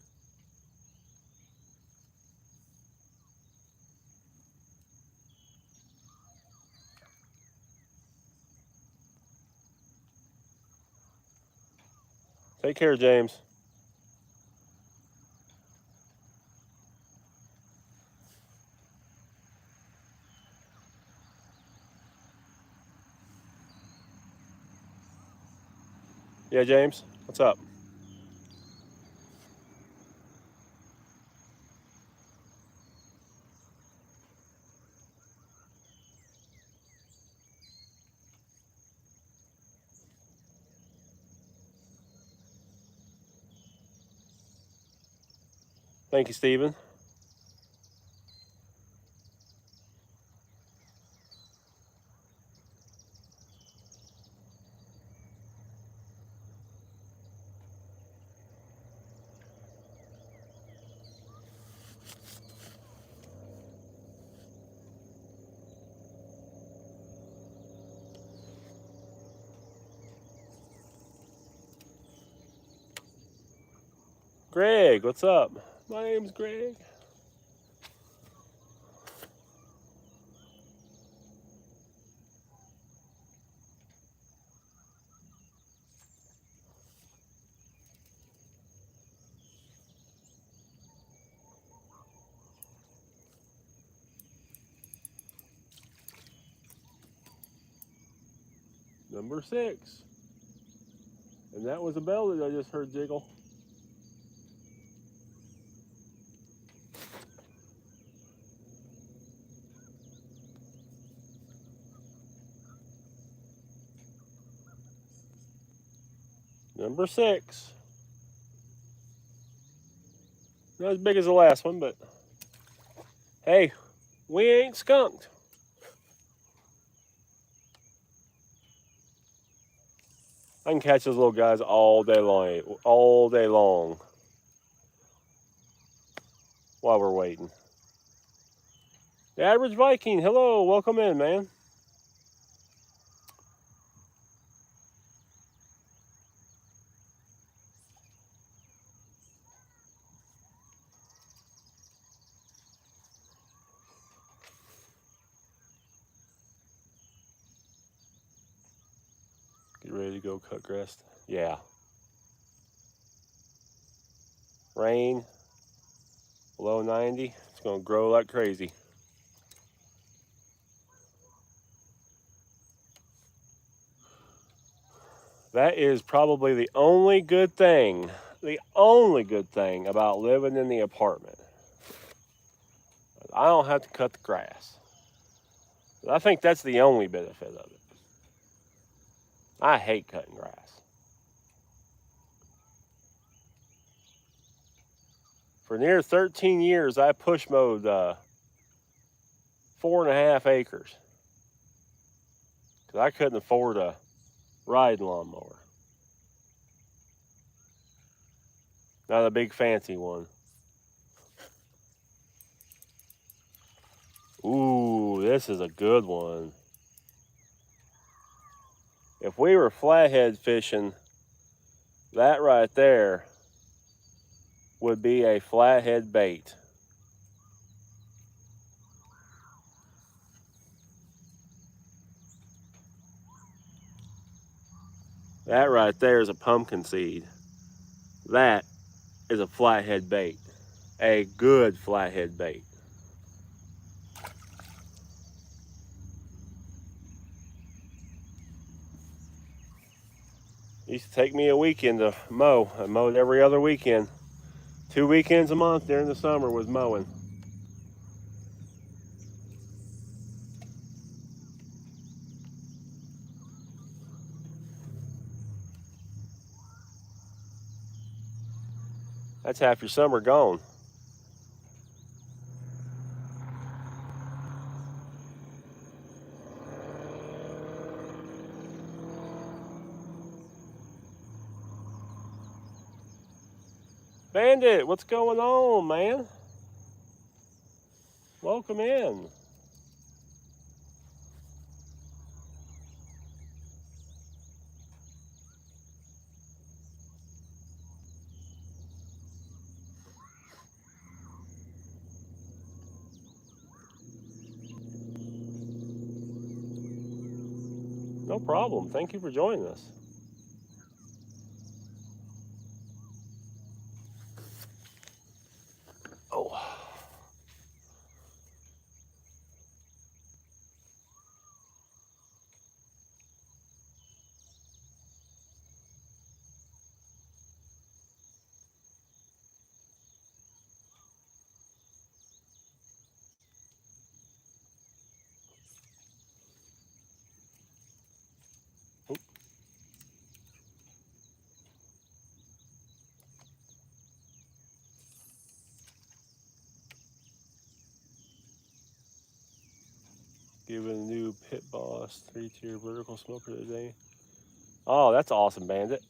Take care, James. Yeah, James, what's up? Thank you, Stephen. Greg, what's up? My name's Greg. Number 6. And that was a bell that I just heard jiggle. Number 6. Not as big as the last one, but hey, we ain't skunked. I can catch those little guys all day long while we're waiting. The Average Viking, hello, welcome in, man. Get ready to go cut grass. Yeah. Rain, below 90. It's going to grow like crazy. That is probably the only good thing about living in the apartment. I don't have to cut the grass. I think that's the only benefit of it. I hate cutting grass. For near 13 years, I push mowed 4.5 acres because I couldn't afford a riding lawnmower. Not a big fancy one. Ooh, this is a good one. If we were flathead fishing, that right there would be a flathead bait. That right there is a pumpkin seed. That is a flathead bait. A good flathead bait. It used to take me a weekend to mow. I mowed every other weekend. 2 weekends a month during the summer was mowing. That's half your summer gone. Bandit, what's going on, man? Welcome in. No problem. Thank you for joining us. Oh. given a new Pit Boss 3-tier vertical smoker today. Oh, that's awesome, Bandit.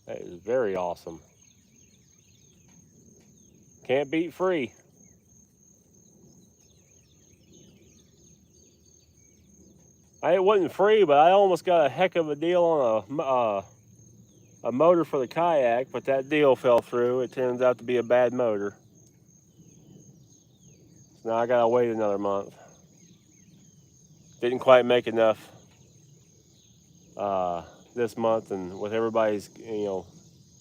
That is very awesome. Can't beat free. It wasn't free, but I almost got a heck of a deal on a motor for the kayak, but that deal fell through. It turns out to be a bad motor. So now I gotta wait another month. Didn't quite make enough this month, and with everybody's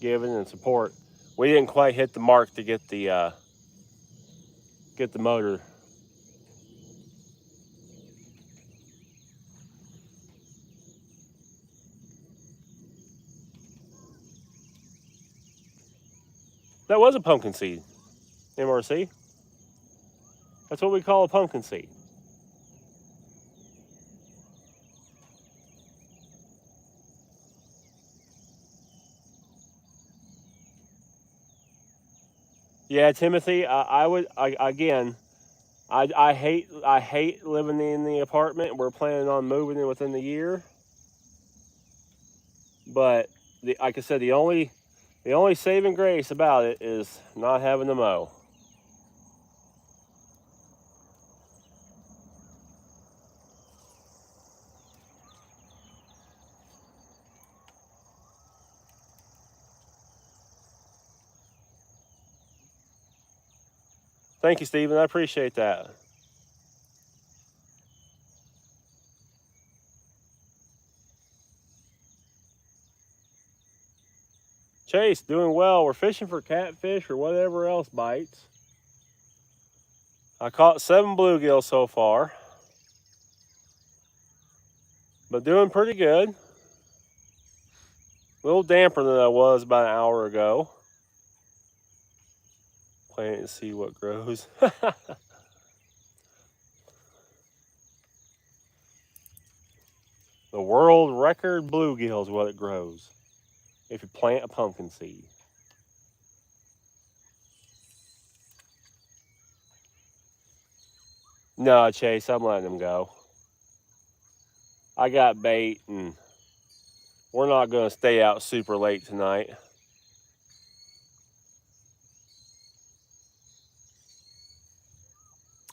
giving and support, we didn't quite hit the mark to get the motor. That was a pumpkin seed, MRC. That's what we call a pumpkin seed. Yeah, Timothy, I hate living in the apartment. We're planning on moving in within the year. But like I said, the only saving grace about it is not having to mow. Thank you, Stephen. I appreciate that. Chase, doing well. We're fishing for catfish or whatever else bites. I caught 7 bluegills so far, but doing pretty good. A little damper than I was about an hour ago. Planting to see what grows. The world record bluegill is what it grows if you plant a pumpkin seed. No, Chase, I'm letting them go. I got bait, and we're not going to stay out super late tonight.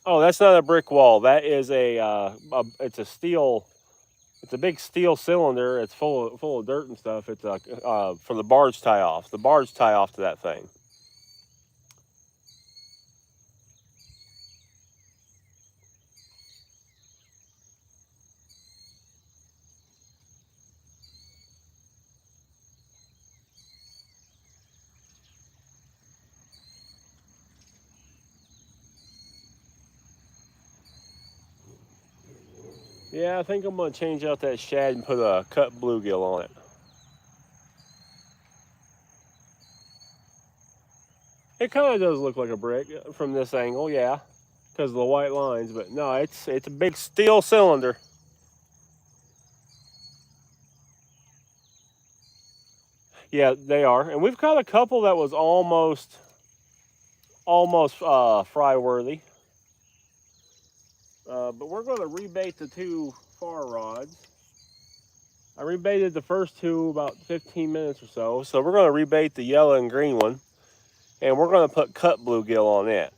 Oh, that's not a brick wall. That is it's a steel. It's a big steel cylinder. It's full of dirt and stuff. It's for the barge tie off. The barge tie off to that thing. Yeah, I think I'm going to change out that shad and put a cut bluegill on it. It kind of does look like a brick from this angle, yeah, because of the white lines. But no, it's a big steel cylinder. Yeah, they are, and we've caught a couple that was almost fry worthy. But we're going to rebait the 2 far rods. I rebaited the first 2 about 15 minutes or so. So we're going to rebait the yellow and green one. And we're going to put cut bluegill on it.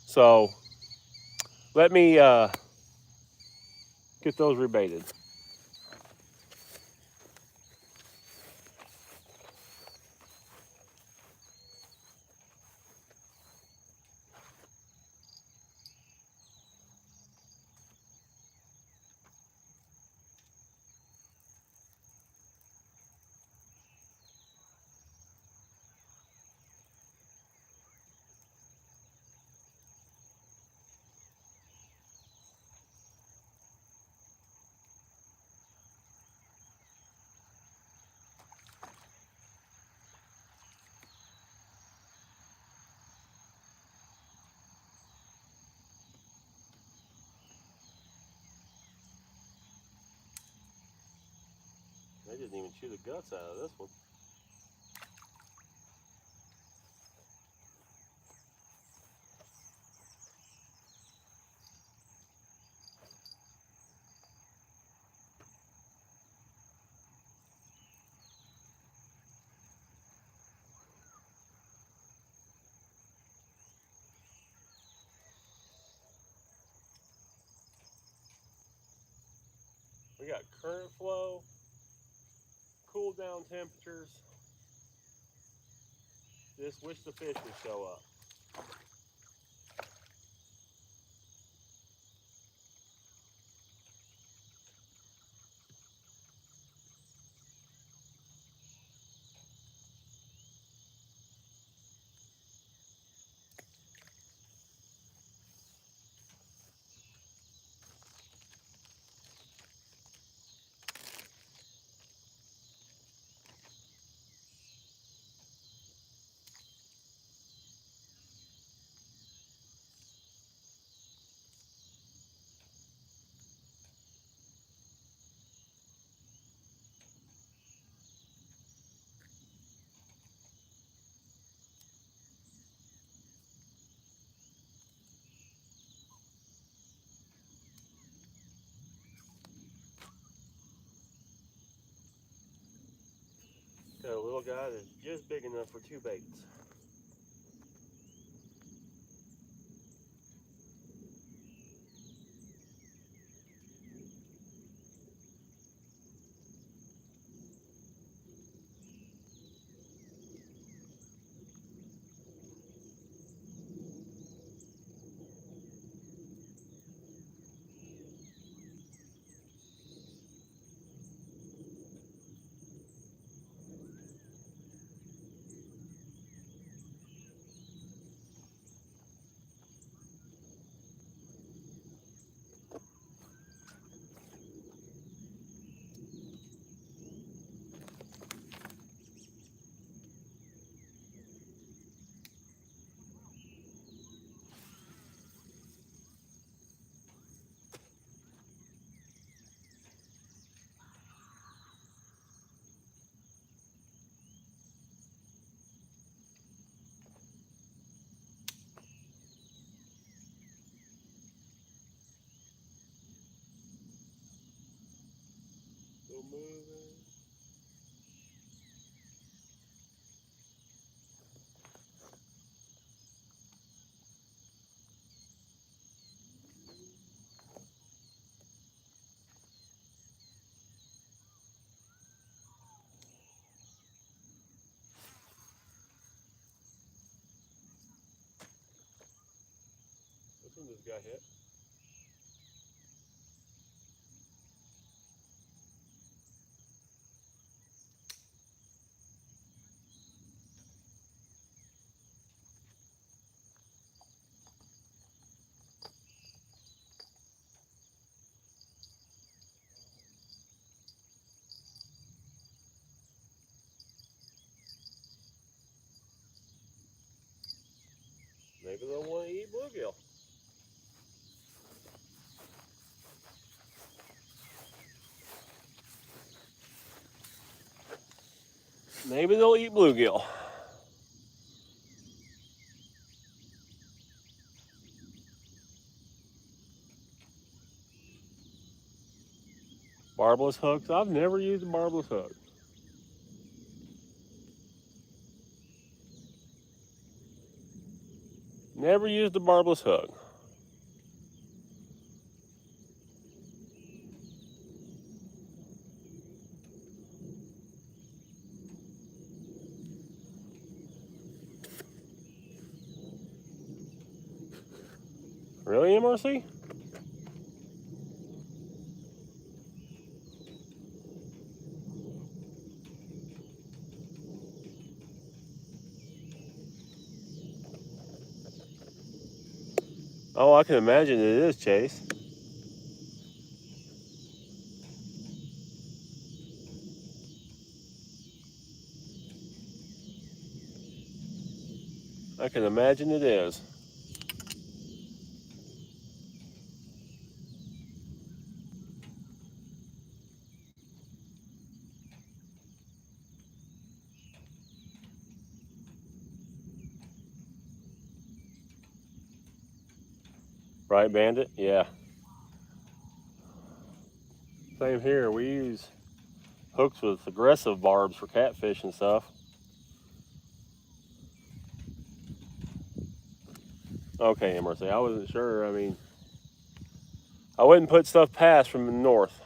So let me get those rebaited. They didn't even chew the guts out of this one. We got current flow, cool down temperatures. Just wish the fish would show up. Got a little guy that's just big enough for 2 baits. Still moving. This one just got hit. Maybe they'll want to eat bluegill. Maybe they'll eat bluegill. Barbless hooks. I've never used a barbless hook. Never used a barbless hook. Really, MRC? Oh, I can imagine it is, Chase. I can imagine it is. Right, Bandit? Yeah. Same here. We use hooks with aggressive barbs for catfish and stuff. Okay, Emerson. I wasn't sure. I mean, I wouldn't put stuff past from the north.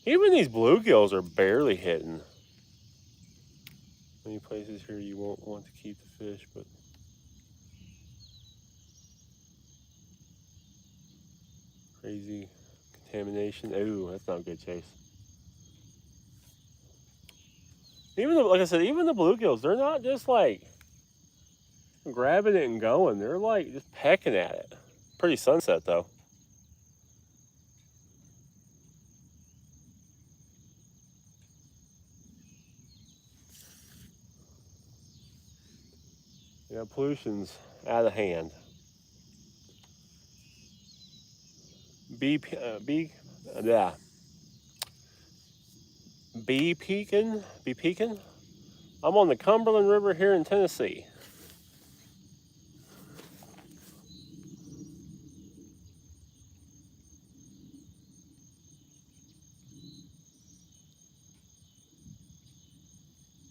Even these bluegills are barely hitting. Many places here you won't want to keep the fish, but crazy contamination. Ooh, that's not a good chase. Even like I said, even the bluegills, they're not just like grabbing it and going. They're like just pecking at it. Pretty sunset though. Yeah, pollution's out of hand. Bee peeking. I'm on the Cumberland River here in Tennessee.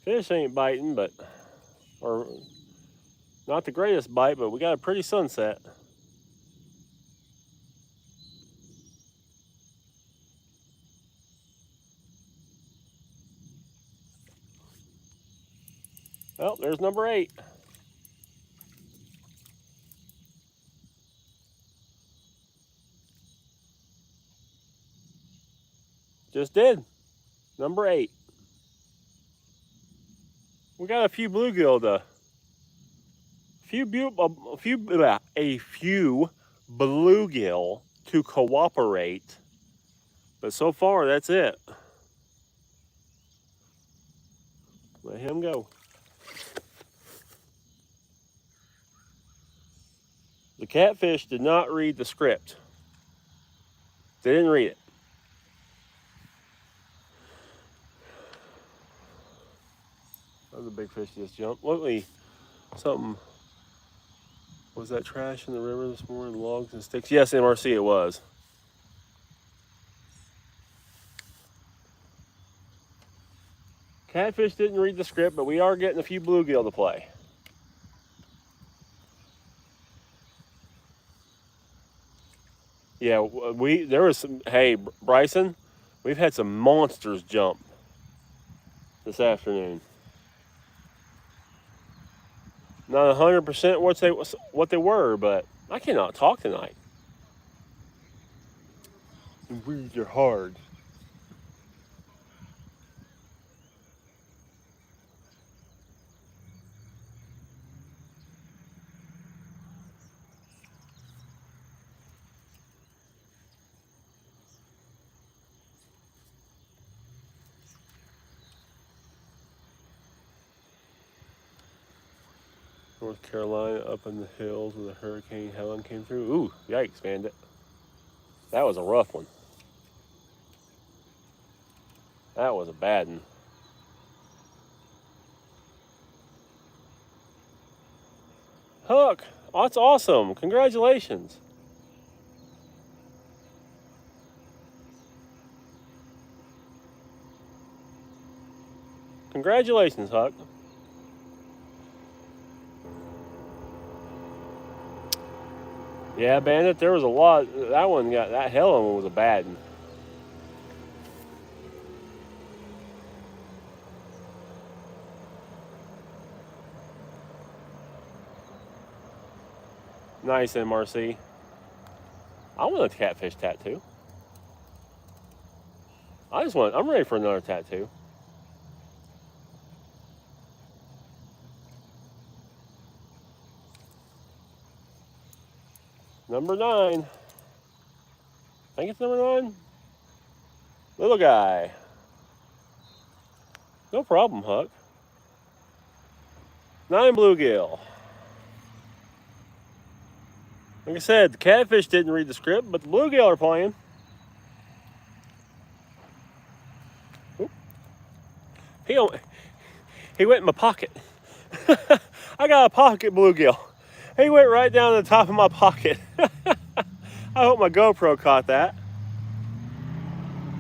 Fish ain't biting, or not the greatest bite, but we got a pretty sunset. Well, there's number 8. Just did. Number 8. We got a few bluegill a few bluegill to cooperate, but so far that's it. Let him go. The catfish did not read the script. They didn't read it. That was a big fish just jumped. Look, something. Was that trash in the river this morning? Logs and sticks? Yes, MRC it was. Catfish didn't read the script, but we are getting a few bluegill to play. Yeah, there was some. Hey, Bryson, we've had some monsters jump this afternoon. Not 100% what they were, but I cannot talk tonight. The weeds are hard. North Carolina up in the hills where the Hurricane Helen came through. Ooh, yikes, Bandit. That was a rough one. That was a bad one. Hook, that's awesome. Congratulations. Congratulations, Huck. Yeah, Bandit, there was a lot. That Helen one was a bad one. Nice, MRC. I want a catfish tattoo. I'm ready for another tattoo. Number 9. I think it's number 9. Little guy. No problem, Huck. 9 bluegill. Like I said, the catfish didn't read the script, but the bluegill are playing. Oop. He went in my pocket. I got a pocket bluegill. He went right down to the top of my pocket. I hope my GoPro caught that.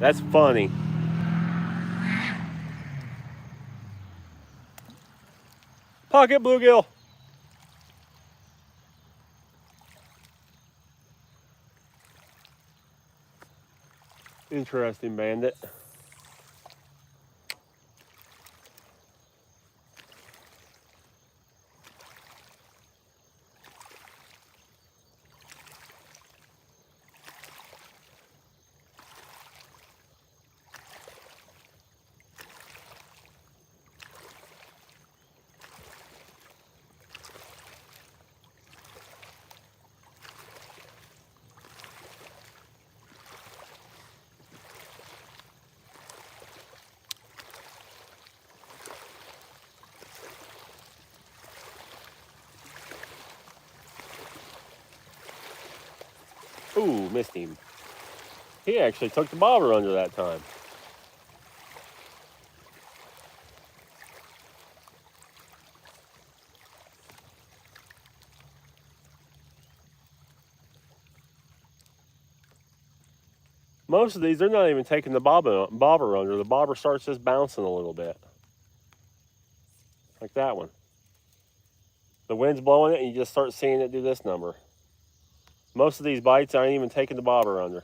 That's funny. Pocket bluegill. Interesting, Bandit. Ooh, missed him. He actually took the bobber under that time. Most of these, they're not even taking the bobber under. The bobber starts just bouncing a little bit. Like that one. The wind's blowing it and you just start seeing it do this number. Most of these bites aren't even taking the bobber under.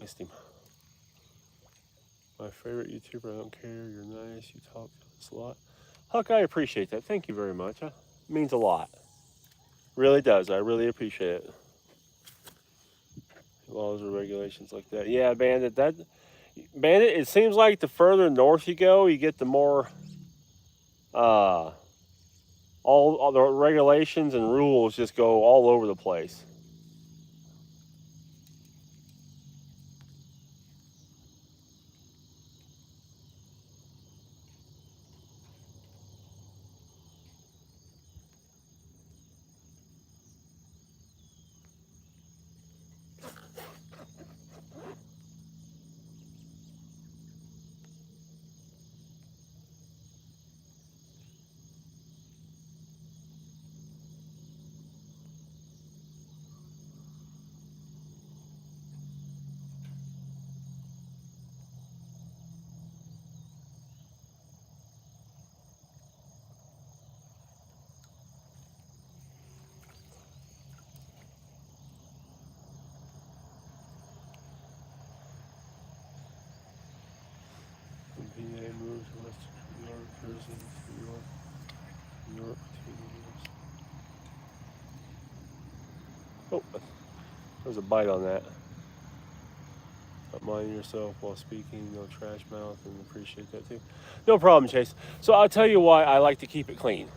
Missed him. My favorite YouTuber, I don't care, you're nice, you talk to us a lot. Huck, I appreciate that. Thank you very much. It means a lot. Really does. I really appreciate it. Laws or regulations like that. Yeah, Bandit, Bandit, it seems like the further north you go, you get the more all the regulations and rules just go all over the place. PA moves west to New York, Jersey, New York, New York, 2 years. Oh, there's a bite on that. Not minding yourself while speaking, no trash mouth, and appreciate that too. No problem, Chase. So I'll tell you why I like to keep it clean.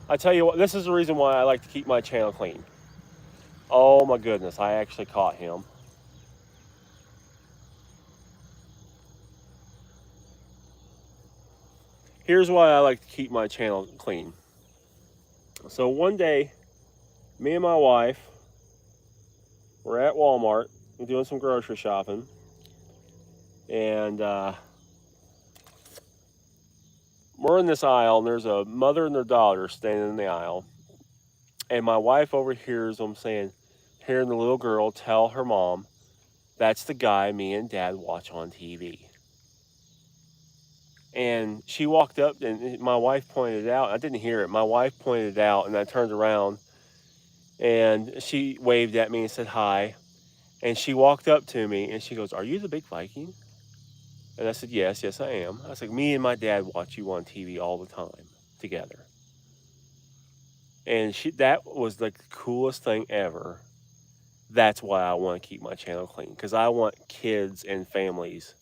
I tell you what, this is the reason why I like to keep my channel clean. Oh my goodness, I actually caught him. Here's why I like to keep my channel clean. So one day, me and my wife were at Walmart doing some grocery shopping, and we're in this aisle, and there's a mother and their daughter standing in the aisle, and my wife overhears them hearing the little girl tell her mom, "That's the guy me and Dad watch on TV." And she walked up, and my wife pointed it out. I didn't hear it. My wife pointed it out, and I turned around, and she waved at me and said hi. And she walked up to me, and she goes, "Are you the big Viking?" And I said, "Yes, yes, I am." I was like, "Me and my dad watch you on TV all the time together." And that was the coolest thing ever. That's why I want to keep my channel clean, because I want kids and families.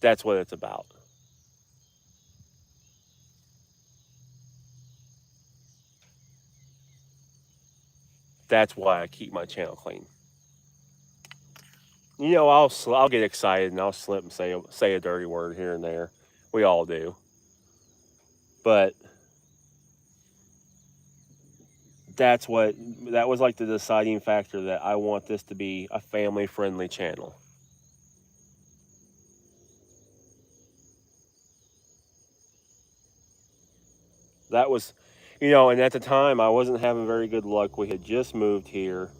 That's what it's about. That's why I keep my channel clean. You know, I'll get excited and I'll slip and say a dirty word here and there. We all do. But that was like the deciding factor, that I want this to be a family friendly channel. That was, and at the time I wasn't having very good luck. We had just moved here.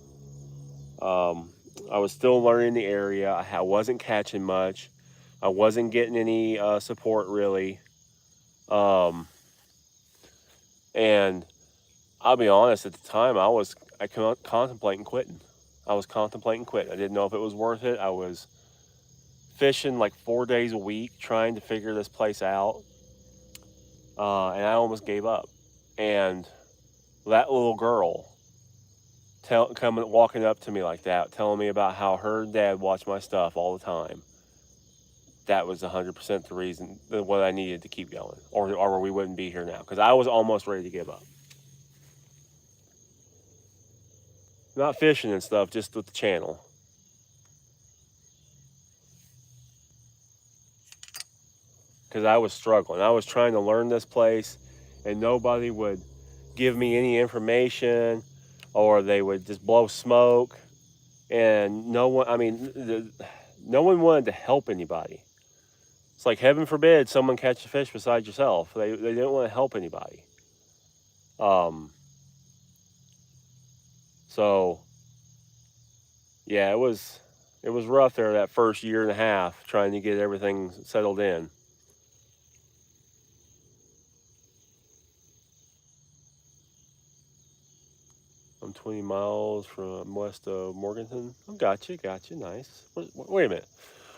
I was still learning the area. I wasn't catching much. I wasn't getting any support really. And I'll be honest, at the time I contemplating quitting. I was contemplating quitting. I didn't know if it was worth it. I was fishing like 4 days a week trying to figure this place out, and I almost gave up. And that little girl walking up to me like that, telling me about how her dad watched my stuff all the time. That was 100% the reason, what I needed to keep going, or we wouldn't be here now, because I was almost ready to give up. Not fishing and stuff, just with the channel. Because I was struggling. I was trying to learn this place, and nobody would give me any information, or they would just blow smoke. And no one wanted to help anybody. It's like, heaven forbid someone catch a fish beside yourself. They didn't want to help anybody. So yeah, it was rough there that first year and a half trying to get everything settled in. I'm 20 miles from west of Morganton. Oh, gotcha, nice. Wait a minute.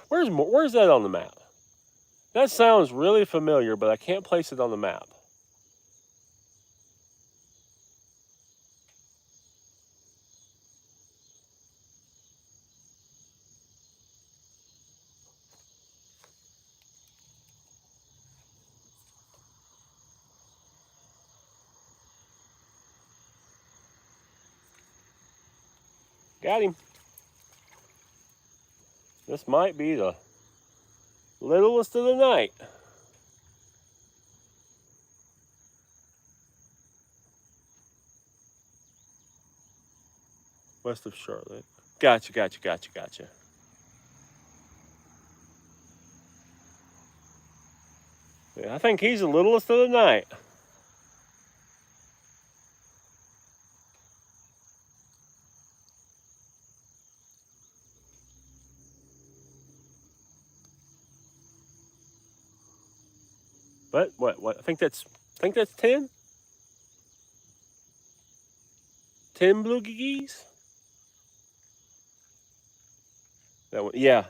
Where's that on the map? That sounds really familiar, but I can't place it on the map. Got him. This might be the littlest of the night. West of Charlotte. Gotcha. Yeah, I think he's the littlest of the night. But what? I think that's 10. 10 blue geese. That one, yeah.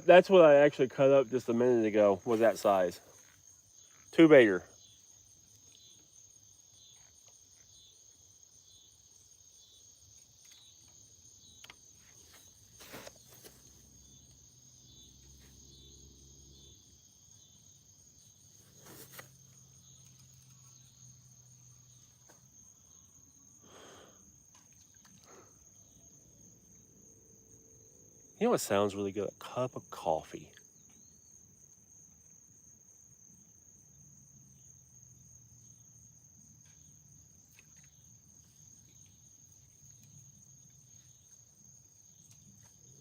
That's what I actually cut up just a minute ago. Was that size? 2 baiter. You know what sounds really good? A cup of coffee.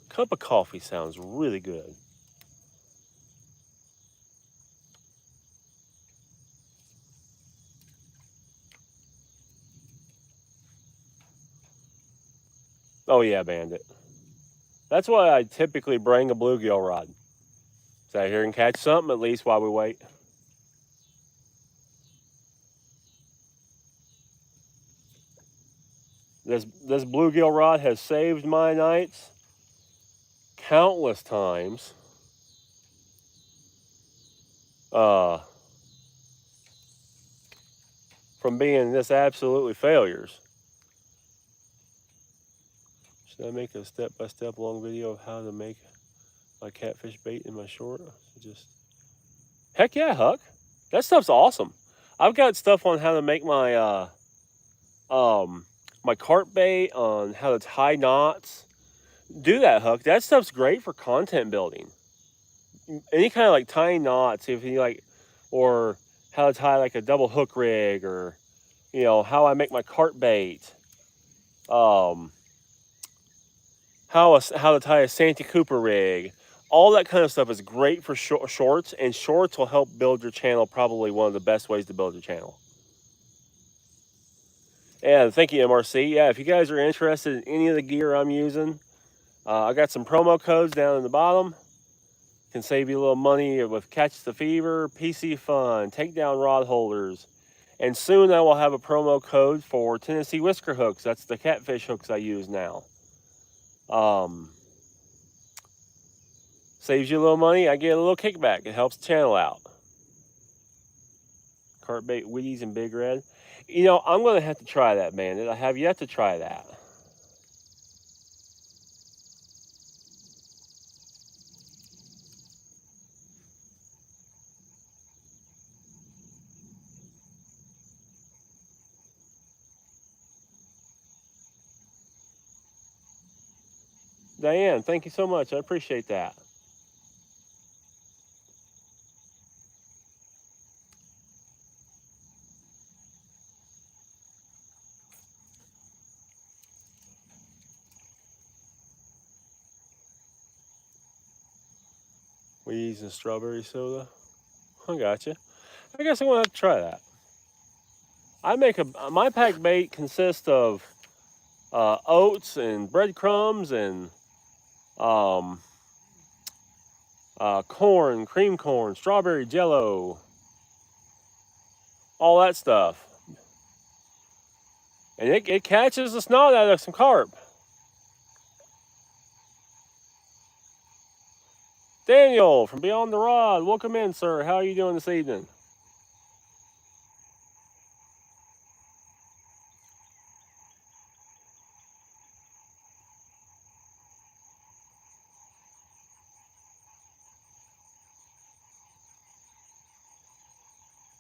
Cup of coffee sounds really good. Oh yeah, Bandit. That's why I typically bring a bluegill rod. So I here and catch something at least while we wait. This bluegill rod has saved my nights countless times. From being just absolutely failures. Should I make a step-by-step long video of how to make my catfish bait in my short? Heck yeah, Huck. That stuff's awesome. I've got stuff on how to make my my carp bait, on how to tie knots. Do that, Huck. That stuff's great for content building. Any kind of like tying knots, if you like, or how to tie like a double hook rig, or how I make my carp bait. How to tie a Santee Cooper rig. All that kind of stuff is great for shorts, and shorts will help build your channel. Probably one of the best ways to build your channel. And thank you, MRC. Yeah, if you guys are interested in any of the gear I'm using, I got some promo codes down in the bottom. Can save you a little money with Catch the Fever, Piscifun, Takedown rod holders. And soon I will have a promo code for Tennessee Whisker Hooks. That's the catfish hooks I use now. Saves you a little money. I get a little kickback. It helps the channel out. Carp bait, Wheaties, and Big Red. I'm going to have to try that, Bandit. I have yet to try that. Diane, thank you so much. I appreciate that. Wheaties and strawberry soda. I gotcha. I guess I'm going to have to try that. My pack bait consists of oats and breadcrumbs and corn, cream corn, strawberry jello, all that stuff. And it catches the snot out of some carp. Daniel from Beyond the Rod, welcome in, sir. How are you doing this evening?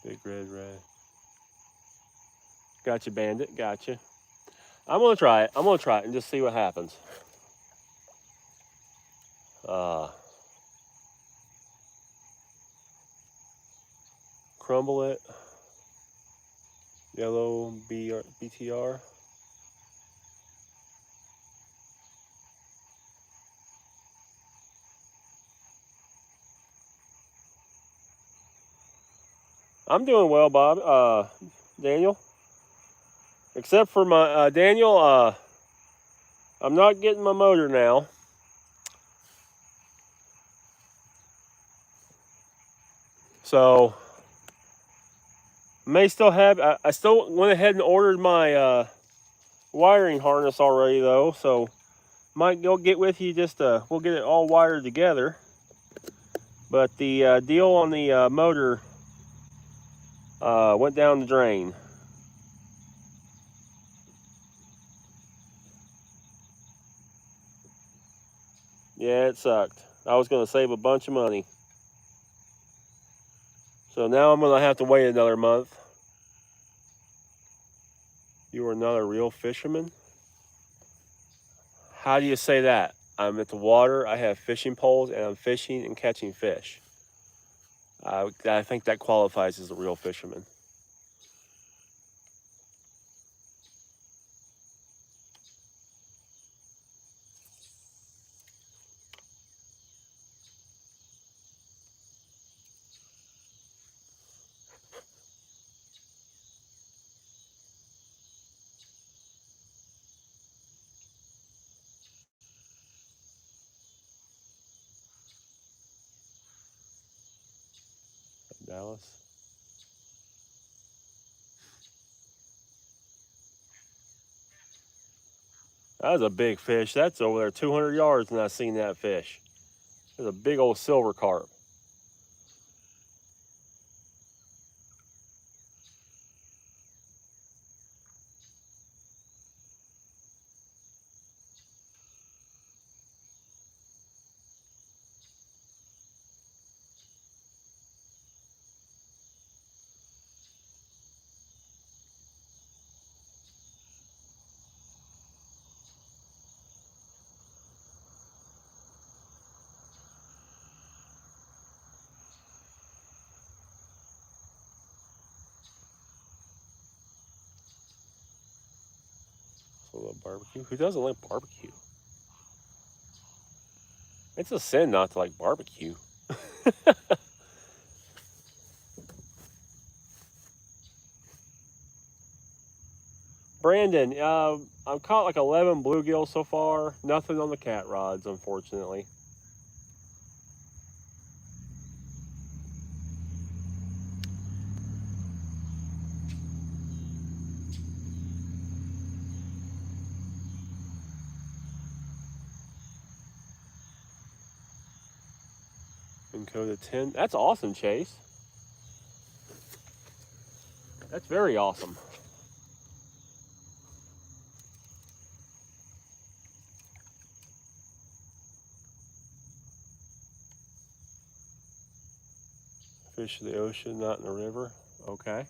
Big red. Gotcha, Bandit. Gotcha. I'm gonna try it. I'm gonna try it and just see what happens. Crumble it. Yellow BTR. I'm doing well, Bob. Daniel. Except for my Daniel, I'm not getting my motor now. So may still have. I still went ahead and ordered my wiring harness already, though. So might go get with you. We'll get it all wired together. But the deal on the motor went down the drain. Yeah, it sucked. I was going to save a bunch of money. So now I'm going to have to wait another month. You are not a real fisherman? How do you say that? I'm at the water, I have fishing poles, and I'm fishing and catching fish. I think that qualifies as a real fisherman. Dallas. That was a big fish. That's over there 200 yards and I seen that fish. There's a big old silver carp. A little barbecue. Who doesn't like barbecue? It's a sin not to like barbecue. Brandon, I've caught like 11 bluegill so far. Nothing on the cat rods, unfortunately. And code of 10. That's awesome, Chase. That's very awesome. Fish in the ocean, not in the river. Okay.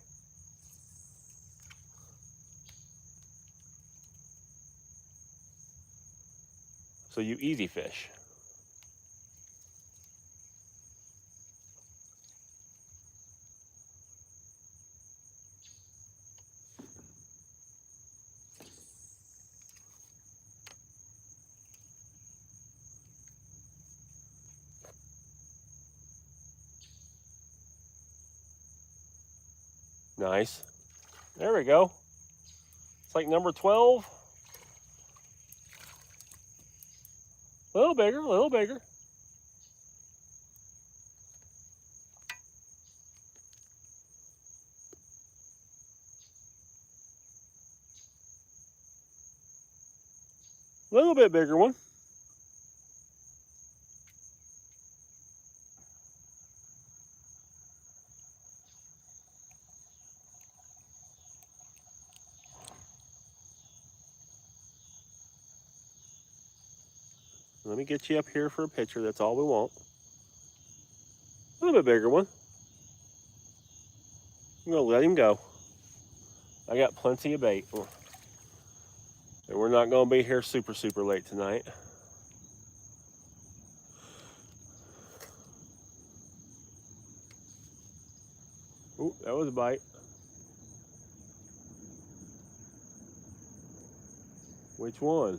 So you easy fish. Nice. There we go. It's like number 12. A little bigger, a little bigger. A little bit bigger one. Let me get you up here for a picture. That's all we want. A little bit bigger one. I'm going to let him go. I got plenty of bait. And we're not going to be here super late tonight. Ooh, that was a bite. Which one?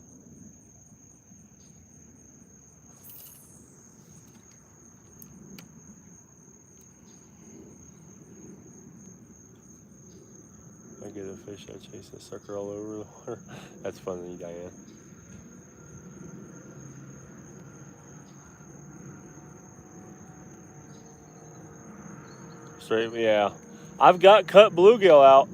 I get a fish, I chase a sucker all over the water. That's funny, Diane. Straight, yeah. I've got cut bluegill out.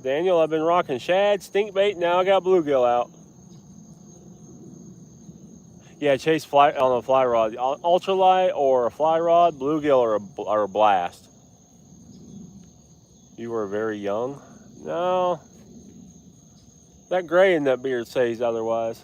Daniel, I've been rocking shad, stinkbait, now I got bluegill out. Yeah, chase fly on a fly rod. Ultralight or a fly rod, bluegill or a blast. You were very young? No. That gray in that beard says otherwise.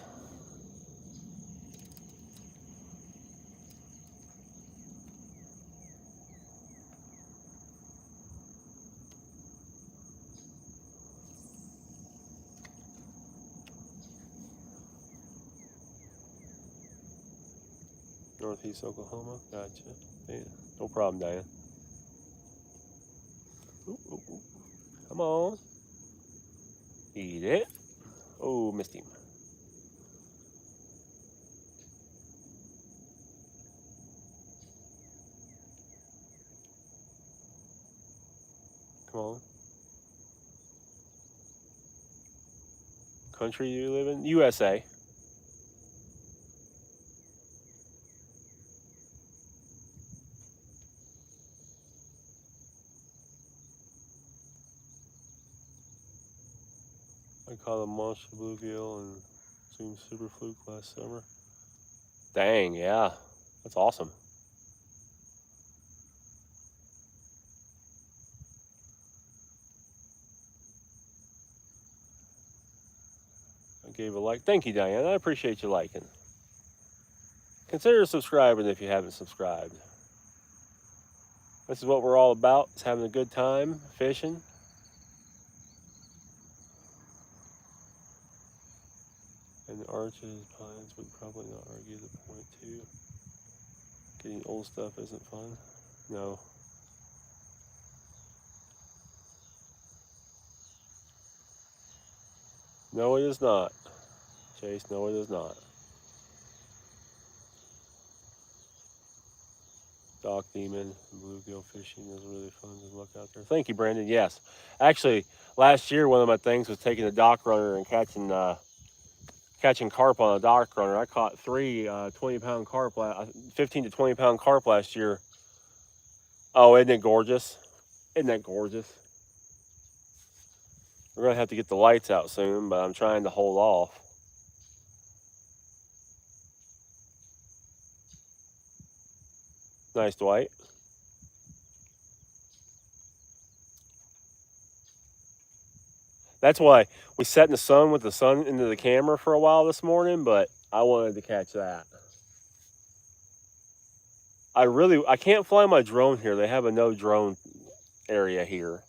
Northeast Oklahoma. Gotcha. Yeah, no problem, Diane. Ooh, ooh, ooh. Come on. Eat it. Oh, missed him. Come on. Country you live in? USA. I caught a monster bluegill and some super fluke last summer. Dang, yeah, that's awesome. I gave a like. Thank you, Diane. I appreciate you liking. Consider subscribing if you haven't subscribed. This is what we're all about, is having a good time fishing. And the arches, pines would probably not argue the point too. Getting old stuff isn't fun. No. No, it is not. Chase, no, it is not. Dock demon, bluegill fishing is really fun to look out there. Thank you, Brandon. Yes. Actually, last year, one of my things was taking a dock runner and catching carp on a dock runner. I caught three 20-pound carp, 15 to 20-pound carp last year. Oh, isn't it gorgeous? Isn't that gorgeous? We're going to have to get the lights out soon, but I'm trying to hold off. Nice, Dwight. That's why we sat in the sun with the sun into the camera for a while this morning, but I wanted to catch that. I can't fly my drone here. They have a no drone area here.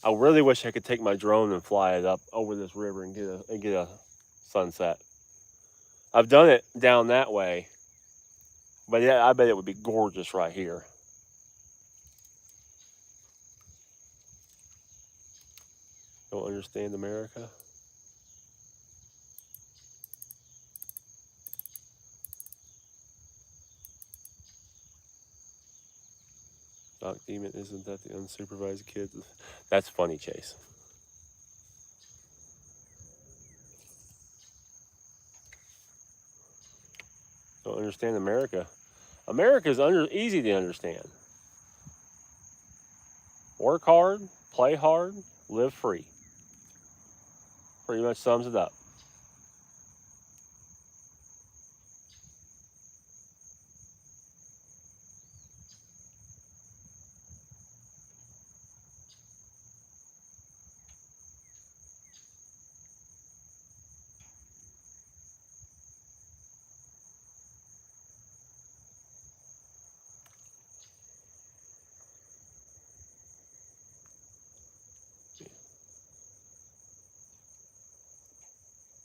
I really wish I could take my drone and fly it up over this river and get a sunset. I've done it down that way, but yeah, I bet it would be gorgeous right here. Don't understand America? Dock demon, isn't that the unsupervised kids? That's funny, Chase. Don't understand America. America's easy to understand. Work hard, play hard, live free. Pretty much sums it up.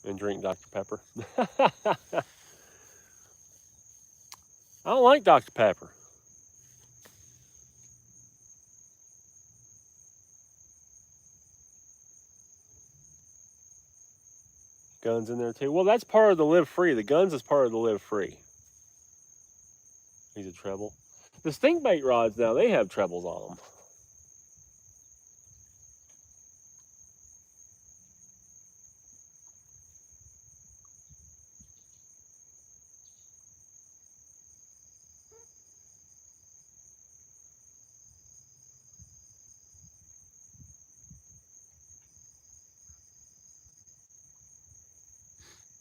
And drink Dr. Pepper. I don't like Dr. Pepper. Guns in there too. Well, that's part of the live free. The guns is part of the live free. He's a treble. The stink bait rods now, they have trebles on them.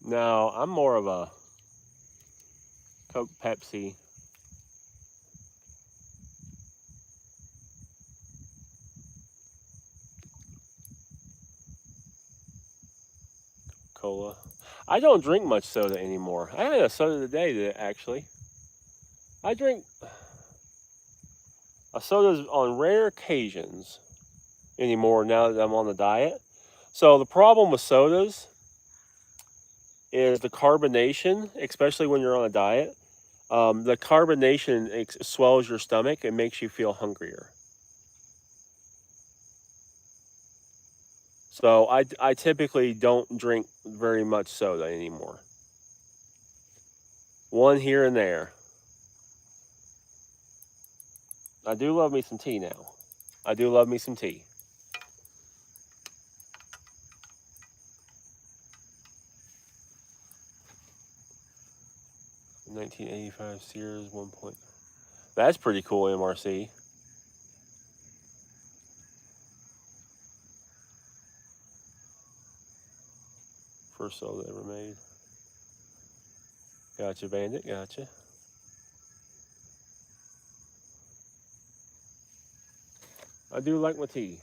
No, I'm more of a Coke Pepsi. Cola. I don't drink much soda anymore. I had a soda today, actually. I drink sodas on rare occasions anymore now that I'm on the diet. So the problem with sodas is the carbonation, especially when you're on a diet. The carbonation swells your stomach and makes you feel hungrier. So I typically don't drink very much soda anymore. One here and there. I do love me some tea now. I do love me some tea. $19.85 Sears 1 point. That's pretty cool, MRC. First soda ever made. Gotcha, Bandit, gotcha. I do like my tea.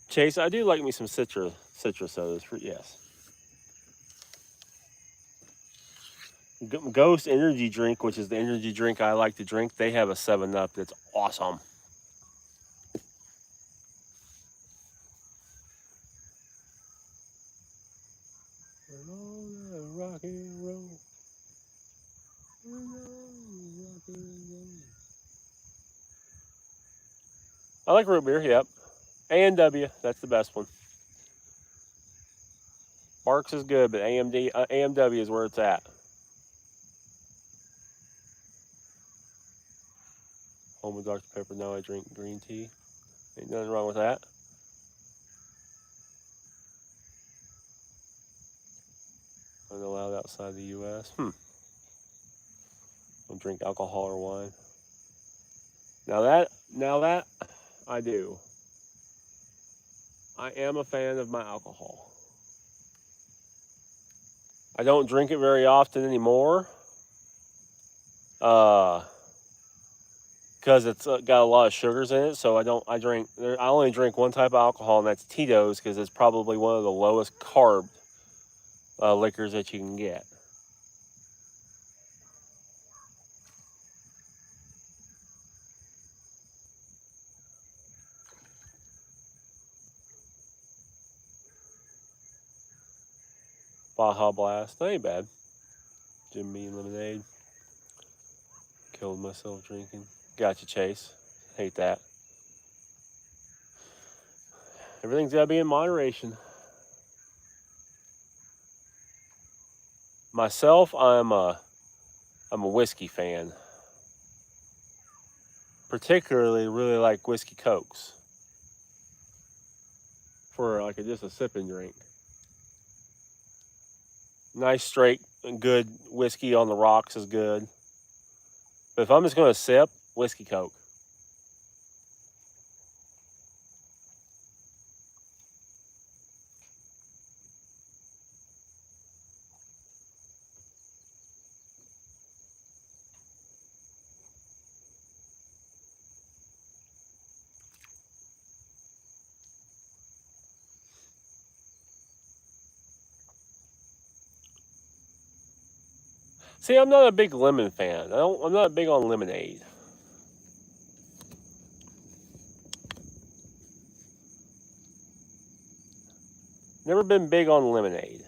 Chase, I do like me some citrus sodas, yes. Ghost Energy Drink, which is the energy drink I like to drink, they have a 7-Up that's awesome. Rock and roll. I like root beer, yep. A&W, that's the best one. Barks is good, but AMW is where it's at. Home with Dr. Pepper, now I drink green tea. Ain't nothing wrong with that. Unallowed outside the U.S. Don't drink alcohol or wine. Now that I do. I am a fan of my alcohol. I don't drink it very often anymore. Because it's got a lot of sugars in it, so I only drink one type of alcohol, and that's Tito's, because it's probably one of the lowest carb liquors that you can get. Baja Blast, that ain't bad. Jim Beam lemonade. Killed myself drinking. Gotcha, Chase. Hate that. Everything's gotta be in moderation. Myself, I'm a whiskey fan. Particularly, really like whiskey cokes for like just a sipping drink. Nice, straight, and good whiskey on the rocks is good. But if I'm just gonna sip, whiskey coke. See, I'm not a big lemon fan. I'm not big on lemonade. Never been big on lemonade.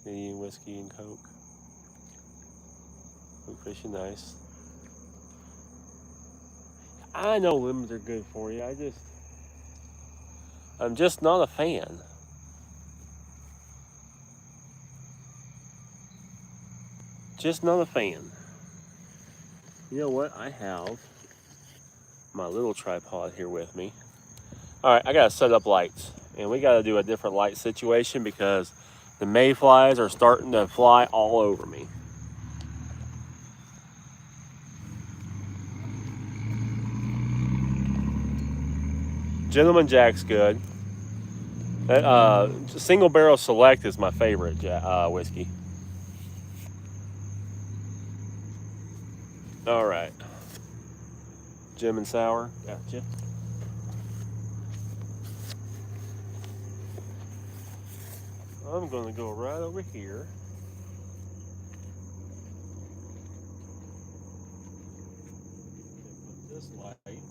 Canadian whiskey and coke. Food fishing, nice. I know lemons are good for you. I'm just not a fan. Just not a fan. You know what? I have my little tripod here with me. All right, I gotta set up lights, and we gotta do a different light situation because the mayflies are starting to fly all over me. Gentleman Jack's good. That Single Barrel Select is my favorite whiskey. All right. Gem and Sour, gotcha. I'm gonna go right over here. Put this light right here.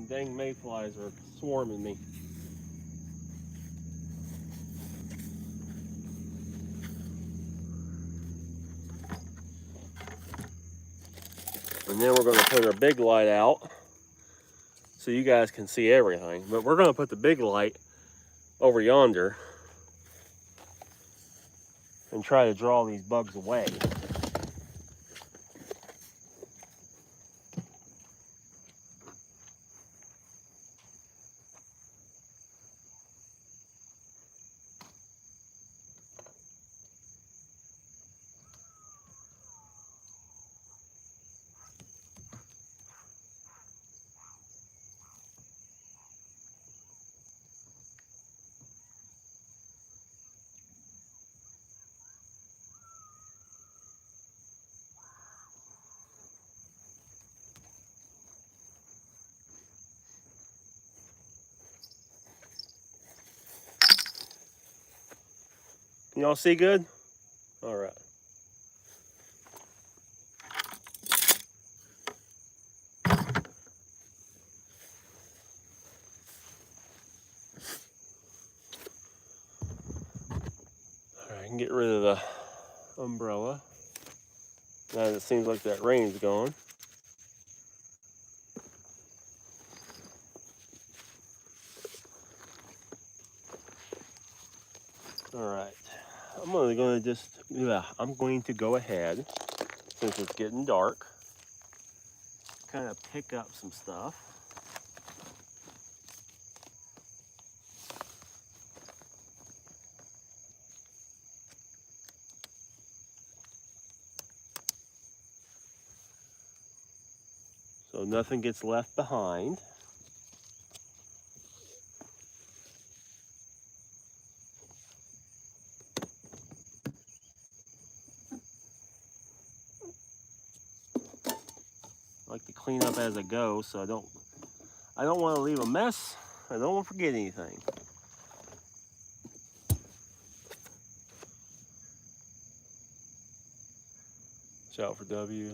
dang mayflies are swarming me. And then we're going to put our big light out so you guys can see everything. But we're going to put the big light over yonder and try to draw these bugs away. Y'all see good? All right. All right, I can get rid of the umbrella. Now that it seems like that rain's gone. All right, I'm going to go ahead, since it's getting dark, kind of pick up some stuff. So nothing gets left behind. I like to clean up as I go, so I don't want to leave a mess. I don't want to forget anything. Watch out for W.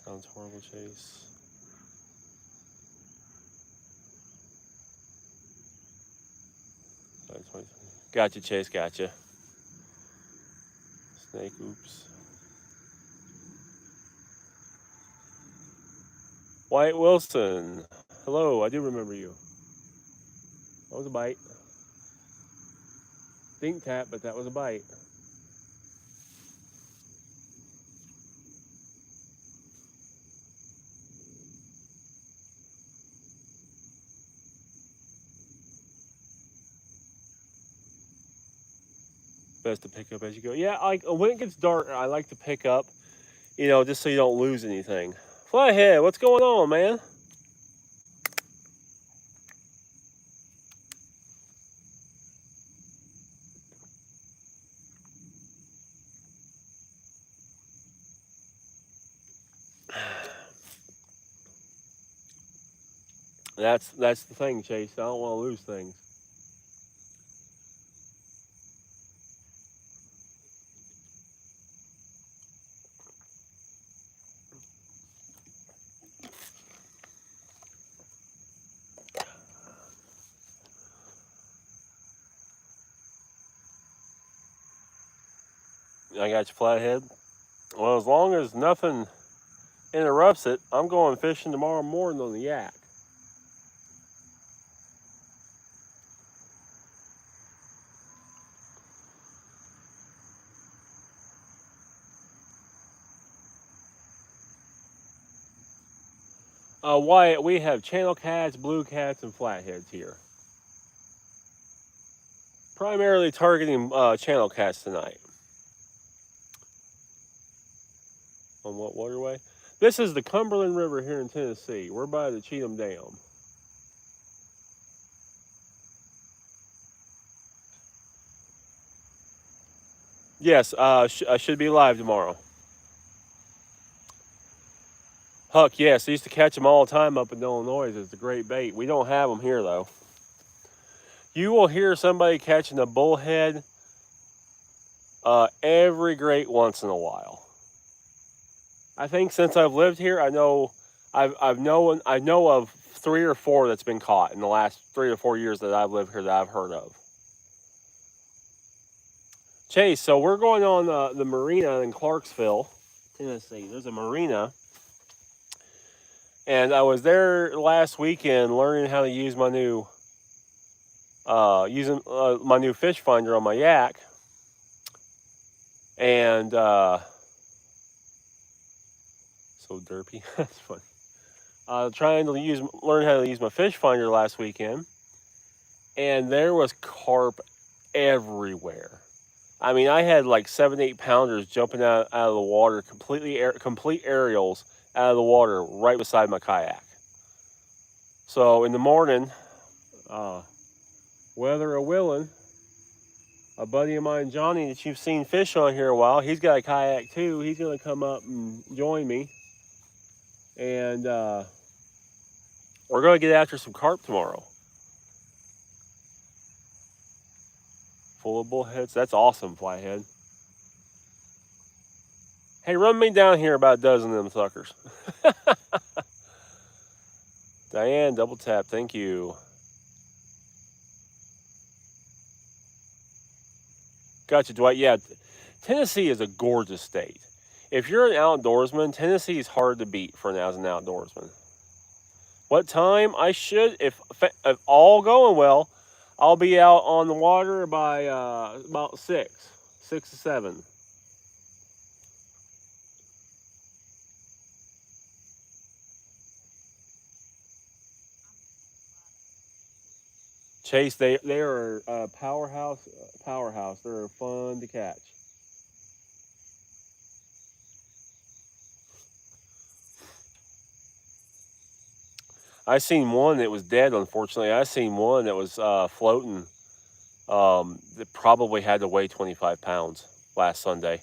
Sounds horrible, Chase. Gotcha, Chase, gotcha. Snake, oops. White Wilson. Hello, I do remember you. That was a bite. Think tap, but that was a bite. Best to pick up as you go. Yeah, like when it gets dark, I like to pick up, just so you don't lose anything. Flathead, what's going on, man? That's the thing, Chase. I don't want to lose things. I got you, Flathead. Well, as long as nothing interrupts it, I'm going fishing tomorrow morning on the yak. Wyatt, we have channel cats, blue cats, and flatheads here. Primarily targeting channel cats tonight. On what waterway? This is the Cumberland River here in Tennessee. We're by the Cheatham Dam. Yes, I should be live tomorrow. Huck, yes, I used to catch them all the time up in Illinois. It's a great bait. We don't have them here, though. You will hear somebody catching a bullhead every great once in a while. I think since I've lived here, I I know of 3 or 4 that's been caught in the last 3 or 4 years that I've lived here that I've heard of. Chase, so we're going on the marina in Clarksville, Tennessee. There's a marina, and I was there last weekend learning how to use my new my new fish finder on my yak, and so derpy. That's fun. Trying to learn how to use my fish finder last weekend, and there was carp everywhere. I mean, I had like 7-8 pounders jumping out of the water, complete aerials out of the water right beside my kayak. So in the morning, weather a willing, a buddy of mine, Johnny, that you've seen fish on here a while, he's got a kayak too. He's gonna come up and join me, and we're gonna get after some carp tomorrow. Full of bullheads. That's awesome, flathead. Hey, run me down here about a dozen of them suckers. Diane, double tap. Thank you. Gotcha, Dwight. Yeah, Tennessee is a gorgeous state. If you're an outdoorsman, Tennessee is hard to beat as an outdoorsman. What time? If all going well, I'll be out on the water by about 6 to 7. Chase, they are a powerhouse. They're fun to catch. I seen one that was dead, unfortunately. I seen one that was floating that probably had to weigh 25 pounds last Sunday.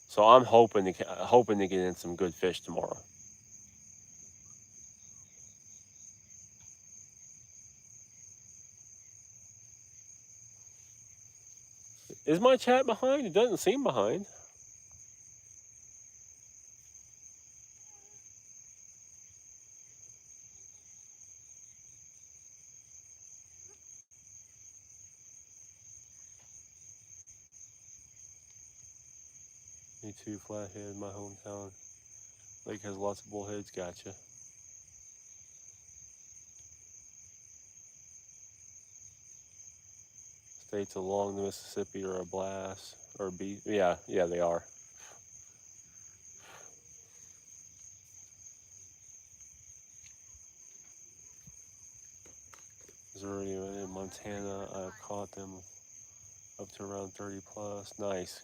So I'm hoping to get in some good fish tomorrow. Is my chat behind? It doesn't seem behind. Me too, Flathead, my hometown. Lake has lots of bullheads. Gotcha. States along the Mississippi are a blast. Yeah, they are. Missouri and Montana, I've caught them up to around 30 plus. Nice.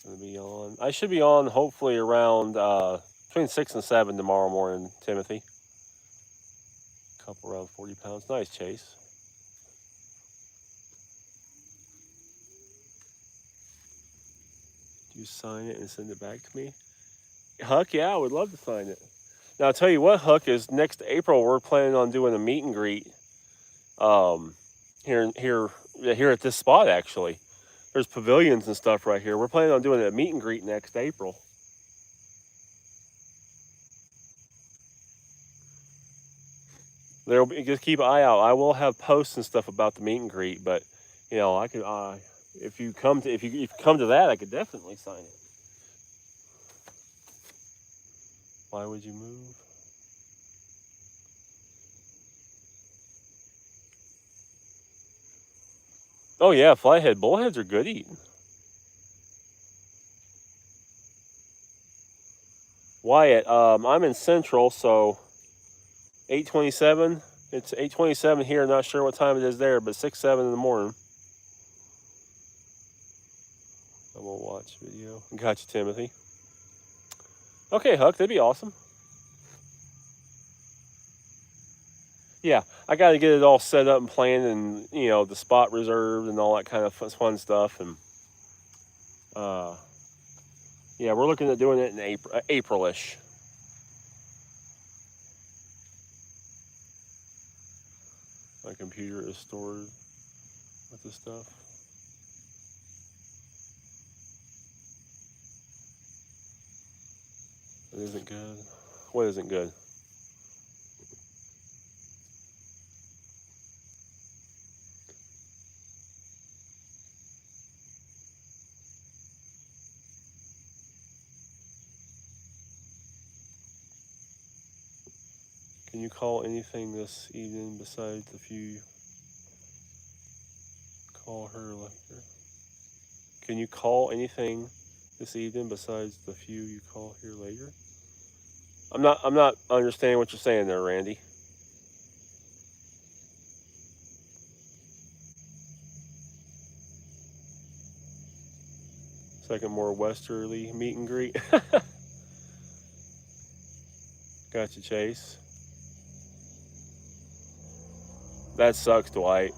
Gonna be on. I should be on hopefully around between 6 and 7 tomorrow morning, Timothy. Couple around 40 pounds. Nice, Chase. Do you sign it and send it back to me? Huck, yeah, I would love to sign it. Now I'll tell you what, Huck, is next April we're planning on doing a meet and greet. Here at this spot actually. There's pavilions and stuff right here. We're planning on doing a meet and greet next April. Just keep an eye out. I will have posts and stuff about the meet and greet, but I could if you come to that, I could definitely sign it. Why would you move? Oh yeah, flathead bullheads are good eating. Wyatt, I'm in Central, so 8:27. It's 8:27 here. Not sure what time it is there, but 6, 7 in the morning. I will watch video. Gotcha, Timothy. Okay, Huck, that'd be awesome. Yeah, I got to get it all set up and planned, and the spot reserved and all that kind of fun stuff. And yeah, we're looking at doing it in April-ish. My computer is stored with this stuff. It isn't good. What isn't good? Can you call anything this evening besides the few you call her later? Can you call anything this evening besides the few you call here later? I'm not understanding what you're saying there, Randy. Second more westerly meet and greet. Gotcha, Chase. That sucks, Dwight.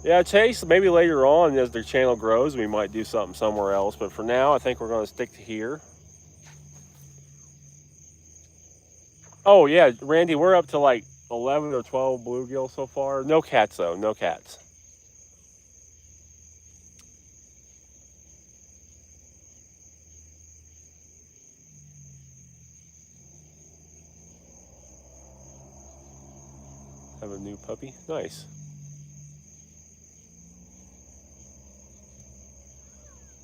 Yeah, Chase, maybe later on as their channel grows, we might do something somewhere else. But for now, I think we're going to stick to here. Oh, yeah, Randy, we're up to like 11 or 12 bluegill so far. No cats, though. No cats. Have a new puppy. Nice.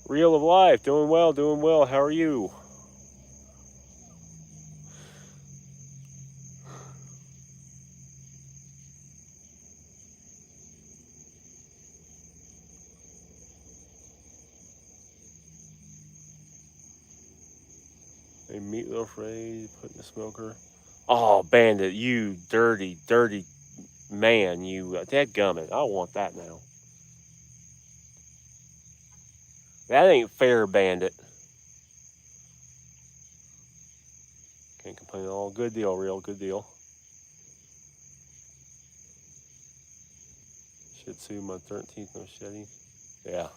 Reel of life. Doing well, doing well. How are you? A meatloaf ready to put in the smoker. Oh, Bandit, you dirty, dirty man. You, dadgummit. I want that now. That ain't fair, Bandit. Can't complain at all. Good deal, real good deal. Shih Tzu, my 13th, no shedding. Yeah.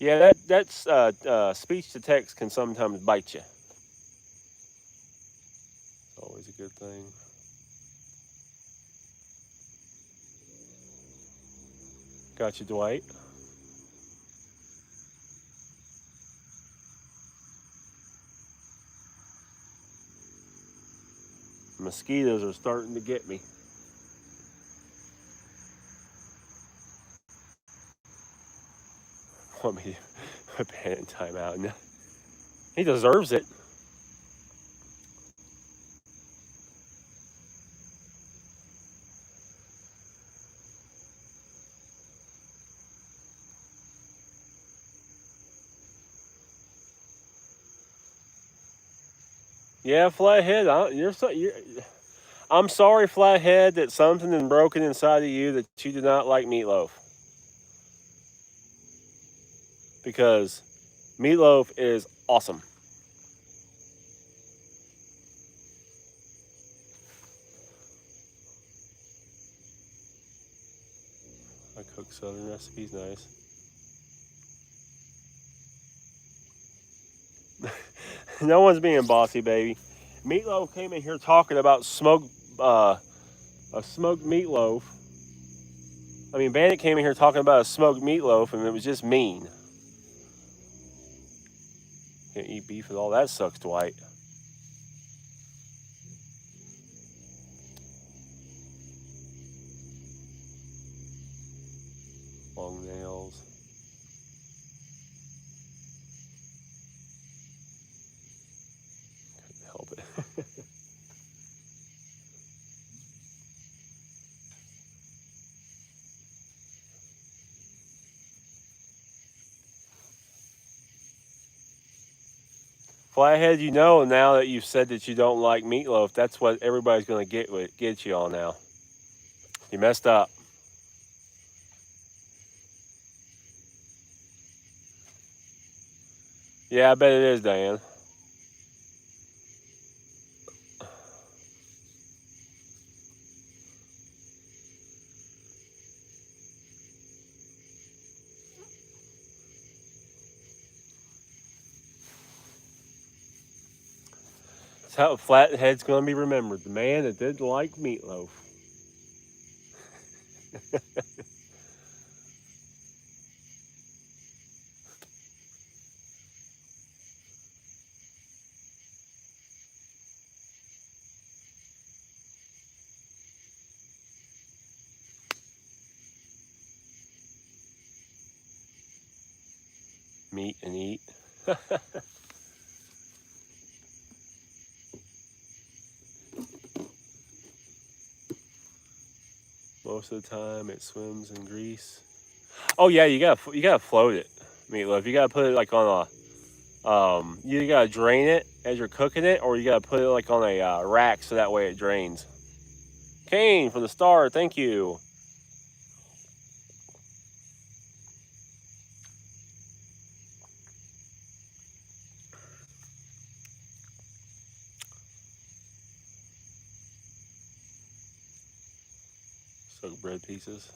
Yeah, that's speech to text can sometimes bite you. It's always a good thing. Got you, Dwight. Mosquitoes are starting to get me. Want me to ban in timeout? He deserves it. Yeah, Flathead. I'm sorry, Flathead, that something is broken inside of you that you do not like meatloaf. Because meatloaf is awesome. I cook Southern recipes, nice. No one's being bossy, baby. Meatloaf came in here talking about a smoked meatloaf. I mean, Bandit came in here talking about a smoked meatloaf, and it was just mean. Can't eat beef at all. That sucks, Dwight. Long nails. Couldn't help it. Flathead, you know now that you've said that you don't like meatloaf, that's what everybody's going to get you on now. You messed up. Yeah, I bet it is, Diane. That's how Flathead's going to be remembered. The man that didn't like meatloaf. meat and eat. Most of the time it swims in grease. Oh yeah, you gotta float it, Meatloaf. You gotta put it like on a you gotta drain it as you're cooking it, or you gotta put it like on a rack so that way it drains. Kane from the star, thank you. Soak bread pieces.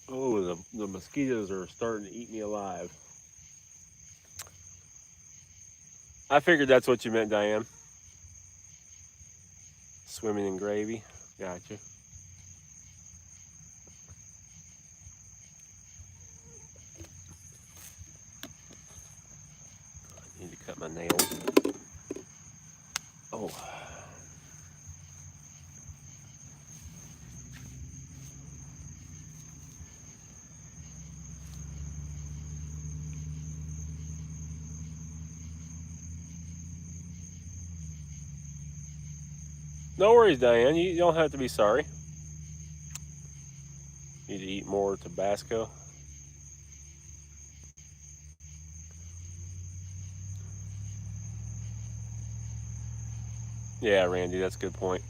Oh, the mosquitoes are starting to eat me alive. I figured that's what you meant, Diane. Swimming in gravy. Gotcha. I need to cut my nails. Oh. No worries, Diane. You don't have to be sorry. Need to eat more Tabasco. Yeah, Randy, that's a good point.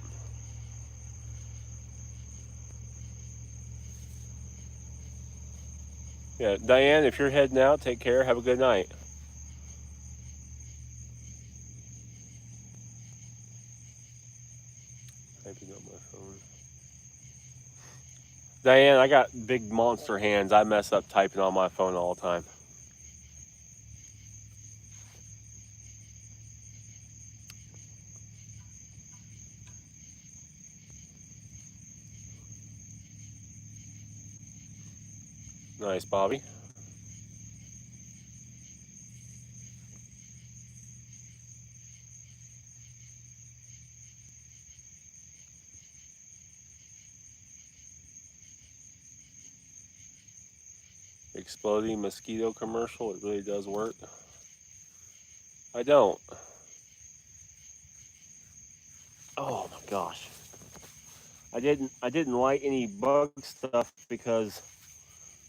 Yeah, Diane, if you're heading out, take care. Have a good night. Typing up my phone. Diane, I got big monster hands. I mess up typing on my phone all the time. Nice, Bobby. Exploding mosquito commercial. It really does work. I don't. Oh my gosh. I didn't light any bug stuff because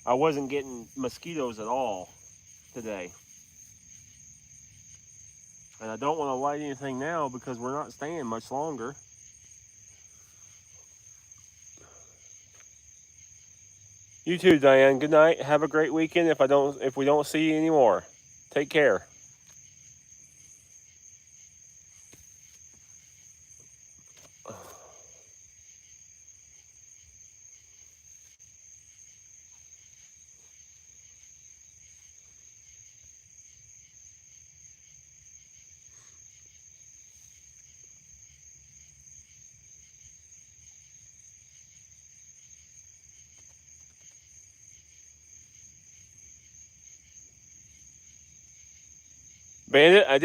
I wasn't getting mosquitoes at all today. And I don't want to light anything now because we're not staying much longer. You too, Diane. Good night. Have a great weekend if we don't see you anymore. Take care. Bandit, I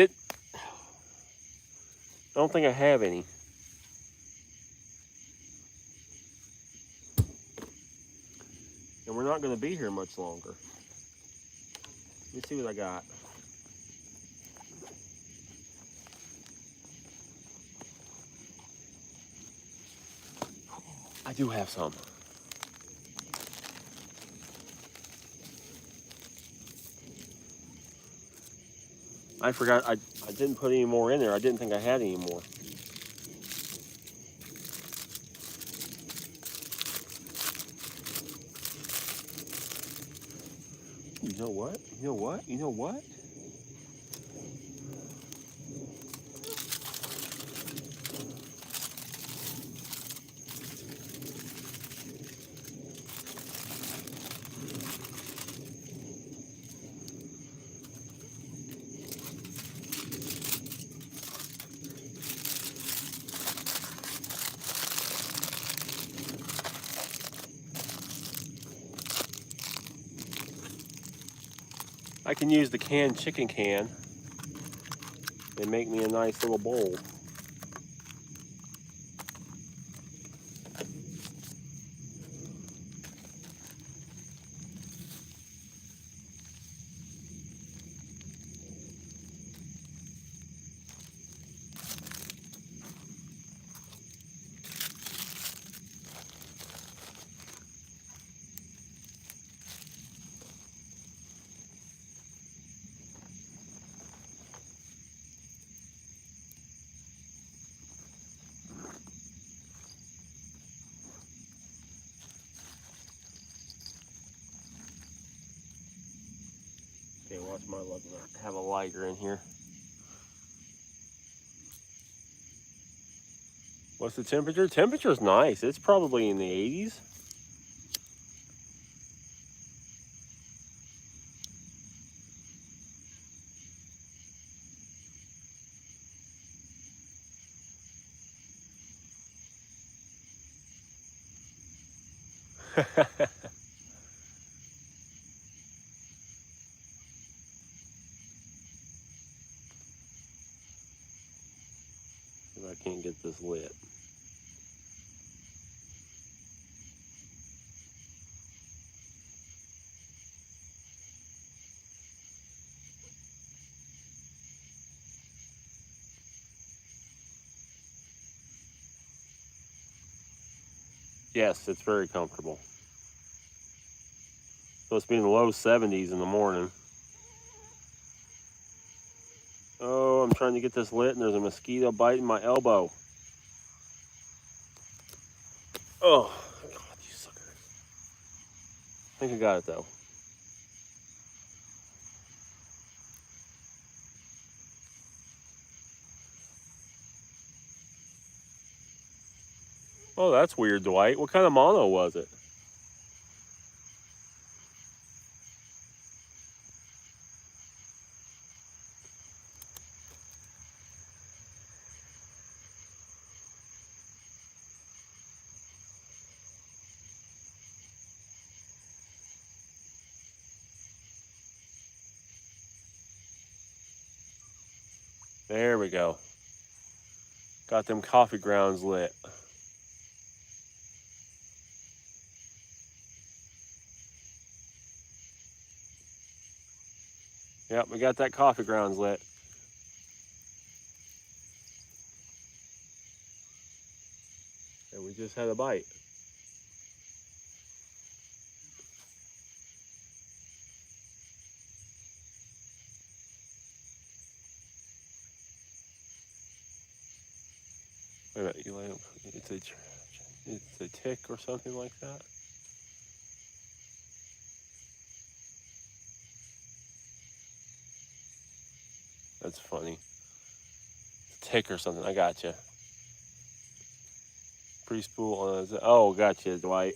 don't think I have any. And we're not going to be here much longer. Let me see what I got. I do have some. I forgot I didn't put any more in there. I didn't think I had any more. You know what? You know what? You know what? I can use the canned chicken can and make me a nice little bowl. Okay, watch my luck. I have a lighter in here. What's the temperature? Temperature's nice. It's probably in the 80s. If I can't get this lit. Yes, it's very comfortable. Supposed to be in the low 70s in the morning. Oh, I'm trying to get this lit and there's a mosquito biting my elbow. Oh, God, you sucker. I think I got it though. Oh, that's weird, Dwight. What kind of mono was it? There we go. Got them coffee grounds lit. Yep, we got that coffee grounds lit. And we just had a bite. Wait a minute, you lay it's a tick or something like that? That's funny. It's a tick or something, I got you. Pre-spool on oh, gotcha, Dwight.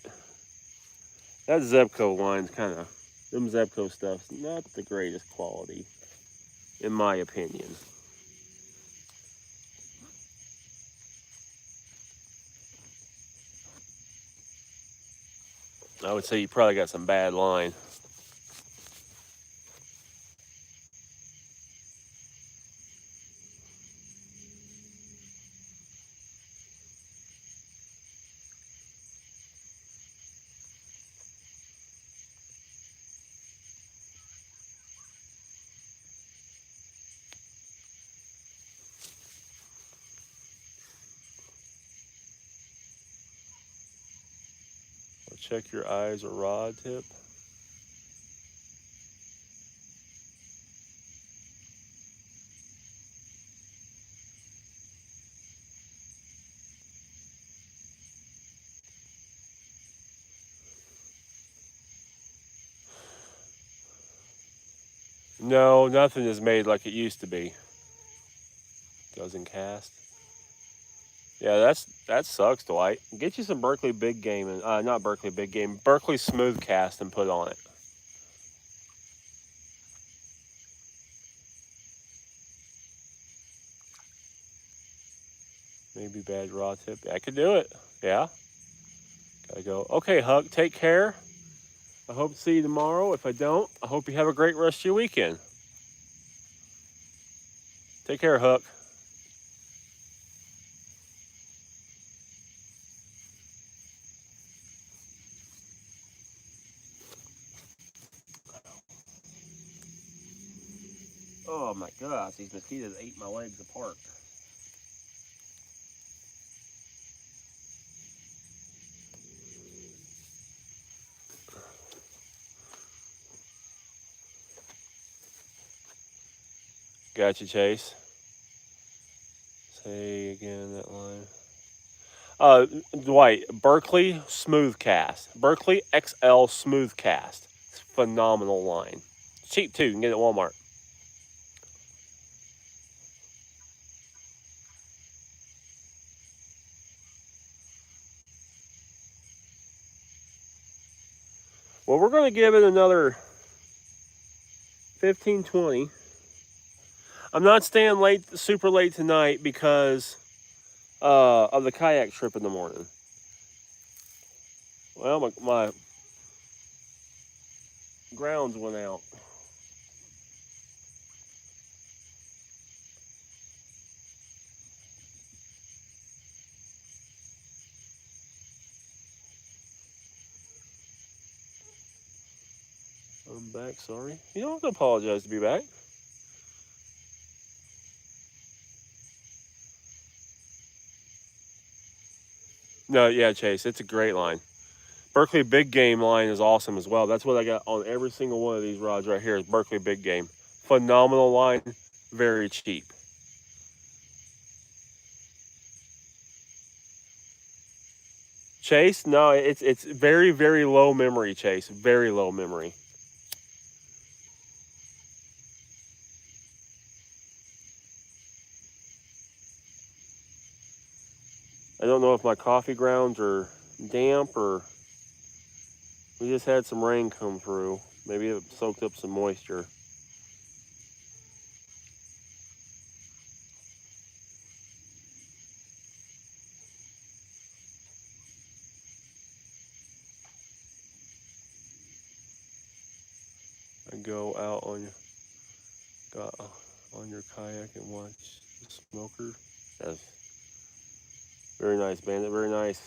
That Zebco line's kind of, them Zebco stuff's not the greatest quality, in my opinion. I would say you probably got some bad line. Check your eyes or rod tip. No, nothing is made like it used to be. Doesn't cast. Yeah, that sucks, Dwight. Get you some Berkley Big Game and not Berkley Big Game, Berkley Smooth Cast and put on it. Maybe bad rod tip. I could do it. Yeah. Gotta go. Okay, Huck, take care. I hope to see you tomorrow. If I don't, I hope you have a great rest of your weekend. Take care, Hook. Oh my gosh, these mosquitoes ate my legs apart. Gotcha, Chase. Say again that line. Dwight, Berkley Smooth Cast. Berkley XL Smooth Cast. It's a phenomenal line. It's cheap too. You can get it at Walmart. Well, we're going to give it another 15, 20. I'm not staying late, super late tonight because of the kayak trip in the morning. Well, my grounds went out. I'm back, sorry. You don't have to apologize to be back. No, yeah, Chase, it's a great line. Berkley Big Game line is awesome as well. That's what I got on every single one of these rods right here is Berkley Big Game. Phenomenal line, very cheap. Chase, no, it's very, very low memory, Chase. Very low memory. I don't know if my coffee grounds are damp or we just had some rain come through. Maybe it soaked up some moisture. I go out on your kayak and watch the smoker. That's very nice, Bandit. Very nice.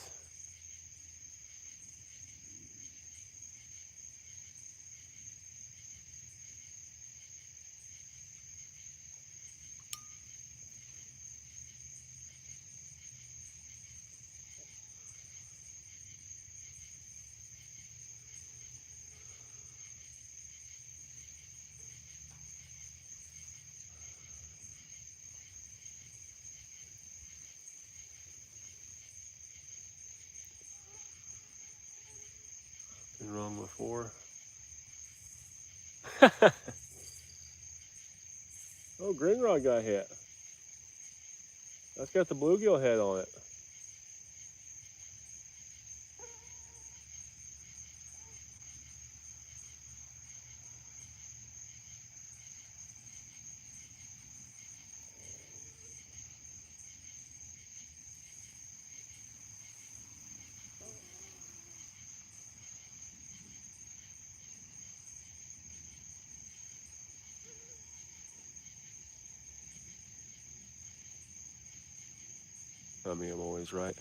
Been wrong before. Oh, green rod got hit. That's got the bluegill head on it. I mean, I'm always right.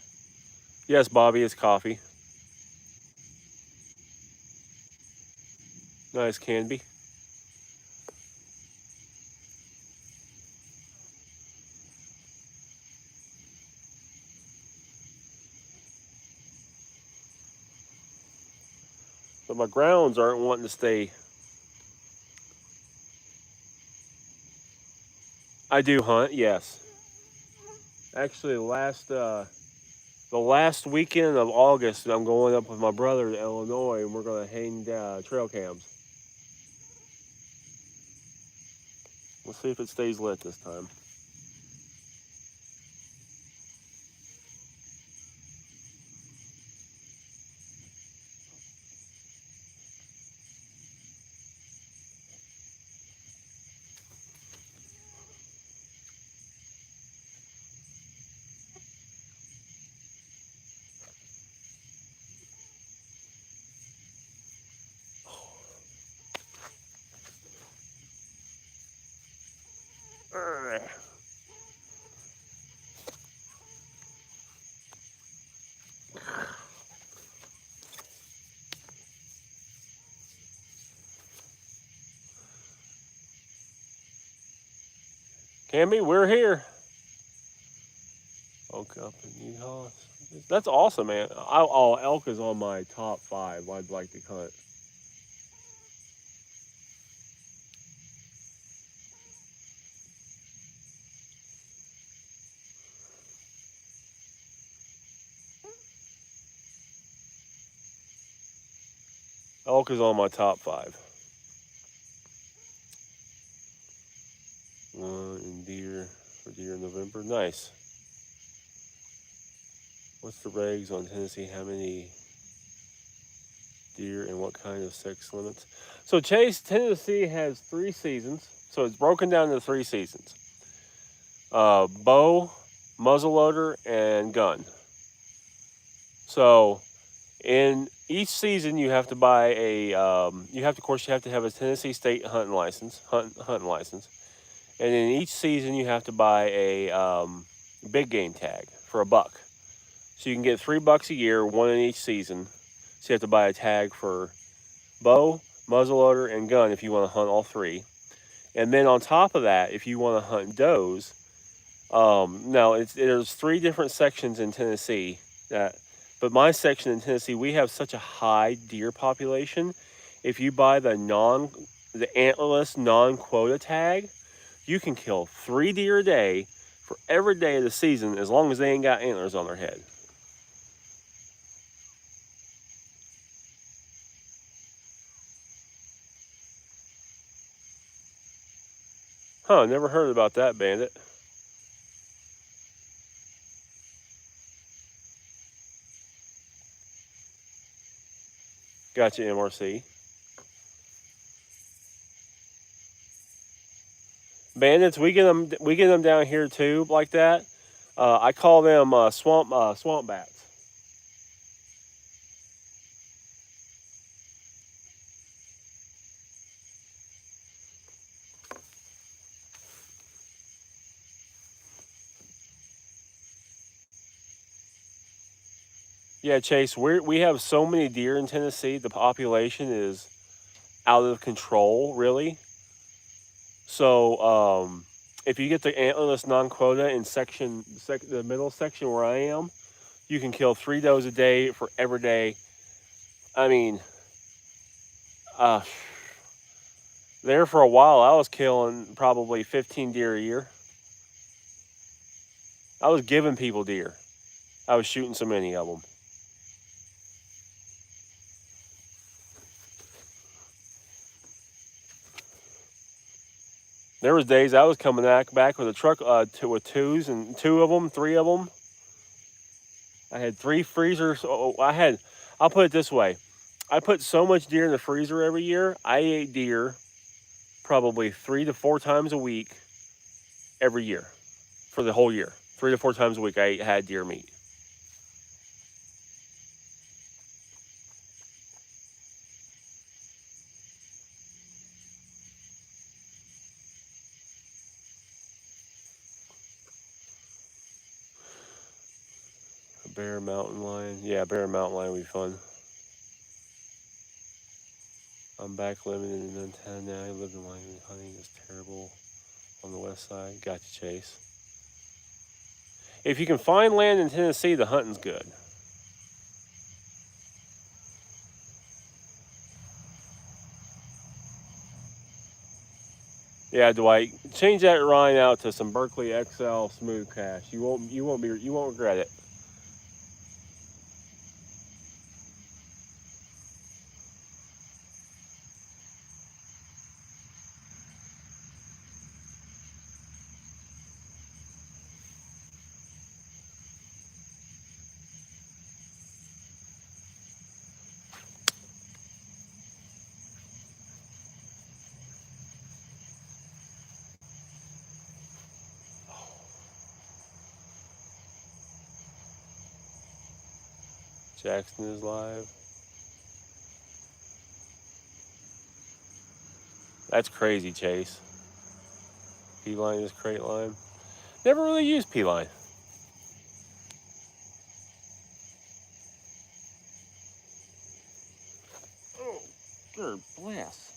Yes, Bobby, it's coffee. Nice can be. But my grounds aren't wanting to stay. I do hunt, yes. Actually, the last weekend of August, I'm going up with my brother to Illinois, and we're going to hang trail cams. We'll see if it stays lit this time. Camby, we're here. Elk up in Utah. That's awesome, man. Elk is on my top 5 I'd like to hunt. Elk is on my top 5. And deer for deer in November. Nice. What's the regs on Tennessee? How many deer and what kind of sex limits? So Chase, Tennessee has 3 seasons. So it's broken down into 3 seasons. Bow, muzzleloader, and gun. So in each season, you have to buy a. You have to have a Tennessee state hunting license. And in each season, you have to buy a big game tag for $1. So you can get $3 a year, 1 in each season. So you have to buy a tag for bow, muzzleloader, and gun if you want to hunt all 3. And then on top of that, if you want to hunt does, now there's 3 different sections in Tennessee. But my section in Tennessee, we have such a high deer population. If you buy the antlerless non-quota tag, you can kill 3 deer a day for every day of the season as long as they ain't got antlers on their head. Huh, never heard about that, Bandit. Gotcha, MRC. Bandits, we get them down here too, like that. I call them swamp bats. Yeah, Chase, we have so many deer in Tennessee. The population is out of control, really. So if you get the antlerless non-quota in the middle section where I am, you can kill 3 does a day for every day. I mean, there for a while, I was killing probably 15 deer a year. I was giving people deer. I was shooting so many of them. There was days I was coming back with a truck with 2s and 2 of them, 3 of them. I had 3 freezers. I'll put it this way. I put so much deer in the freezer every year. I ate deer probably 3 to 4 times a week every year for the whole year. 3 to 4 times a week I had deer meat. Bear mountain lion. Yeah, bear mountain lion would be fun. I'm back living in Montana now. I live in Wyoming. Hunting is terrible on the west side. Gotcha, Chase. If you can find land in Tennessee, the hunting's good. Yeah, Dwight, change that Rhine out to some Berkley XL smooth cash. You won't regret it. Jackson is live. That's crazy, Chase. P-line is crate line. Never really used P-line. Oh, good bless.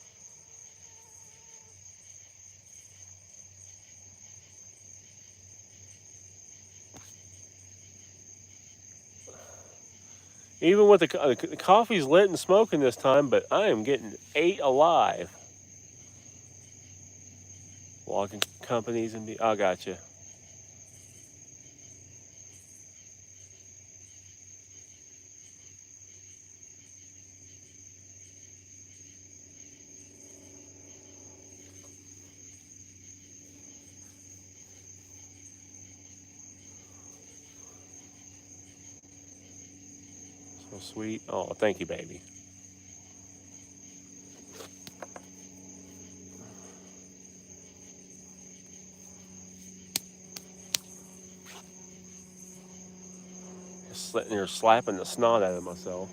Even with the coffee's lit and smoking this time, but I am getting ate alive. Logging companies and I gotcha. So sweet. Oh, thank you, baby. Just sitting here slapping the snot out of myself.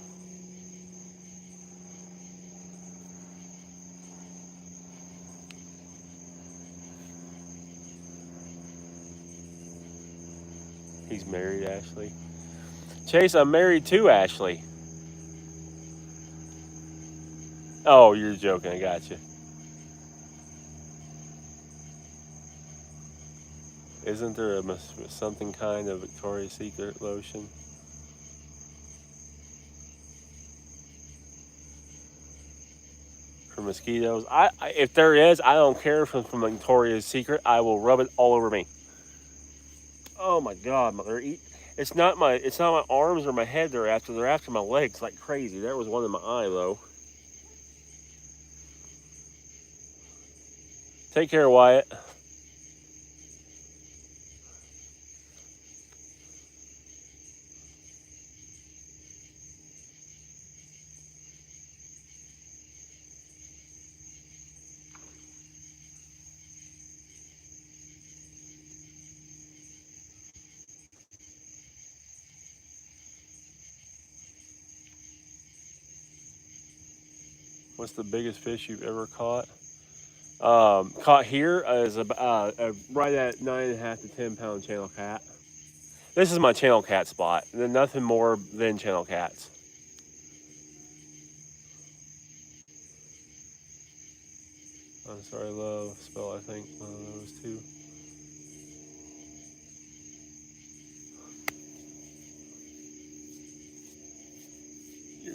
He's married, Ashley. Chase, I'm married to Ashley. Oh, you're joking. I got you. Isn't there something kind of Victoria's Secret lotion? For mosquitoes? If there is, I don't care if it's from Victoria's Secret. I will rub it all over me. Oh my God, it's not my arms or my head they're after my legs like crazy. There was one in my eye though. Take care, Wyatt. What's the biggest fish you've ever caught? Caught here is right at 9.5 to 10 pound channel cat. This is my channel cat spot. There's nothing more than channel cats. I'm sorry, love. Spell, I think, one of those too.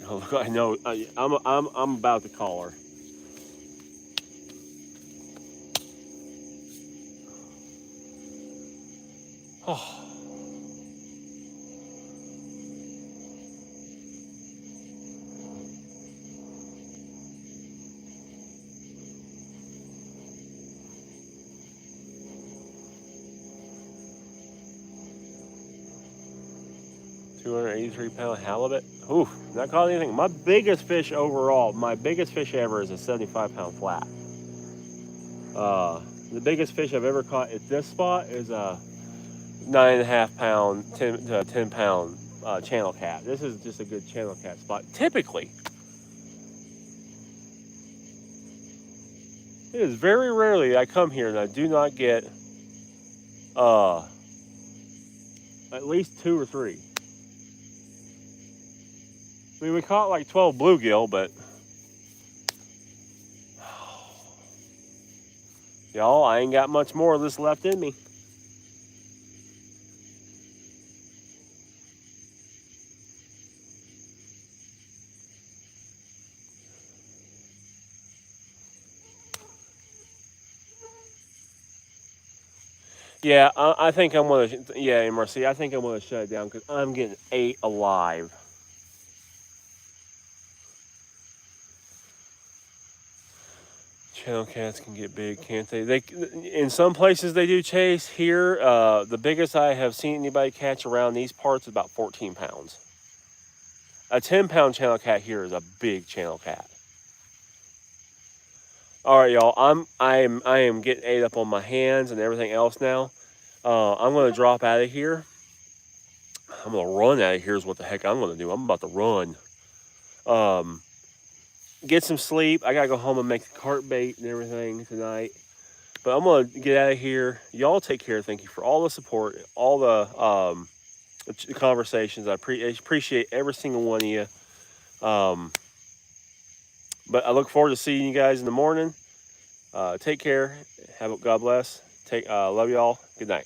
Look, I know. I'm about to call her. Oh. £283 halibut. Oof, not caught anything. My biggest fish overall, my biggest fish ever is a 75-pound flat. The biggest fish I've ever caught at this spot is a 9.5 pound, 10 pound channel cat. This is just a good channel cat spot. Typically, it is very rarely I come here and I do not get at least 2 or 3. I mean, we caught like 12 bluegill, but y'all, I ain't got much more of this left in me. Yeah, I think I'm gonna. Yeah, MRC, I think I'm gonna shut it down because I'm getting ate alive. Channel cats can get big, can't they? They in some places they do, Chase. Here, the biggest I have seen anybody catch around these parts is about 14 pounds. A 10-pound channel cat here is a big channel cat. All right, y'all. I am getting ate up on my hands and everything else now. I'm gonna drop out of here. I'm gonna run out of here. Is what the heck I'm gonna do. I'm about to run. Get some sleep. I gotta go home and make the carp bait and everything tonight. But I'm gonna get out of here. Y'all take care. Thank you for all the support, all the conversations. I appreciate every single one of you. But I look forward to seeing you guys in the morning. Take care. God bless. Love y'all. Good night.